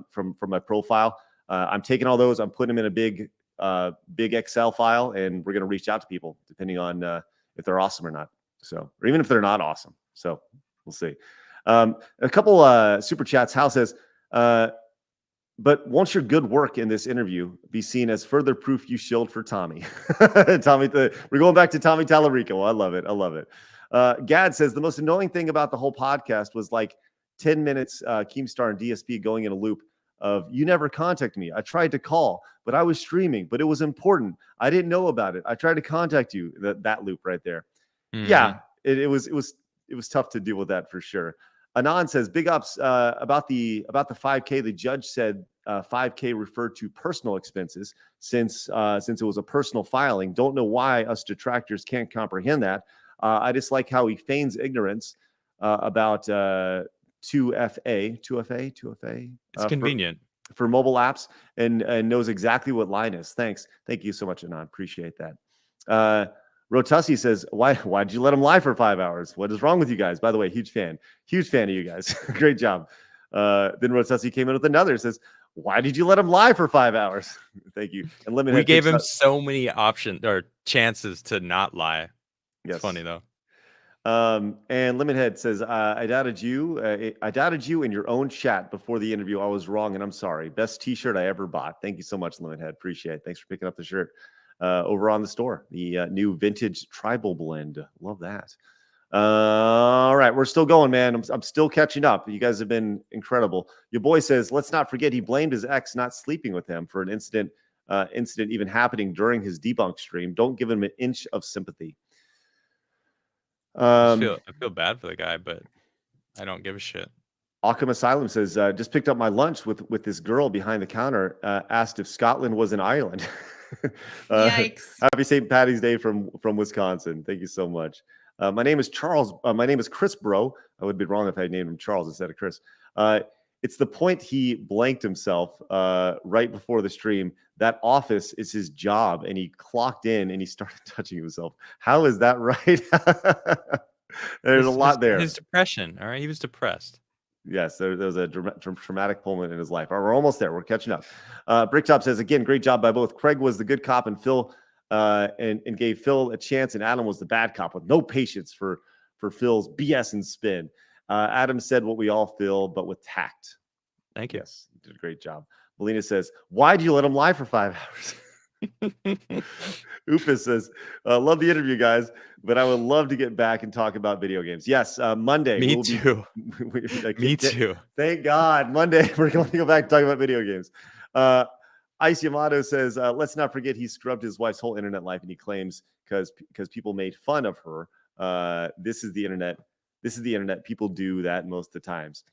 from my profile. I'm taking all those. I'm putting them in a big Excel file, and we're going to reach out to people depending on if they're awesome or not. So, or even if they're not awesome. So we'll see. A couple super chats. Hal says, but won't your good work in this interview be seen as further proof you shilled for Tommy? We're going back to Tommy Tallarico. I love it. I love it. Gad says, the most annoying thing about the whole podcast was like 10 minutes Keemstar and DSP going in a loop of, you never contacted me. I tried to call, but I was streaming, but it was important. I didn't know about it. I tried to contact you. That loop right there. Mm-hmm. Yeah, it was tough to deal with that for sure. Anon says, big ups about the 5K. The judge said 5K referred to personal expenses since it was a personal filing. Don't know why us detractors can't comprehend that. I just like how he feigns ignorance about 2FA. It's convenient for mobile apps and knows exactly what line is. Thanks. Thank you so much, Anon. Appreciate that. Rotussi says, why'd you let him lie for 5 hours? What is wrong with you guys? By the way, huge fan of you guys. Great job. Then Rotussi came in with another, says, why did you let him lie for 5 hours? Thank you. And We gave him so many options or chances to not lie. It's funny though. And Lemonhead says, I doubted you in your own chat before the interview. I was wrong, and I'm sorry. Best t-shirt I ever bought. Thank you so much, Lemonhead. Appreciate it. Thanks for picking up the shirt over on the store. The new vintage tribal blend. Love that. All right, we're still going, man. I'm still catching up. You guys have been incredible. Your boy says, let's not forget he blamed his ex not sleeping with him for an incident even happening during his debunk stream. Don't give him an inch of sympathy. I feel bad for the guy, but I don't give a shit. Occam Asylum says, just picked up my lunch with this girl behind the counter, asked if Scotland was an island. Yikes. Happy St. Patty's Day from Wisconsin. Thank you so much. My name is Charles. My name is Chris Bro. I would be wrong if I named him Charles instead of Chris. It's the point he blanked himself right before the stream. That office is his job, and he clocked in and he started touching himself. How is that right? There's a lot there. His depression. All right, he was depressed. Yes, there was a traumatic moment in his life. All right, we're almost there. We're catching up. Bricktop says, again, great job by both. Craig was the good cop and Phil and gave Phil a chance, and Adam was the bad cop with no patience for Phil's BS and spin. Adam said what we all feel, but with tact. Thank you. Yes, you did a great job. Melina says, why do you let him lie for 5 hours? Oofus says, love the interview, guys, but I would love to get back and talk about video games. Yes, Monday. Me too. Me too. Thank God. Monday, we're going to go back and talk about video games. Ice Yamato says, let's not forget he scrubbed his wife's whole internet life, and he claims because people made fun of her. This is the internet. This is the internet. People do that most of the times.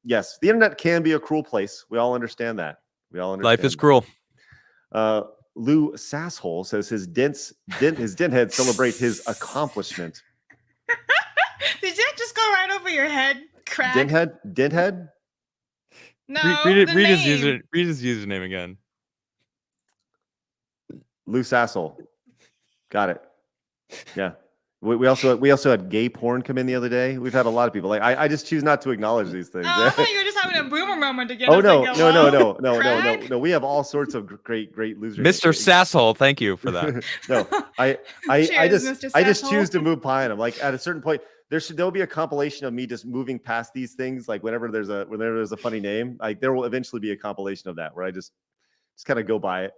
Yes, the internet can be a cruel place. We all understand that. Life is cruel. Lou Sasshole says his dent head celebrate his accomplishment. Did that just go right over your head, Craig? Dent head? No, read his username again. Lou Sasshole. Got it. Yeah. We also had gay porn come in the other day. We've had a lot of people. Like I just choose not to acknowledge these things. Oh, I thought you were just having a boomer moment again. Oh no. We have all sorts of great losers. Mr. Sasshole, thank you for that. No, I just choose to move pie on them. Like at a certain point, there'll be a compilation of me just moving past these things. Like whenever there's a funny name, like there will eventually be a compilation of that where I just kind of go by it.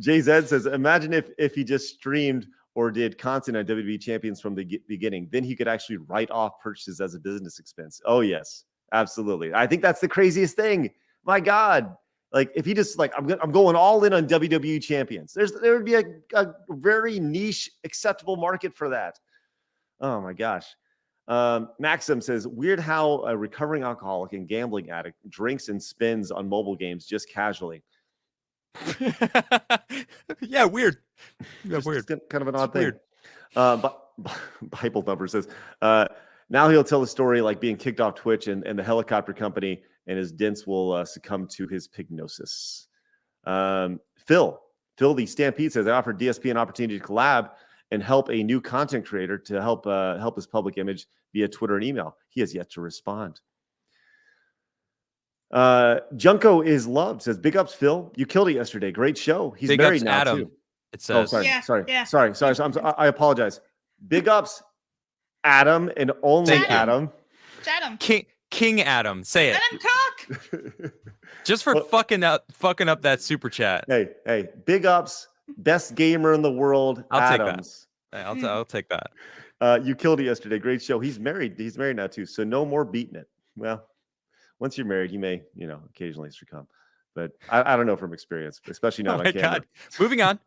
JZ says, imagine if he just streamed or did content on WWE Champions from the beginning, then he could actually write off purchases as a business expense. Oh yes, absolutely. I think that's the craziest thing. My God, like if he just like I'm going all in on WWE Champions. There would be a very niche acceptable market for that. Oh my gosh. Maxim says, weird how a recovering alcoholic and gambling addict drinks and spins on mobile games just casually. Yeah, weird. Yeah, weird. Kind of an odd thing. But Bible Thumper says, now he'll tell a story like being kicked off Twitch and the helicopter company, and his dents will succumb to his pignosis. Phil the Stampede says, I offered DSP an opportunity to collab and help a new content creator to help his public image via Twitter and email. He has yet to respond. Junko is loved says, big ups, Phil. You killed it yesterday. Great show. He's big married ups, now Adam. too. It says. Yeah, Sorry. yeah. I apologize. Big ups, Adam, and only Adam. Adam. King Adam. Say it. Adam Cook. Just for fucking up that super chat. Hey, big ups, best gamer in the world. I'll Adams. take that. I'll take that. You killed it yesterday. Great show. He's married now too. So no more beating it. Well, once you're married, you may, occasionally succumb. But I don't know from experience, especially not on camera. God. Moving on.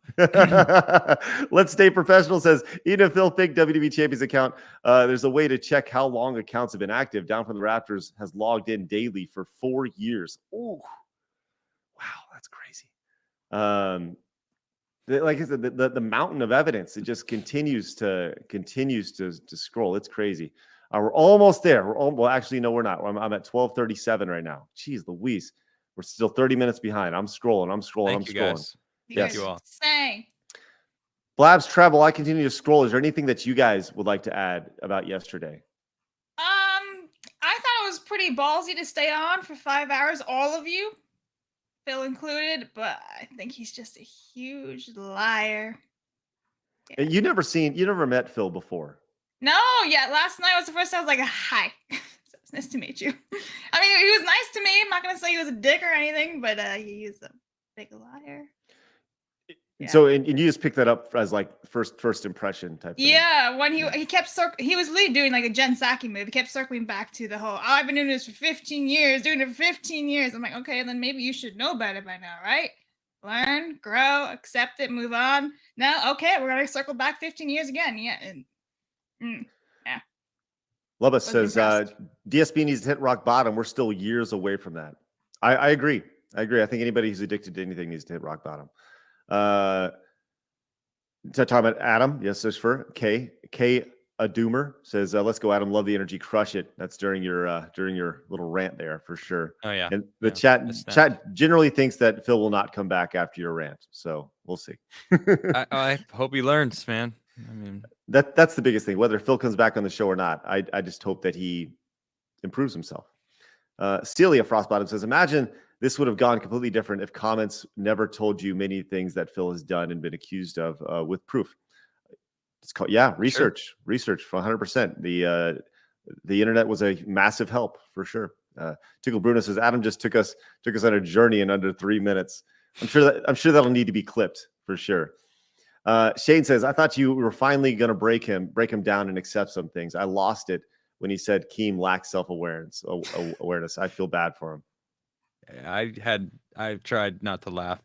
Let's Stay Professional says, even if Phil fake WWE Champions account, there's a way to check how long accounts have been active. Down from the Raptors has logged in daily for 4 years. Ooh, wow, that's crazy. Like I said, the mountain of evidence, it just continues to scroll. It's crazy. We're almost there. Well, actually, no, we're not. I'm at 12:37 right now. Jeez Louise. We're still 30 minutes behind. I'm scrolling. Thank you guys. Yes. Thank you all. Saying. Blabs Travel, I continue to scroll. Is there anything that you guys would like to add about yesterday? I thought it was pretty ballsy to stay on for 5 hours, all of you, Phil included, but I think he's just a huge liar. And you never met Phil before. No, yeah, last night was the first time I was like, hi. So it's nice to meet you. I mean, he was nice to me. I'm not going to say he was a dick or anything, but he was a big liar. Yeah. So, and you just picked that up as like first impression type thing. Yeah, when he kept he was really doing like a Jen Psaki move. He kept circling back to the whole, I've been doing this for 15 years, doing it for 15 years. I'm like, okay, then maybe you should know better by now, right? Learn, grow, accept it, move on. No, okay, we're gonna circle back 15 years again. Yeah, yeah. Lubba says DSB needs to hit rock bottom. We're still years away from that. I agree. I think anybody who's addicted to anything needs to hit rock bottom. Talking about Adam, yes, there's for K a doomer says, let's go, Adam. Love the energy, crush it. That's during your little rant there for sure. Oh yeah. And the chat generally thinks that Phil will not come back after your rant, so we'll see. I hope he learns, man. I mean, that's the biggest thing. Whether Phil comes back on the show or not, I just hope that he improves himself. Celia Frostbottom says, imagine this would have gone completely different if comments never told you many things that Phil has done and been accused of with proof. It's called, research for 100%. The internet was a massive help for sure. Tickle Bruno says, Adam just took us on a journey in under 3 minutes. I'm sure that'll need to be clipped for sure. Shane says, I thought you were finally going to break him down and accept some things. I lost it when he said Keem lacks self-awareness. Awareness. I feel bad for him. I tried not to laugh.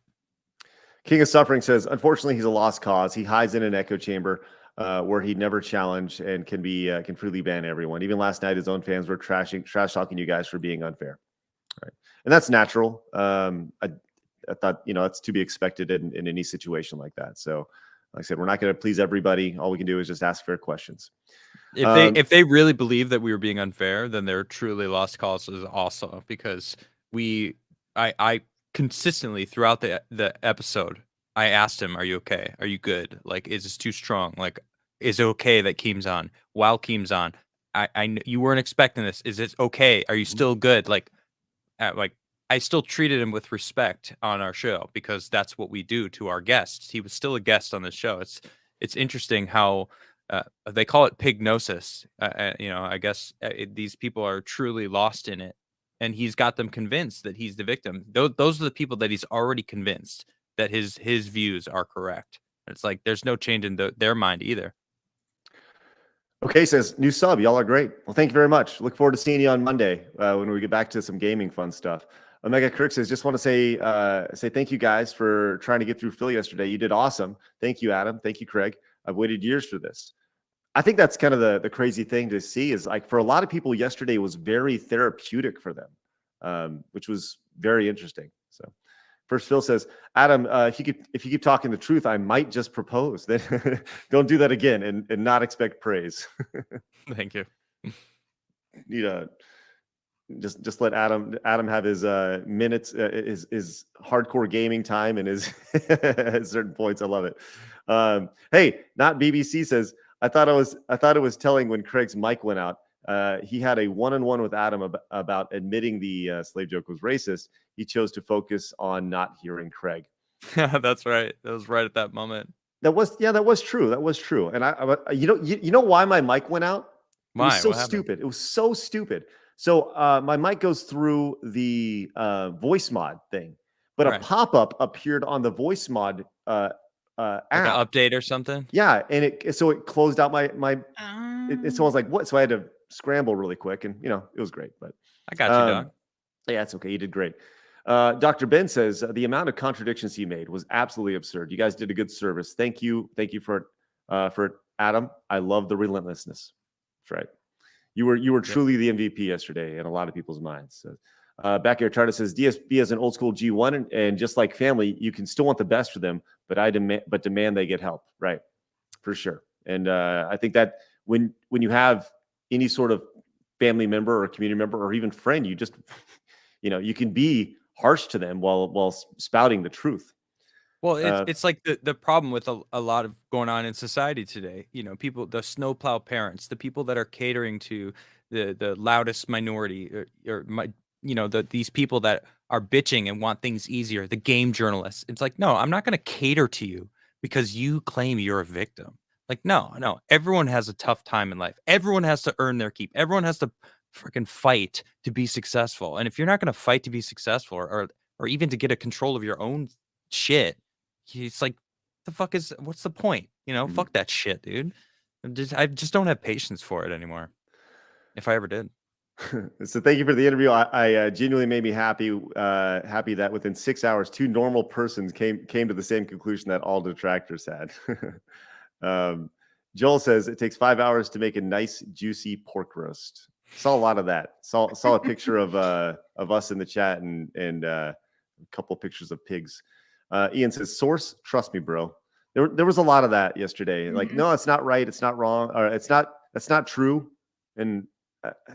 King of Suffering says, unfortunately, he's a lost cause. He hides in an echo chamber where he never challenged and can freely ban everyone. Even last night, his own fans were trash talking you guys for being unfair. Right, and that's natural. I thought that's to be expected in any situation like that. So, like I said, we're not going to please everybody. All we can do is just ask fair questions. If they really believe that we were being unfair, then they're truly lost causes also, because I consistently throughout the episode, I asked him, are you okay? Are you good? Like, is this too strong? Like, is it okay that Keem's on? While Keem's on, you weren't expecting this. Is it okay? Are you still good? Like I still treated him with respect on our show because that's what we do to our guests. He was still a guest on the show. It's interesting how they call it pignosis. I guess these people are truly lost in it. And he's got them convinced that he's the victim. Those are the people that he's already convinced that his views are correct. It's like there's no change in their mind either. Okay, says new sub. Y'all are great. Well, thank you very much. Look forward to seeing you on Monday when we get back to some gaming fun stuff. Omega Kirk says, just want to say thank you guys for trying to get through Phil yesterday. You did awesome. Thank you, Adam. Thank you, Craig. I've waited years for this. I think that's kind of the crazy thing to see is like for a lot of people yesterday was very therapeutic for them, which was very interesting. So first Phil says, Adam, if you keep talking the truth, I might just propose. Then don't do that again and not expect praise. Thank you. Need a just let Adam have his minutes, his hardcore gaming time and his at certain points. I love it. Hey, not BBC says, I thought it was telling when Craig's mic went out. He had a one-on-one with Adam about admitting the slave joke was racist. He chose to focus on not hearing Craig. That's right. That was right at that moment. That was true. That was true. And I you know why my mic went out? It was so stupid. It was so stupid. So my mic goes through the voice mod thing, but a pop-up appeared on the voice mod app. Like an update or something. Yeah, and it closed out my so I was like, what? So I had to scramble really quick, and it was great. But I got you, Doc. Yeah, it's okay. You did great. Dr. Ben says the amount of contradictions he made was absolutely absurd. You guys did a good service. Thank you for Adam. I love the relentlessness. That's right. You were truly the MVP yesterday in a lot of people's minds. So, back here, Charter says DSB is an old school G1, and just like family, you can still want the best for them, but demand they get help, right? For sure. And I think that when you have any sort of family member or community member or even friend, you just, you can be harsh to them while spouting the truth. Well, it's like the problem with a lot of going on in society today. People, the snowplow parents, the people that are catering to the loudest minority, these people that are bitching and want things easier. The game journalists. It's like, no, I'm not going to cater to you because you claim you're a victim. Like, no. Everyone has a tough time in life. Everyone has to earn their keep. Everyone has to freaking fight to be successful. And if you're not going to fight to be successful, or even to get a control of your own shit. He's like, what's the point? Fuck that shit, dude. I just don't have patience for it anymore. If I ever did. So thank you for the interview. I genuinely made me happy that within 6 hours, 2 normal persons came to the same conclusion that all detractors had. Joel says it takes 5 hours to make a nice, juicy pork roast. Saw a lot of that. Saw a picture of us in the chat and a couple pictures of pigs. Ian says, source, trust me, bro. There was a lot of that yesterday. Like, no, it's not right. It's not wrong. Or that's not true. And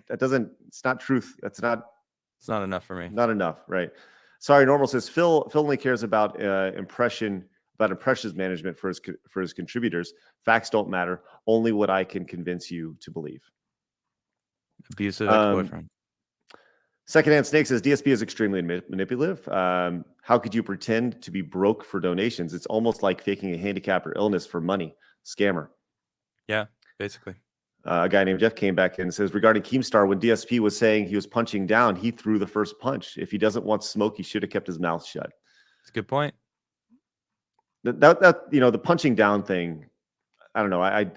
it's not truth. It's not enough for me. Not enough. Right. Sorry. Normal says Phil only cares about impressions management for his contributors. Facts don't matter. Only what I can convince you to believe. Abusive ex-boyfriend. Secondhand Snake says DSP is extremely manipulative. How could you pretend to be broke for donations? It's almost like faking a handicap or illness for money. Scammer. Yeah, basically. A guy named Jeff came back in and says, regarding Keemstar, when DSP was saying he was punching down, he threw the first punch. If he doesn't want smoke, he should have kept his mouth shut. That's a good point. That the punching down thing, I don't know. I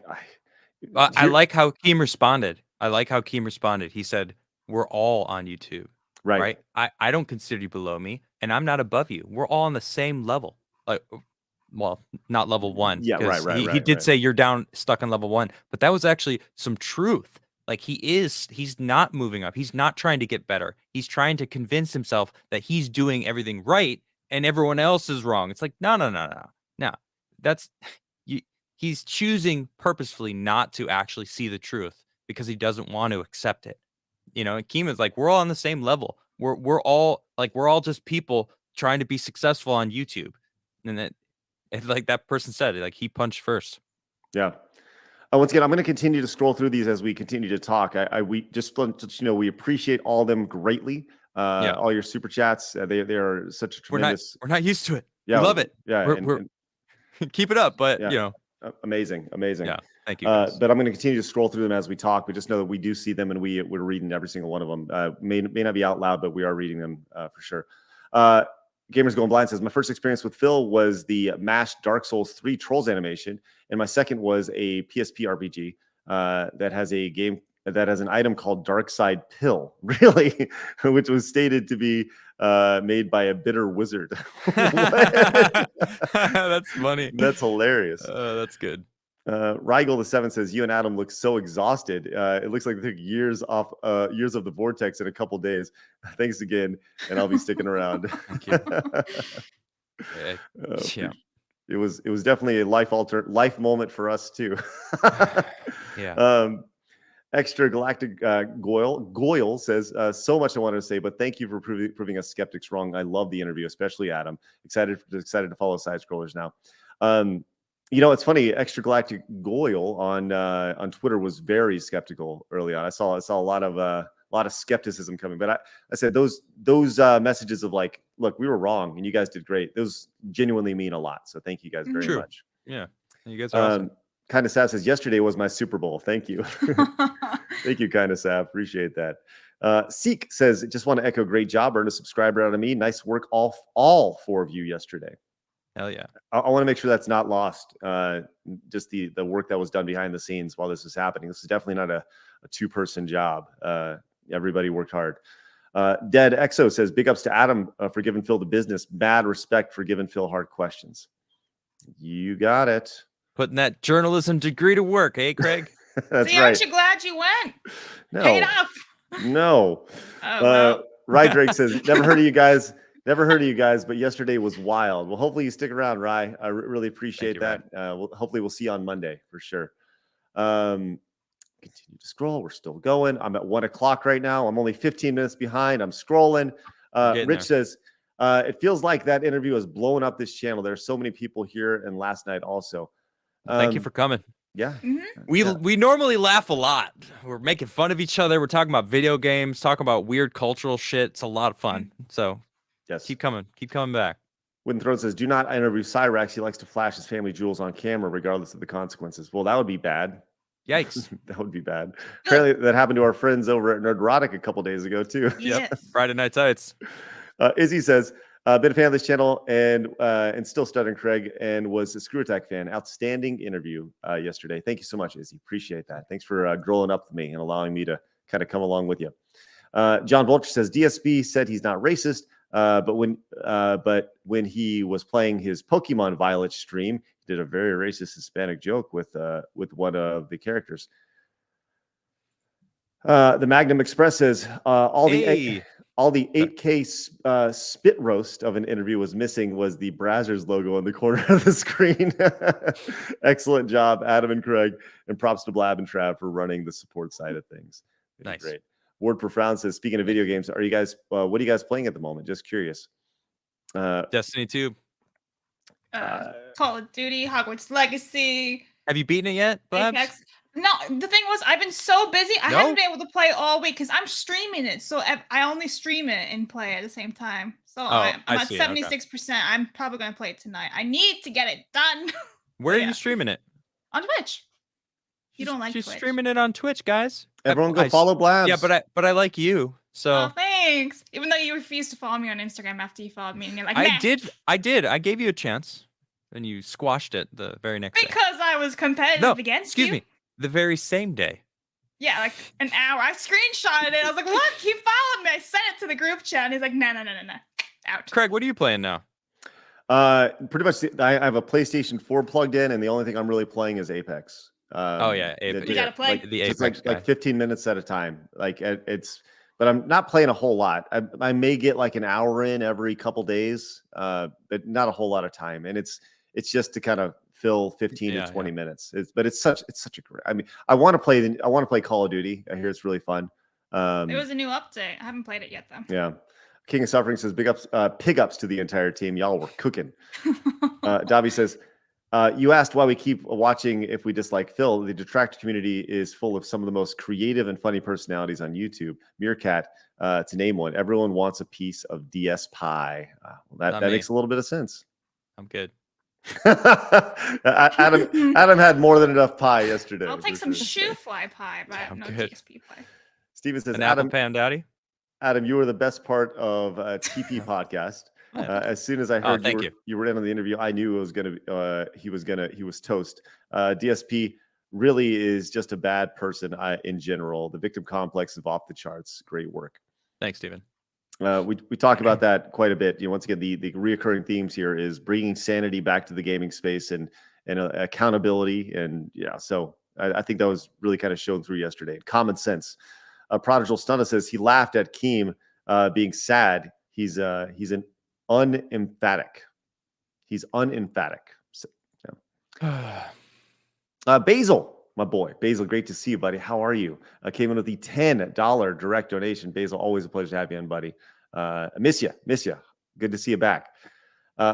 like how Keem responded. He said, we're all on YouTube. Right? I don't consider you below me, and I'm not above you. We're all on the same level. Like, well, not level 1. Yeah, right. He did say you're stuck on level 1, but that was actually some truth. Like, he's not moving up. He's not trying to get better. He's trying to convince himself that he's doing everything right and everyone else is wrong. It's like, no. That's he's choosing purposefully not to actually see the truth because he doesn't want to accept it. And Keem is like, we're all on the same level. We're all just people trying to be successful on YouTube. And like that person said, like, he punched first. Yeah. Once again, I'm going to continue to scroll through these as we continue to talk. We just we appreciate all of them greatly. All your super chats. They are such a tremendous. We're not used to it. Yeah, we love it. Yeah, we're keep it up. But amazing. Yeah, thank you. Guys. But I'm going to continue to scroll through them as we talk. We just know that we do see them, and we're reading every single one of them. May not be out loud, but we are reading them for sure. Gamers Going Blind says, my first experience with Phil was the mashed Dark Souls 3 Trolls animation, and my second was a PSP RPG that has an item called DarksydePhil, really, which was stated to be made by a bitter wizard. That's funny. That's hilarious. That's good. Rigel the 7 says, you and Adam look so exhausted. It looks like they took years of the vortex in a couple days. Thanks again, and I'll be sticking around. Thank you. Yeah. It was definitely a life moment for us too. Yeah. Extra Galactic Goyle says, so much I wanted to say, but thank you for proving us skeptics wrong. I love the interview, especially Adam. Excited to follow Side Scrollers now. It's funny. Extra Galactic Goyle on Twitter was very skeptical early on. I saw a lot of skepticism coming, but I said those messages of like, look, we were wrong and you guys did great. Those genuinely mean a lot. So thank you guys very much. Yeah, you guys are awesome. Kind of Sav says, yesterday was my Super Bowl. Thank you. Thank you, Kind of Sav. Appreciate that. Seek says, just want to echo, great job. Earn a subscriber out of me. Nice work, all 4 of you yesterday. Hell yeah. I want to make sure that's not lost. Just the work that was done behind the scenes while this was happening. This is definitely not a 2-person job. Everybody worked hard. Dead Exo says, big ups to Adam for giving Phil the business. Bad respect for giving Phil hard questions. You got it. Putting that journalism degree to work, eh, Craig? That's See, right. aren't you glad you went? No. Paid off. No. Rye Drake says, never heard of you guys, but yesterday was wild. Well, hopefully you stick around, Rye. I really appreciate that. Hopefully we'll see you on Monday for sure. continue to scroll. We're still going. I'm at 1 o'clock right now. I'm only 15 minutes behind. I'm scrolling. Getting Rich there. says, it feels like that interview has blown up this channel. There are so many people here, and last night also. Thank you for coming. Yeah. We normally laugh a lot. We're making fun of each other. We're talking about video games, talking about weird cultural shit. It's a lot of fun. So Yes. keep coming back. Wooden Throne says, do not interview Cyrax. He likes to flash his family jewels on camera, regardless of the consequences. Well, that would be bad. Yikes. That would be bad. Apparently, that happened to our friends over at Nerdrotic a couple days ago, too. Yep. Friday Night Tights. Izzy says, been a fan of this channel and still studying Craig and was a Screw Attack fan. Outstanding interview yesterday. Thank you so much, Izzy. Appreciate that. Thanks for growing up with me and allowing me to kind of come along with you. John Vulture says, DSB said he's not racist, but when he was playing his Pokemon Violet stream, he did a very racist Hispanic joke with one of the characters. The Magnum Express says, all the 8K spit roast of an interview was missing was the Brazzers logo on the corner of the screen. Excellent job, Adam and Craig, and props to Blab and Trav for running the support side of things. Nice. Great. Word Profound says, speaking of video games, are you guys what are you guys playing at the moment? Just curious. Destiny 2. Call of Duty, Hogwarts Legacy. Have you beaten it yet, Blabs? Apex. No, the thing was, I've been so busy. I haven't been able to play all week because I'm streaming it. So I only stream it and play at the same time. So I'm at 76%. I'm probably going to play it tonight. I need to get it done. Where are you streaming it? On Twitch. You don't like She's Twitch. streaming it on Twitch, guys. Everyone go follow Blabs. Yeah, but I like you. So Oh, thanks. Even though you refused to follow me on Instagram after you followed me, and you're like, I nah. did. I gave you a chance, and you squashed it the very next day. Because I was competitive against excuse you. me, the very same day. Yeah, like an hour. I screenshotted it. I was like, look, he followed me. I sent it to the group chat. And he's like, no. Out. Craig, what are you playing now? Pretty much, I have a PlayStation 4 plugged in, and the only thing I'm really playing is Apex. Oh yeah, Apex. You gotta play. Like the Apex It's guy. like 15 minutes at a time. Like but I'm not playing a whole lot. I may get like an hour in every couple days, but not a whole lot of time. And it's just to kind of fill 15 to 20 minutes. It's such a great. I mean, I want to play Call of Duty. I hear it's really fun. There was a new update. I haven't played it yet though. Yeah. King of Suffering says big ups, pig ups to the entire team. Y'all were cooking. Dobby says, you asked why we keep watching if we dislike Phil. The Detractor community is full of some of the most creative and funny personalities on YouTube. Meerkat, to name one. Everyone wants a piece of DS pie. That makes a little bit of sense. I'm good. Adam had more than enough pie yesterday. I'll take some shoe fly pie, but I have no good. DSP pie. Steven says, An apple pan daddy. Adam, you were the best part of TP podcast. As soon as I heard you were in on the interview, I knew it was he was toast. DSP really is just a bad person in general. The victim complex is off the charts. Great work. Thanks, Steven. We talked about that quite a bit. Once again, the reoccurring themes here is bringing sanity back to the gaming space and accountability. And yeah, so I think that was really kind of shown through yesterday. Common sense. Prodigal Stunna says he laughed at Keem being sad. He's an unemphatic. He's unemphatic. So, yeah. Basil, my boy. Basil, great to see you, buddy. How are you? Came in with the $10 direct donation. Basil, always a pleasure to have you on, buddy. Miss you. Good to see you back.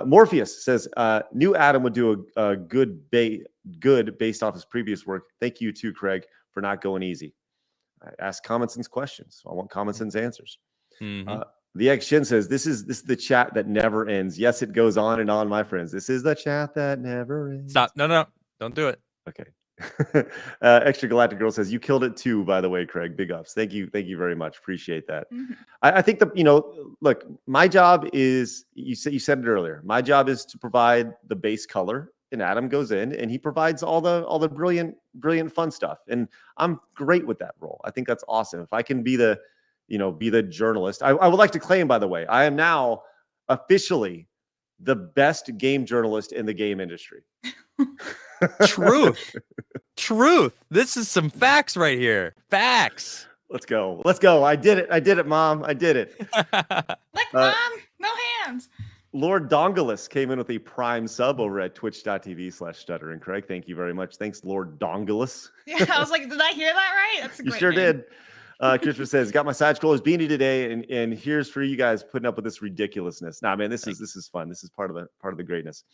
Morpheus says, knew Adam would do a good based off his previous work. Thank you too, Craig, for not going easy. I ask common sense questions. So I want common sense answers. Mm-hmm. The X Shin says, this is the chat that never ends. Yes, it goes on and on, my friends. This is the chat that never ends. Stop. No. Don't do it. Okay. Extra Galactic Girl says, you killed it too, by the way, Craig. Big ups. Thank you very much. Appreciate that. Mm-hmm. I think look, my job is, you said it earlier, my job is to provide the base color, and Adam goes in and he provides all the brilliant fun stuff. And I'm great with that role. I think that's awesome. If I can be the journalist, I would like to claim, by the way, I am now officially the best game journalist in the game industry. Truth. This is some facts right here. Facts. Let's go. I did it, Mom. I did it. Like, Mom, no hands. Lord Dongalus came in with a prime sub over at twitch.tv/stuttering. Craig, thank you very much. Thanks, Lord Dongalus. Yeah, I was like, did I hear that right? That's a You great sure name. did. Christopher says, got my side scrollers beanie today, and here's for you guys putting up with this ridiculousness. Nah, man, this is fun. This is part of the greatness.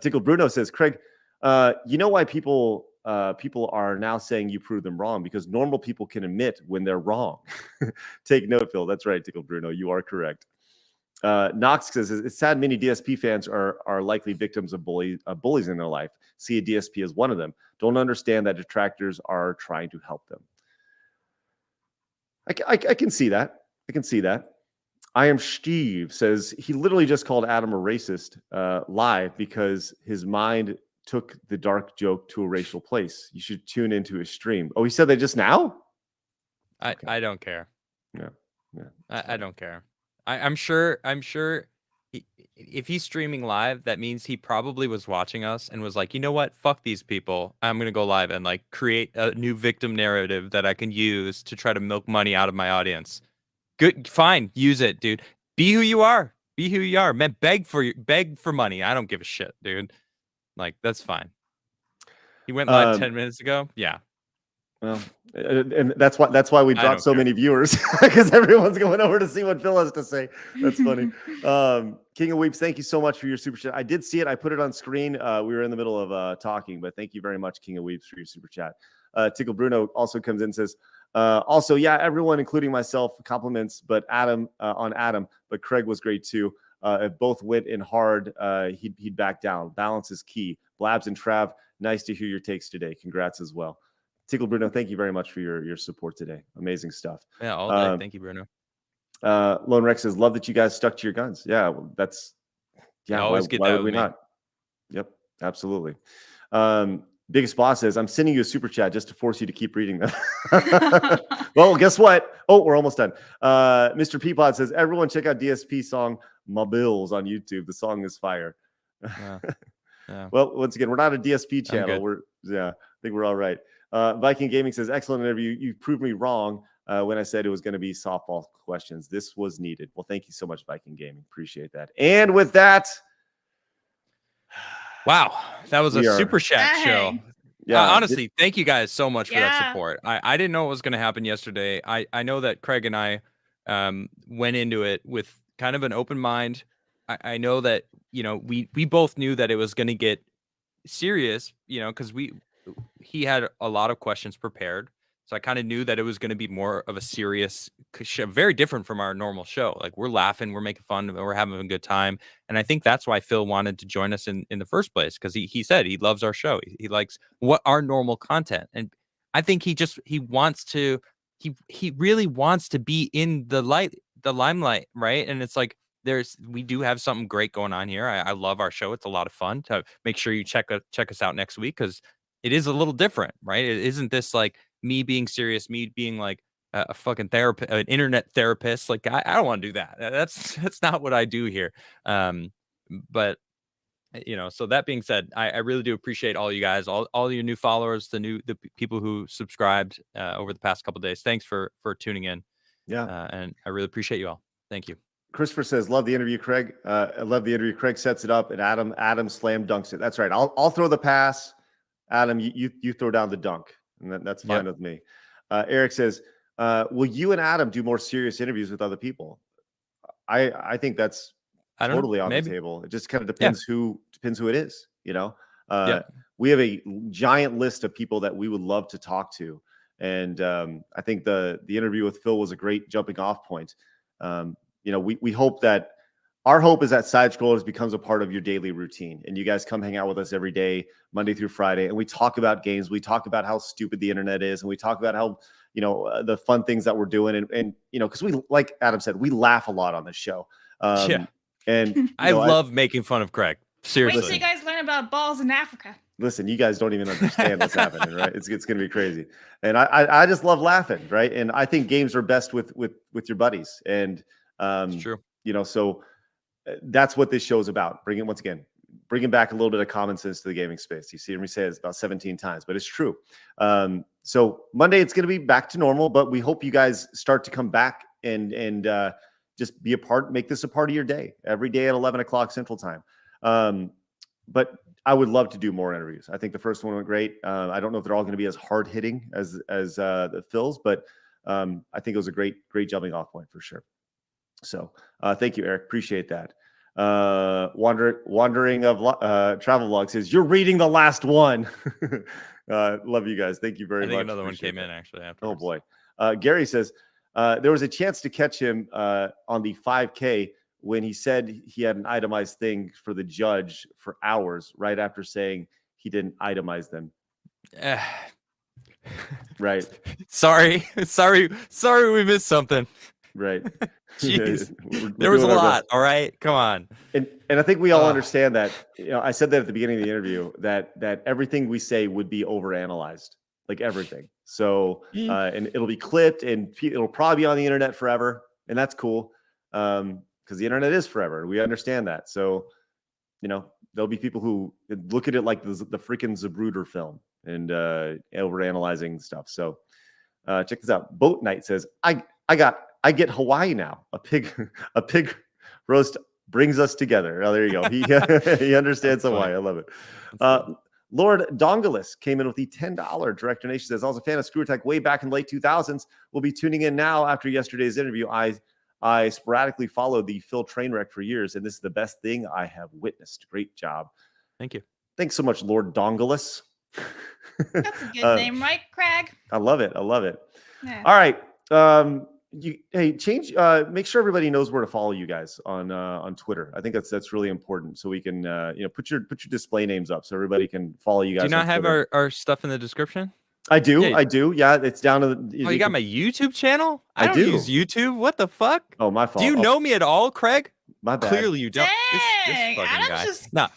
Tickle Bruno says, Craig, you know why people are now saying you proved them wrong? Because normal people can admit when they're wrong. Take note, Phil. That's right, Tickle Bruno. You are correct. Knox says, it's sad many DSP fans are likely victims of bullies in their life. See a DSP as one of them. Don't understand that detractors are trying to help them. I can see that. I can see that. I am Steve says he literally just called Adam a racist live because his mind took the dark joke to a racial place. You should tune into his stream. Oh, he said that just now? Okay. I don't care. Yeah. I don't care. I'm sure if he's streaming live, that means he probably was watching us and was like, you know what? Fuck these people. I'm gonna go live and like create a new victim narrative that I can use to try to milk money out of my audience. Good, fine, use it, dude. Be who you are. Be who you are. Man, beg for money. I don't give a shit, dude. Like, that's fine. He went live 10 minutes ago. Yeah. Well, and that's why we I dropped don't so care. many viewers, because everyone's going over to see what Phil has to say. That's funny. King of Weeps, thank you so much for your super chat. I did see it. I put it on screen. We were in the middle of talking, but thank you very much, King of Weeps, for your super chat. Tickle Bruno also comes in and says, also, yeah, everyone, including myself, compliments, but Adam, but Craig was great too. If both went in hard, he'd back down. Balance is key. Blabs and Trav, nice to hear your takes today. Congrats as well. Tickle Bruno, thank you very much for your support today. Amazing stuff. Yeah, all day. Thank you, Bruno. Lone Rex says, love that you guys stuck to your guns. Yeah, well, why would we not? Yep, absolutely. Biggest Boss says, I'm sending you a super chat just to force you to keep reading them. Well, guess what? Oh, we're almost done. Mr. Peapod says, everyone check out DSP song My Bills on YouTube. The song is fire. Yeah. Well, once again, we're not a DSP channel. I think we're all right. Viking Gaming says, excellent interview. You proved me wrong when I said it was going to be softball questions. This was needed. Well, thank you so much, Viking Gaming. Appreciate that. And with that, wow, that was a super chat show. Yeah, honestly, thank you guys so much for that support. I didn't know what was going to happen yesterday. I know that Craig and I went into it with kind of an open mind. I know that, you know, we both knew that it was going to get serious, you know, because he had a lot of questions prepared. So I kind of knew that it was going to be more of a serious show, very different from our normal show. Like, we're laughing, we're making fun, we're having a good time. And I think that's why Phil wanted to join us in the first place, because he said he loves our show. He likes our normal content. And I think he really wants to be in the limelight, right? And it's like, we do have something great going on here. I love our show. It's a lot of fun. To make sure you check us out next week, because it is a little different, right? It isn't this like me being serious, me being like a fucking therapist, an internet therapist. Like, I don't want to do that. That's not what I do here. But you know, so that being said, I really do appreciate all you guys, all your new followers, the people who subscribed over the past couple of days. Thanks for tuning in. Yeah, and I really appreciate you all. Thank you. Christopher says, love the interview, Craig. I love the interview. Craig sets it up, and Adam slam dunks it. That's right. I'll throw the pass. Adam, you throw down the dunk, and that's fine with me. Eric says, will you and Adam do more serious interviews with other people? I think that's totally on the table. It just kind of depends who it is. You know, we have a giant list of people that we would love to talk to, and I think the interview with Phil was a great jumping off point. You know, we hope that our hope is that Side Scrollers becomes a part of your daily routine, and you guys come hang out with us every day, Monday through Friday, and we talk about games. We talk about how stupid the internet is, and we talk about how, you know, the fun things that we're doing, and you know, because we, like Adam said, we laugh a lot on this show. And I love making fun of Craig. Seriously, wait till you guys learn about balls in Africa. Listen, you guys don't even understand what's happening, right? It's going to be crazy, and I just love laughing, right? And I think games are best with your buddies, and it's true. You know, so that's what this show is about. Bringing back a little bit of common sense to the gaming space. You see me say it about 17 times, but it's true. So Monday it's going to be back to normal, but we hope you guys start to come back and just be a part, make this a part of your day every day at 11 o'clock Central Time. But I would love to do more interviews. I think the first one went great. I don't know if they're all going to be as hard hitting as the Phil's, but I think it was a great jumping off point for sure. So thank you, Eric. Appreciate that. Wandering of travel vlog says you're reading the last one. Love you guys. Thank you very much. Another one Appreciate came in actually. Oh Afterwards. boy. Gary says there was a chance to catch him on the 5K when he said he had an itemized thing for the judge for hours right after saying he didn't itemize them. Right. Sorry, we missed something. Right. Jeez. We're There was a doing our lot. best. All right, come on. And I think we all understand that. I said that at the beginning of the interview that everything we say would be overanalyzed, like everything. So and it'll be clipped and it'll probably be on the internet forever, and that's cool because the internet is forever. We understand that. So there'll be people who look at it like the freaking Zapruder film and overanalyzing stuff. So check this out. Boat Night says I get Hawaii now. A pig roast brings us together. Oh, there you go. He understands Hawaii. I love it. Lord Dongalis came in with the $10 direct donation. Says, I was a fan of Screw Attack way back in the late 2000s. We'll be tuning in now after yesterday's interview. I sporadically followed the Phil Trainwreck for years, and this is the best thing I have witnessed. Great job. Thank you. Thanks so much, Lord Dongalis. That's a good name, right, Craig? I love it. Yeah. All right. Change. Make sure everybody knows where to follow you guys on Twitter. I think that's really important, so we can put your display names up so everybody can follow you guys. Do you not have Twitter. our stuff in the description? I do. Yeah. I do. Yeah, it's down to the. Oh, you got my YouTube channel? I don't do. use YouTube. What the fuck? Oh, my fault. Do you know me at all, Craig? My bad. Clearly you don't. Dang, this fucking Adam's guy. just- Nah.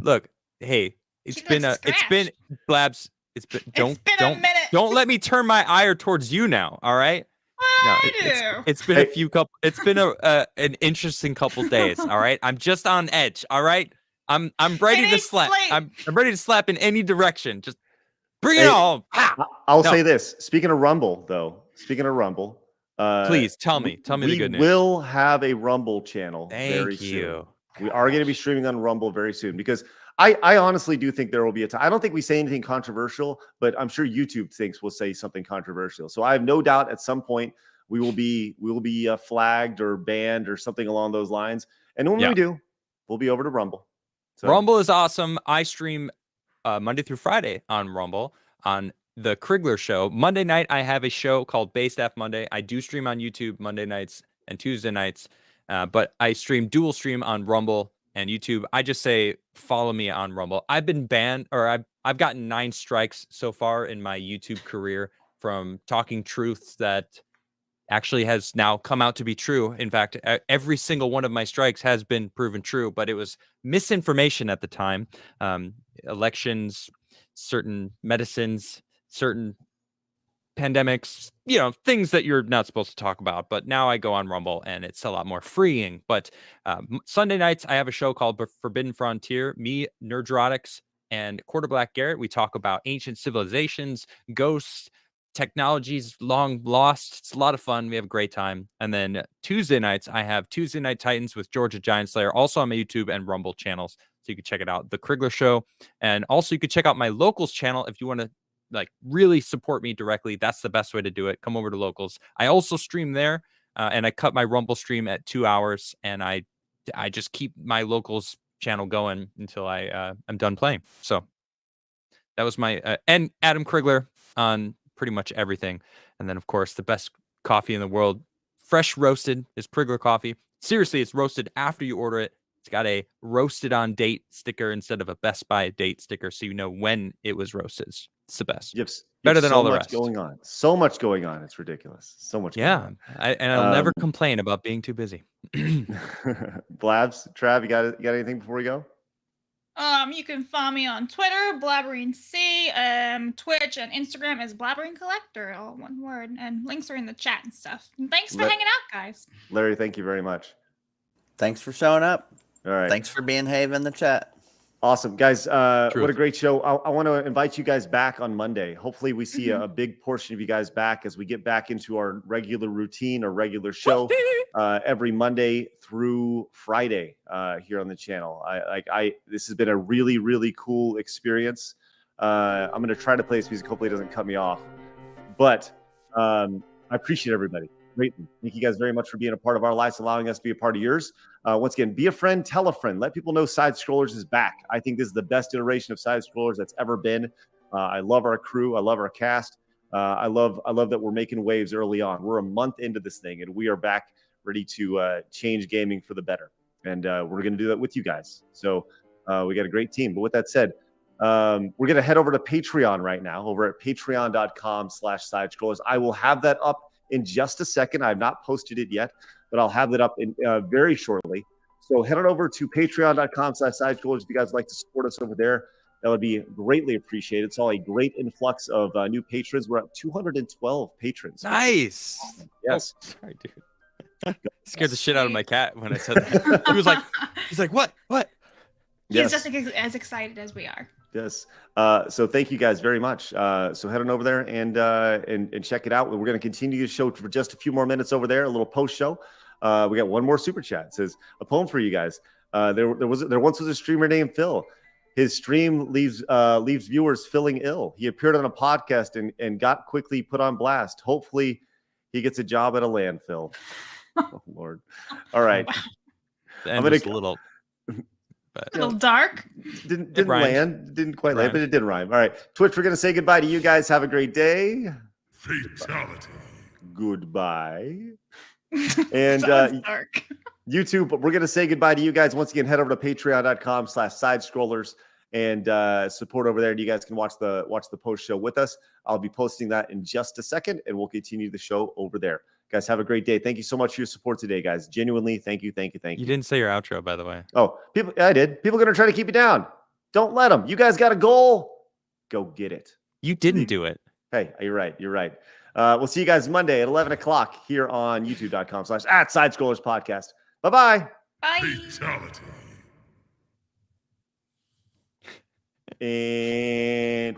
Look, hey, it's He been looks Blabs. Don't a minute. don't let me turn my ire towards you now. All right. No, it's been it's been an interesting couple days. All right. I'm just on edge. All right. I'm ready to slap. I'm ready to slap in any direction. Just bring it on. I'll say this. Speaking of Rumble, please tell me the good news. We will have a Rumble channel very Thank you. soon. We are going to be streaming on Rumble very soon because I honestly do think there will be a time. I don't think we say anything controversial, but I'm sure YouTube thinks we'll say something controversial. So I have no doubt at some point we will be flagged or banned or something along those lines. And when we do, we'll be over to Rumble. So. Rumble is awesome. I stream Monday through Friday on Rumble on the Krigler Show. Monday night, I have a show called Bay Staff Monday. I do stream on YouTube Monday nights and Tuesday nights, but I dual stream on Rumble and YouTube. I just say follow me on Rumble. I've been banned, or I've gotten 9 strikes so far in my YouTube career from talking truths that actually has now come out to be true. In fact, every single one of my strikes has been proven true, but it was misinformation at the time. Elections, certain medicines, certain pandemics, things that you're not supposed to talk about. But now I go on Rumble and it's a lot more freeing. But Sunday nights, I have a show called Forbidden Frontier. Me, Nerdrotics, and Quarter Black Garrett. We talk about ancient civilizations, ghosts, technologies long lost. It's a lot of fun. We have a great time. And then Tuesday nights, I have Tuesday Night Titans with Georgia Giant Slayer, also on my YouTube and Rumble channels. So you can check it out, The Krigler Show. And also you could check out my Locals channel if you want to really support me directly. That's the best way to do it. Come over to Locals. I also stream there, and I cut my Rumble stream at 2 hours, and I just keep my Locals channel going until I'm done playing. So that was my and Adam Krigler on pretty much everything. And then of course the best coffee in the world, fresh roasted, is Krigler coffee. Seriously, it's roasted after you order it. It's got a roasted on date sticker instead of a Best By date sticker, so you know when it was roasted. It's the best. Better than all the rest. So much going on. It's ridiculous. So much going on. And I'll never complain about being too busy. Blabs, Trav, you got anything before we go? You can follow me on Twitter, BlabberinC, Twitch and Instagram is Blabbering Collector, all one word, and links are in the chat and stuff. And thanks for hanging out, guys. Larry, thank you very much. Thanks for showing up. All right. Thanks for being Have in the chat. Awesome, guys. What a Truth. great show. I want to invite you guys back on Monday. Hopefully we see a big portion of you guys back as we get back into our regular routine or regular show every Monday through Friday here on the channel. This has been a really, really cool experience. I'm going to try to play this music. Hopefully it doesn't cut me off. But I appreciate everybody. Greatly. Thank you guys very much for being a part of our lives, allowing us to be a part of yours. Once again, be a friend, tell a friend, let people know Side Scrollers is back. I think this is the best iteration of Side Scrollers that's ever been. I love our crew. I love our cast. I love that we're making waves early on. We're a month into this thing, and we are back ready to change gaming for the better. And we're going to do that with you guys. So we got a great team. But with that said, we're going to head over to Patreon right now, over at patreon.com/sidescrollers. I will have that up in just a second. I have not posted it yet, but I'll have it up in very shortly. So head on over to patreon.com/sidescrollers if you guys would like to support us over there. That would be greatly appreciated. It's all a great influx of new patrons. We're at 212 patrons. Nice. Yes. Oh, sorry, dude. Scared the shit out of my cat when I said that. He's like, what? He's just as excited as we are. Yes. So thank you guys very much. So head on over there and check it out. We're going to continue the show for just a few more minutes over there, a little post show. We got one more super chat. It says a poem for you guys. There once was a streamer named Phil. His stream leaves viewers feeling ill. He appeared on a podcast and got quickly put on blast. Hopefully he gets a job at a landfill. Oh Lord. All right. I'm gonna a little. But, a little dark. Didn't land. Didn't quite land, but it did rhyme. All right. Twitch, we're going to say goodbye to you guys. Have a great day. Fatality. Goodbye. And dark. YouTube, we're going to say goodbye to you guys. Once again, head over to patreon.com/sidescrollers and support over there. And you guys can watch the post show with us. I'll be posting that in just a second, and we'll continue the show over there. Guys, have a great day. Thank you so much for your support today, guys. Genuinely, thank you. You didn't say your outro, by the way. Oh, I did. People are going to try to keep you down. Don't let them. You guys got a goal. Go get it. You didn't do it. Hey, you're right. We'll see you guys Monday at 11 o'clock here on youtube.com/@Sidescrollers Podcast. Bye-bye. Bye. Fatality. And